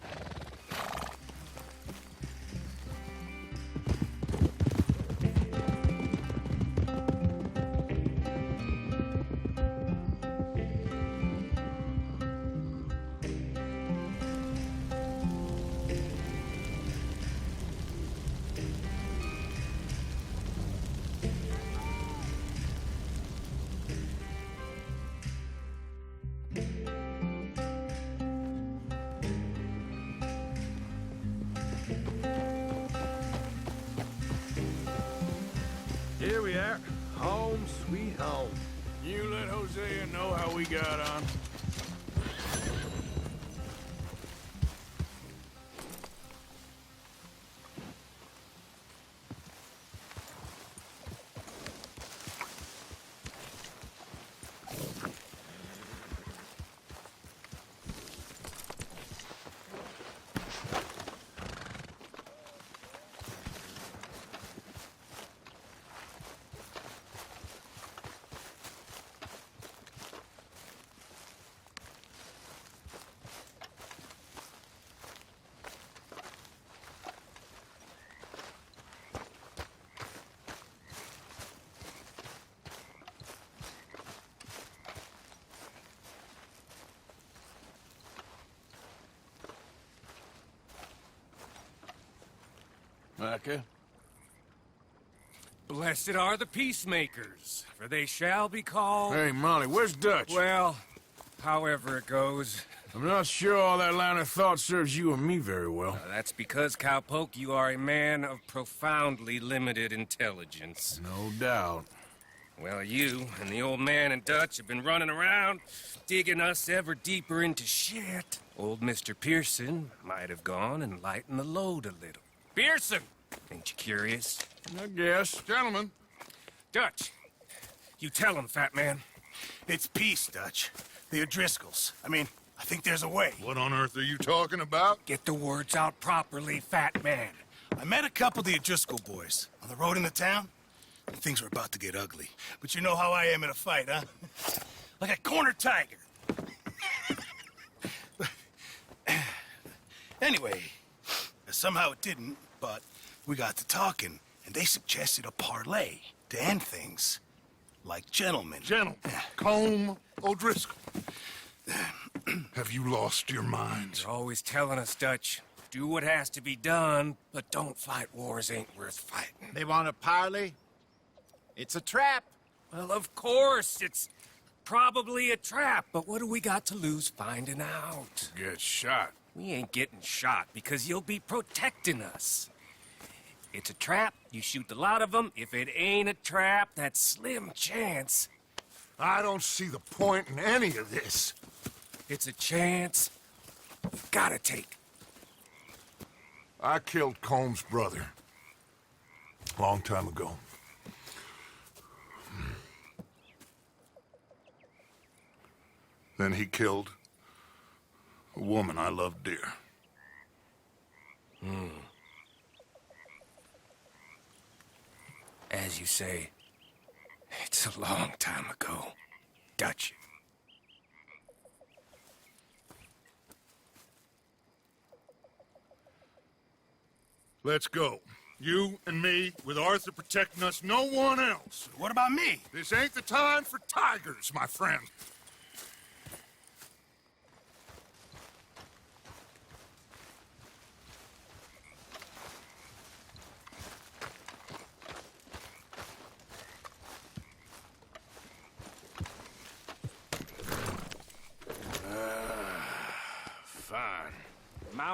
Here we are. Home, sweet home. You let Hosea know how we got on. Micah? Blessed are the peacemakers, for they shall be called... Hey, Molly, where's Dutch? Well, however it goes. I'm not sure all that line of thought serves you and me very well. That's because, Cowpoke, you are a man of profoundly limited intelligence. No doubt. Well, you and the old man and Dutch have been running around, digging us ever deeper into shit. Old Mr. Pearson might have gone and lightened the load a little. Pearson! Ain't you curious? I guess. Gentlemen. Dutch, you tell him, fat man. It's peace, Dutch. The O'Driscolls. I mean, I think there's a way. What on earth are you talking about? Get the words out properly, fat man. I met a couple of the O'Driscoll boys on the road into town, and things were about to get ugly. But you know how I am in a fight, huh? Like a corner tiger. Anyway, somehow it didn't, but we got to talking, and they suggested a parlay to end things like gentlemen. Gentlemen. Combe O'Driscoll. Have you lost your minds? You're always telling us, Dutch, do what has to be done, but don't fight wars ain't worth fighting. They want a parley? It's a trap. Well, of course, it's probably a trap, but what do we got to lose finding out? Get shot. We ain't getting shot because you'll be protecting us. It's a trap, you shoot the lot of them. If it ain't a trap, that's slim chance. I don't see the point in any of this. It's a chance you've gotta take. I killed Combs' brother. Long time ago. Then he killed a woman I loved dear. As you say, it's a long time ago, Dutch. Let's go. You and me, with Arthur protecting us, no one else. What about me? This ain't the time for tigers, my friend.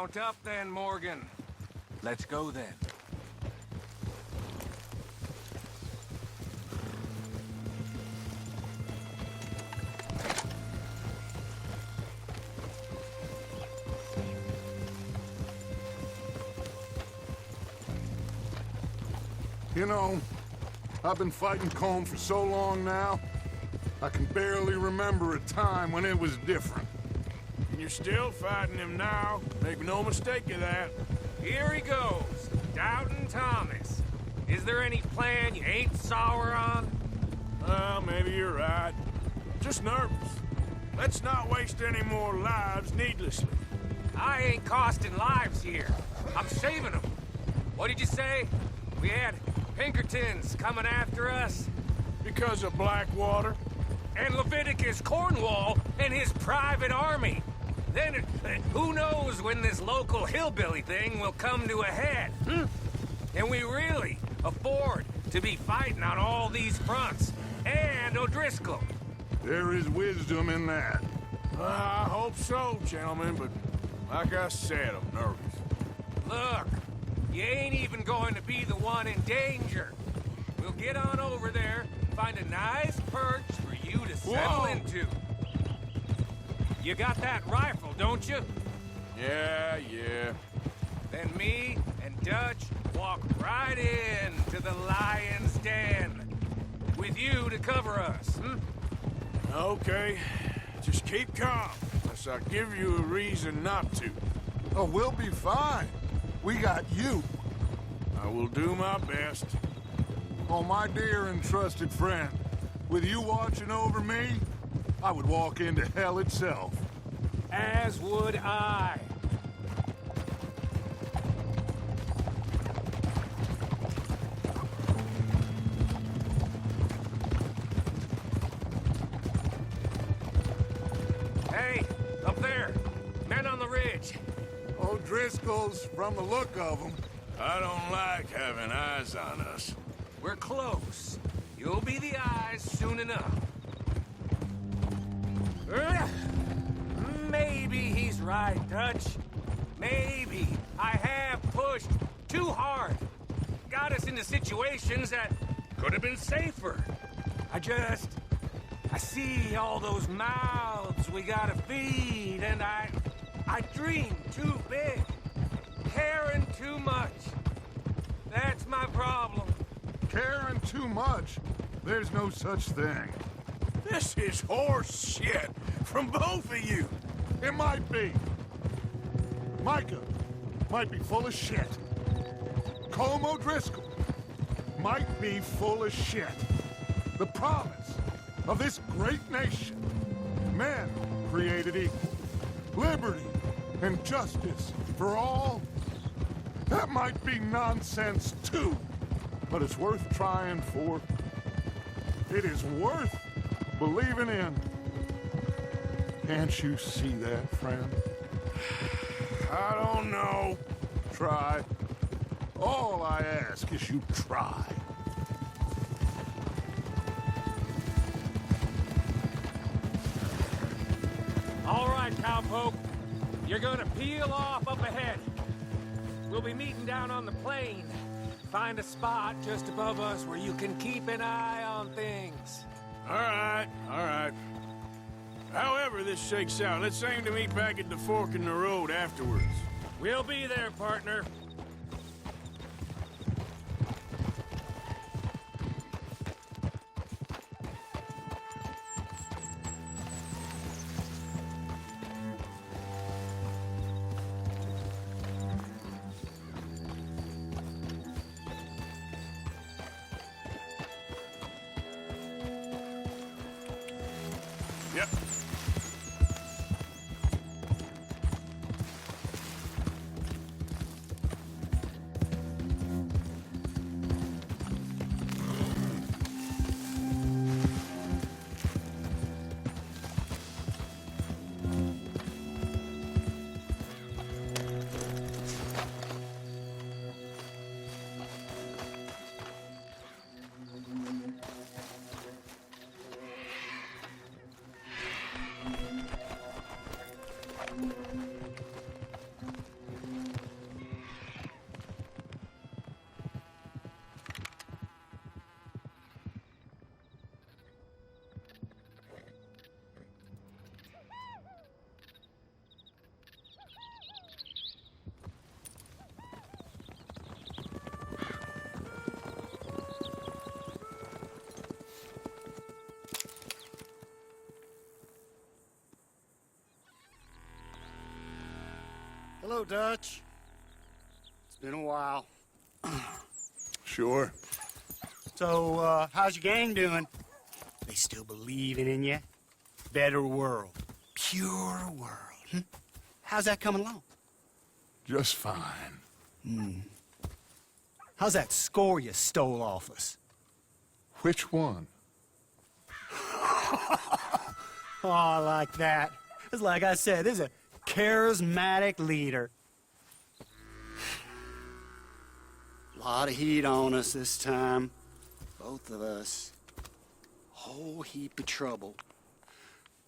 Mount up then, Morgan. Let's go then. You know, I've been fighting Colm for so long now, I can barely remember a time when it was different. And you're still fighting him now. Make no mistake of that. Here he goes, Doubting Thomas. Is there any plan you ain't sour on? Well, maybe you're right. Just nervous. Let's not waste any more lives needlessly. I ain't costing lives here. I'm saving them. What did you say? We had Pinkertons coming after us? Because of Blackwater? And Leviticus Cornwall and his private army. Then who knows when this local hillbilly thing will come to a head? Can we really afford to be fighting on all these fronts? And O'Driscoll. There is wisdom in that. I hope so, gentlemen, but like I said, I'm nervous. Look, you ain't even going to be the one in danger. We'll get on over there, find a nice perch for you to settle into. You got that rifle, don't you? Yeah. Then me and Dutch walk right in to the lion's den. With you to cover us, Okay. Just keep calm, unless I give you a reason not to. Oh, we'll be fine. We got you. I will do my best. Oh, my dear and trusted friend, with you watching over me, I would walk into hell itself. As would I. Hey, up there. Men on the ridge. O'Driscoll's, from the look of them. I don't like having eyes on us. We're close. You'll be the eyes soon enough. Maybe he's right, Dutch. Maybe I have pushed too hard. Got us into situations that could have been safer. I see all those mouths we gotta feed, and I dream too big. Caring too much. That's my problem. Caring too much? There's no such thing. This is horse shit from both of you. It might be. Micah might be full of shit. Colm O'Driscoll might be full of shit. The promise of this great nation. Men created equal. Liberty and justice for all. That might be nonsense too. But it's worth trying for. It is worth believing in. Can't you see that, friend? I don't know. Try. All I ask is you try. All right, cowpoke. You're gonna peel off up ahead. We'll be meeting down on the plain. Find a spot just above us where you can keep an eye on things. All right. However this shakes out, let's aim to meet back at the fork in the road afterwards. We'll be there, partner. Yep. Hello, Dutch. It's been a while. Sure. So, how's your gang doing? They still believing in you? Better world. Pure world. Hmm? How's that coming along? Just fine. How's that score you stole off us? Which one? Oh, I like that. It's like I said, this is a charismatic leader. A lot of heat on us this time. Both of us. Whole heap of trouble.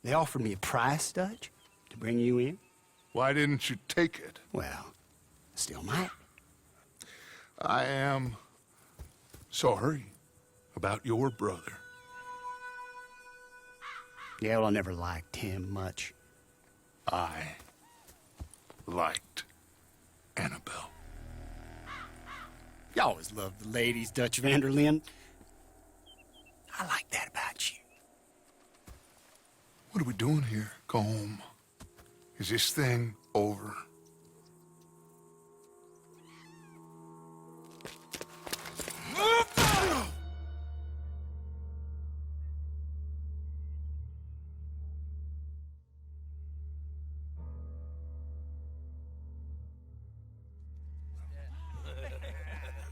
They offered me a price, Dutch, to bring you in. Why didn't you take it? Well, still might. I am sorry about your brother. Yeah, well, I never liked him much. I liked Annabelle. You always loved the ladies, Dutch Vanderlyn. I like that about you. What are we doing here? Go home. Is this thing over?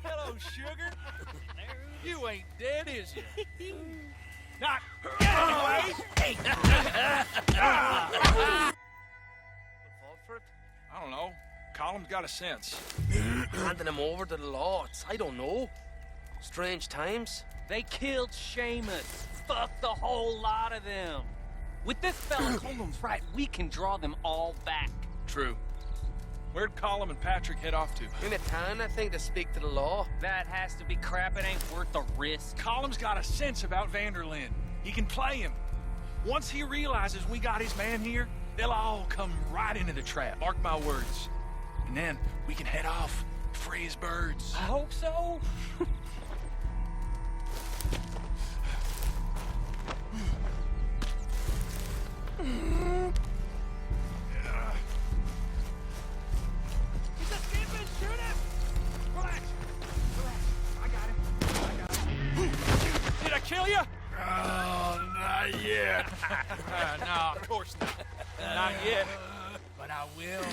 Hello, sugar. You ain't dead, is you? Not yet, anyway. Fall for it? I don't know. Colum's got a sense. Handing him over to the lords. I don't know. Strange times. They killed Seamus. Fuck the whole lot of them. With this fella Colum's right, we can draw them all back. True. Where'd Colum and Patrick head off to? In a town, I think, to speak to the law. That has to be crap. It ain't worth the risk. Colum's got a sense about Vanderlyn. He can play him. Once he realizes we got his man here, they'll all come right into the trap. Mark my words. And then we can head off, free as birds. I hope so. He's escaping! Shoot him! Relax. Relax. I got him. Did I kill you? Oh, not yet. No, of course not. Not yet. But I will.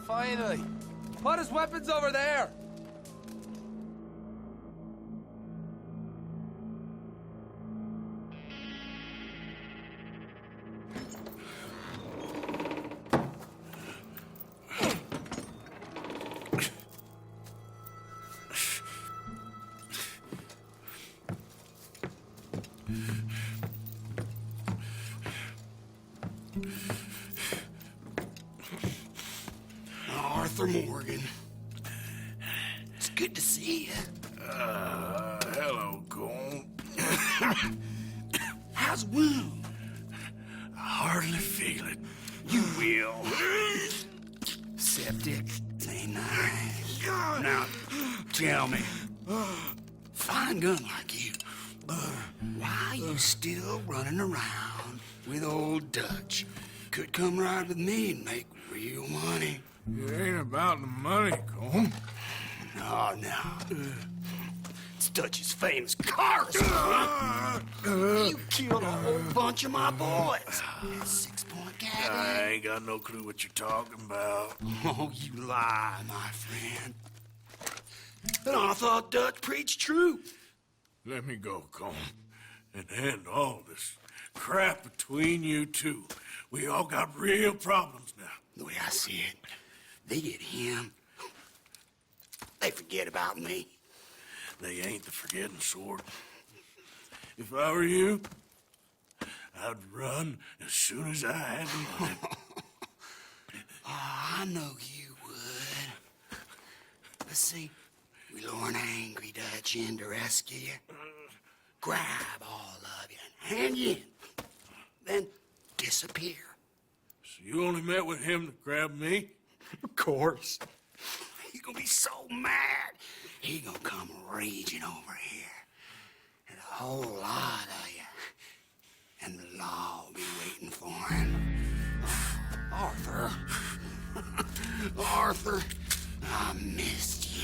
Finally! Put his weapons over there! Arthur Morgan. It's good to see you. Hello, Cole. How's the wound? I hardly feel it. You will. Septic. Ain't nice. Now, tell me. Fine gun like you. Why you still running around with old Dutch? Could come right with me and make real money. It ain't about the money, Cole. No. It's Dutch's famous car. You killed a whole bunch of my boys. 6-point cabin. I ain't got no clue what you're talking about. Oh, you lie, my friend. And I thought Dutch preached truth. Let me go, Cole, and end all this crap between you two. We all got real problems now. The way I see it, they get him. They forget about me. They ain't the forgetting sort. If I were you, I'd run as soon as I had the money. Oh, I know you would. Let's see. We lure an angry Dutch in to rescue you. Grab all of you and hand you in. Then disappear. So you only met with him to grab me? Of course. He's gonna be so mad. He gonna come raging over here. And a whole lot of you. And the law will be waiting for him. Arthur. Arthur, I missed you.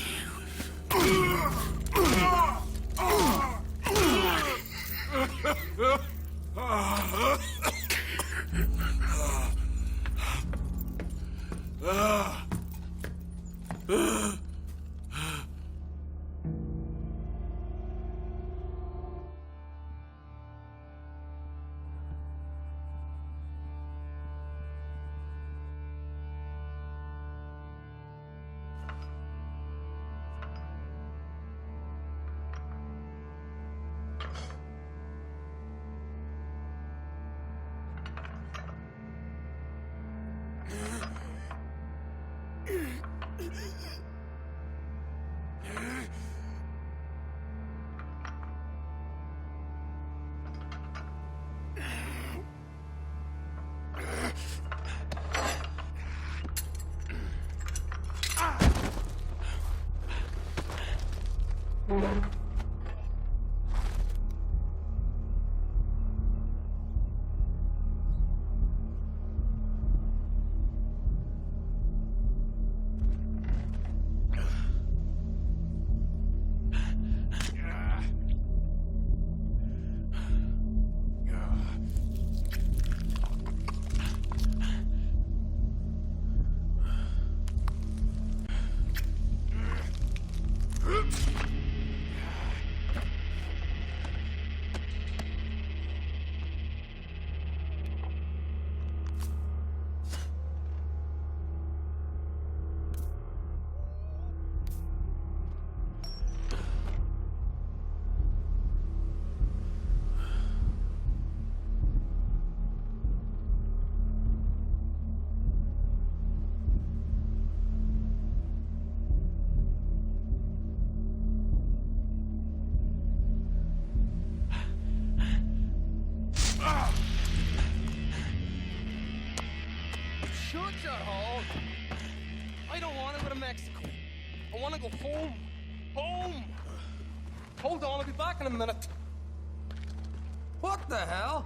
Shut your hole. I don't want to go to Mexico. I want to go home. Home! Hold on, I'll be back in a minute. What the hell?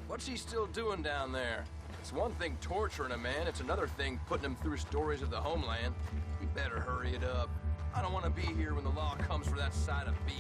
What's he still doing down there? It's one thing torturing a man, it's another thing putting him through stories of the homeland. We better hurry it up. I don't want to be here when the law comes for that side of beef.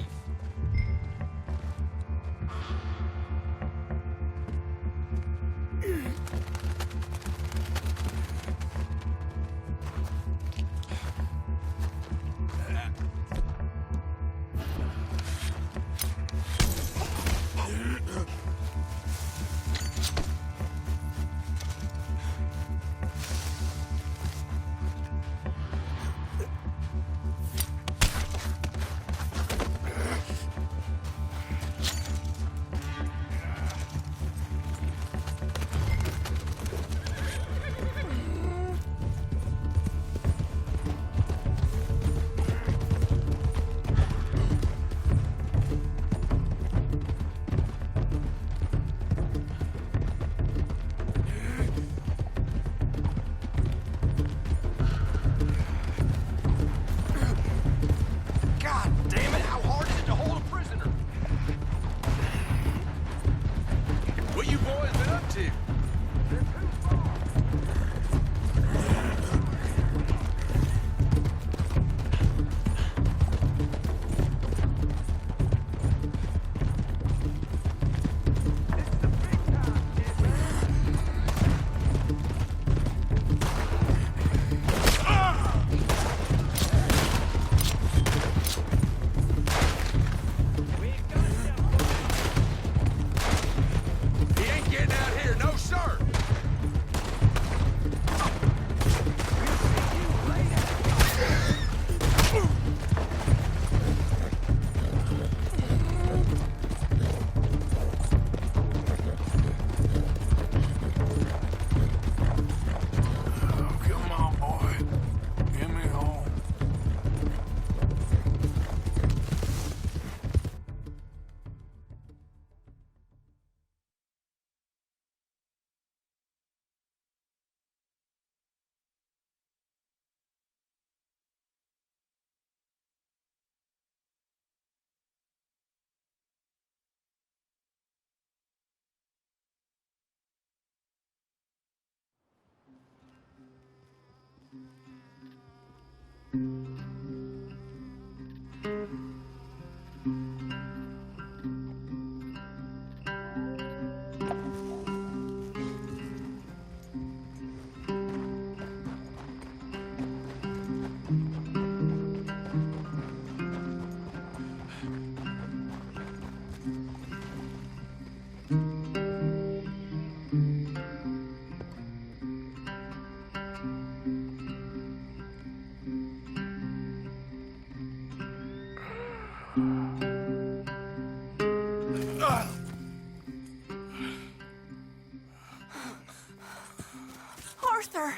Arthur!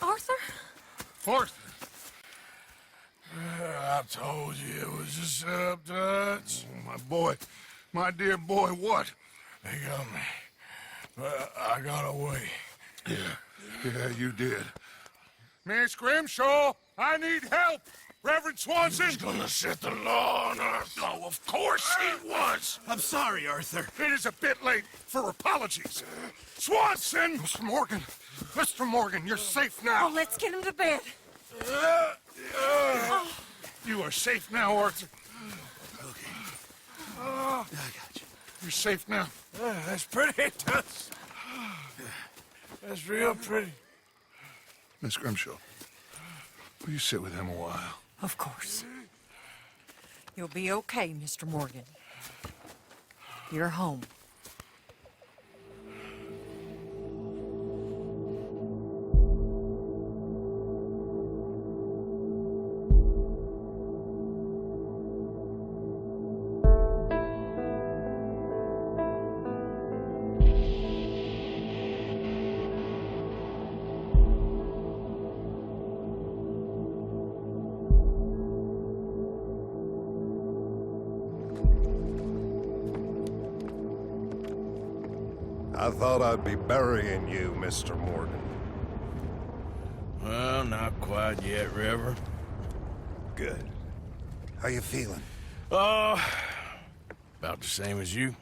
Arthur? Arthur! I told you it was a setup, Dutch. My boy, my dear boy, what? They got me. But I got away. Yeah, you did. Miss Grimshaw, I need help! Reverend Swanson! He's gonna set the law on us. No, of course he was! I'm sorry, Arthur. It is a bit late for apologies. Swanson! Mr. Morgan! Mr. Morgan, you're safe now. Oh, let's get him to bed. You are safe now, Arthur. Okay. I got you. You're safe now. That's pretty, Dutch. That's real pretty. Miss Grimshaw, will you sit with him a while? Of course. You'll be okay, Mr. Morgan. You're home. I thought I'd be burying you, Mr. Morgan. Well, not quite yet, Reverend. Good. How you feeling? About the same as you.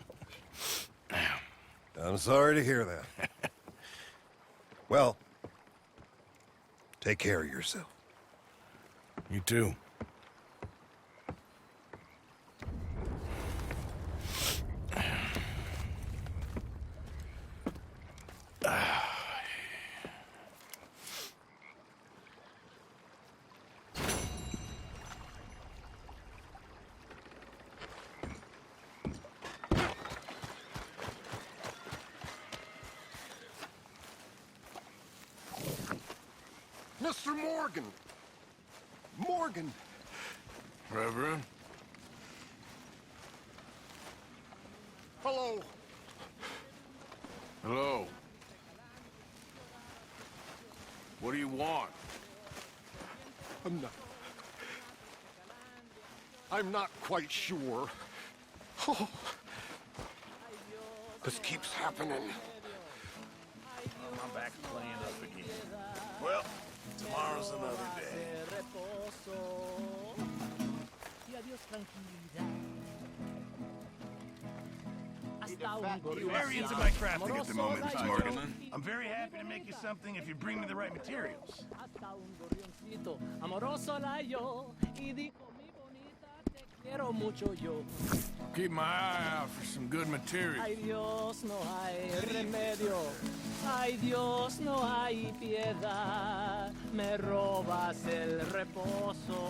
I'm sorry to hear that. Well, take care of yourself. You too. Mr. Morgan! Morgan! Reverend? Hello. Hello. What do you want? I'm not quite sure. Oh, this keeps happening. I'm back playing up again. Well, tomorrow's another day. You're very into my crafting at the moment, Mr. Morgan. I'm very happy to make you something if you bring me the right materials. Keep my eye out for some good material. Ay Dios, no hay remedio. Ay Dios, no hay piedad. Me robas el reposo.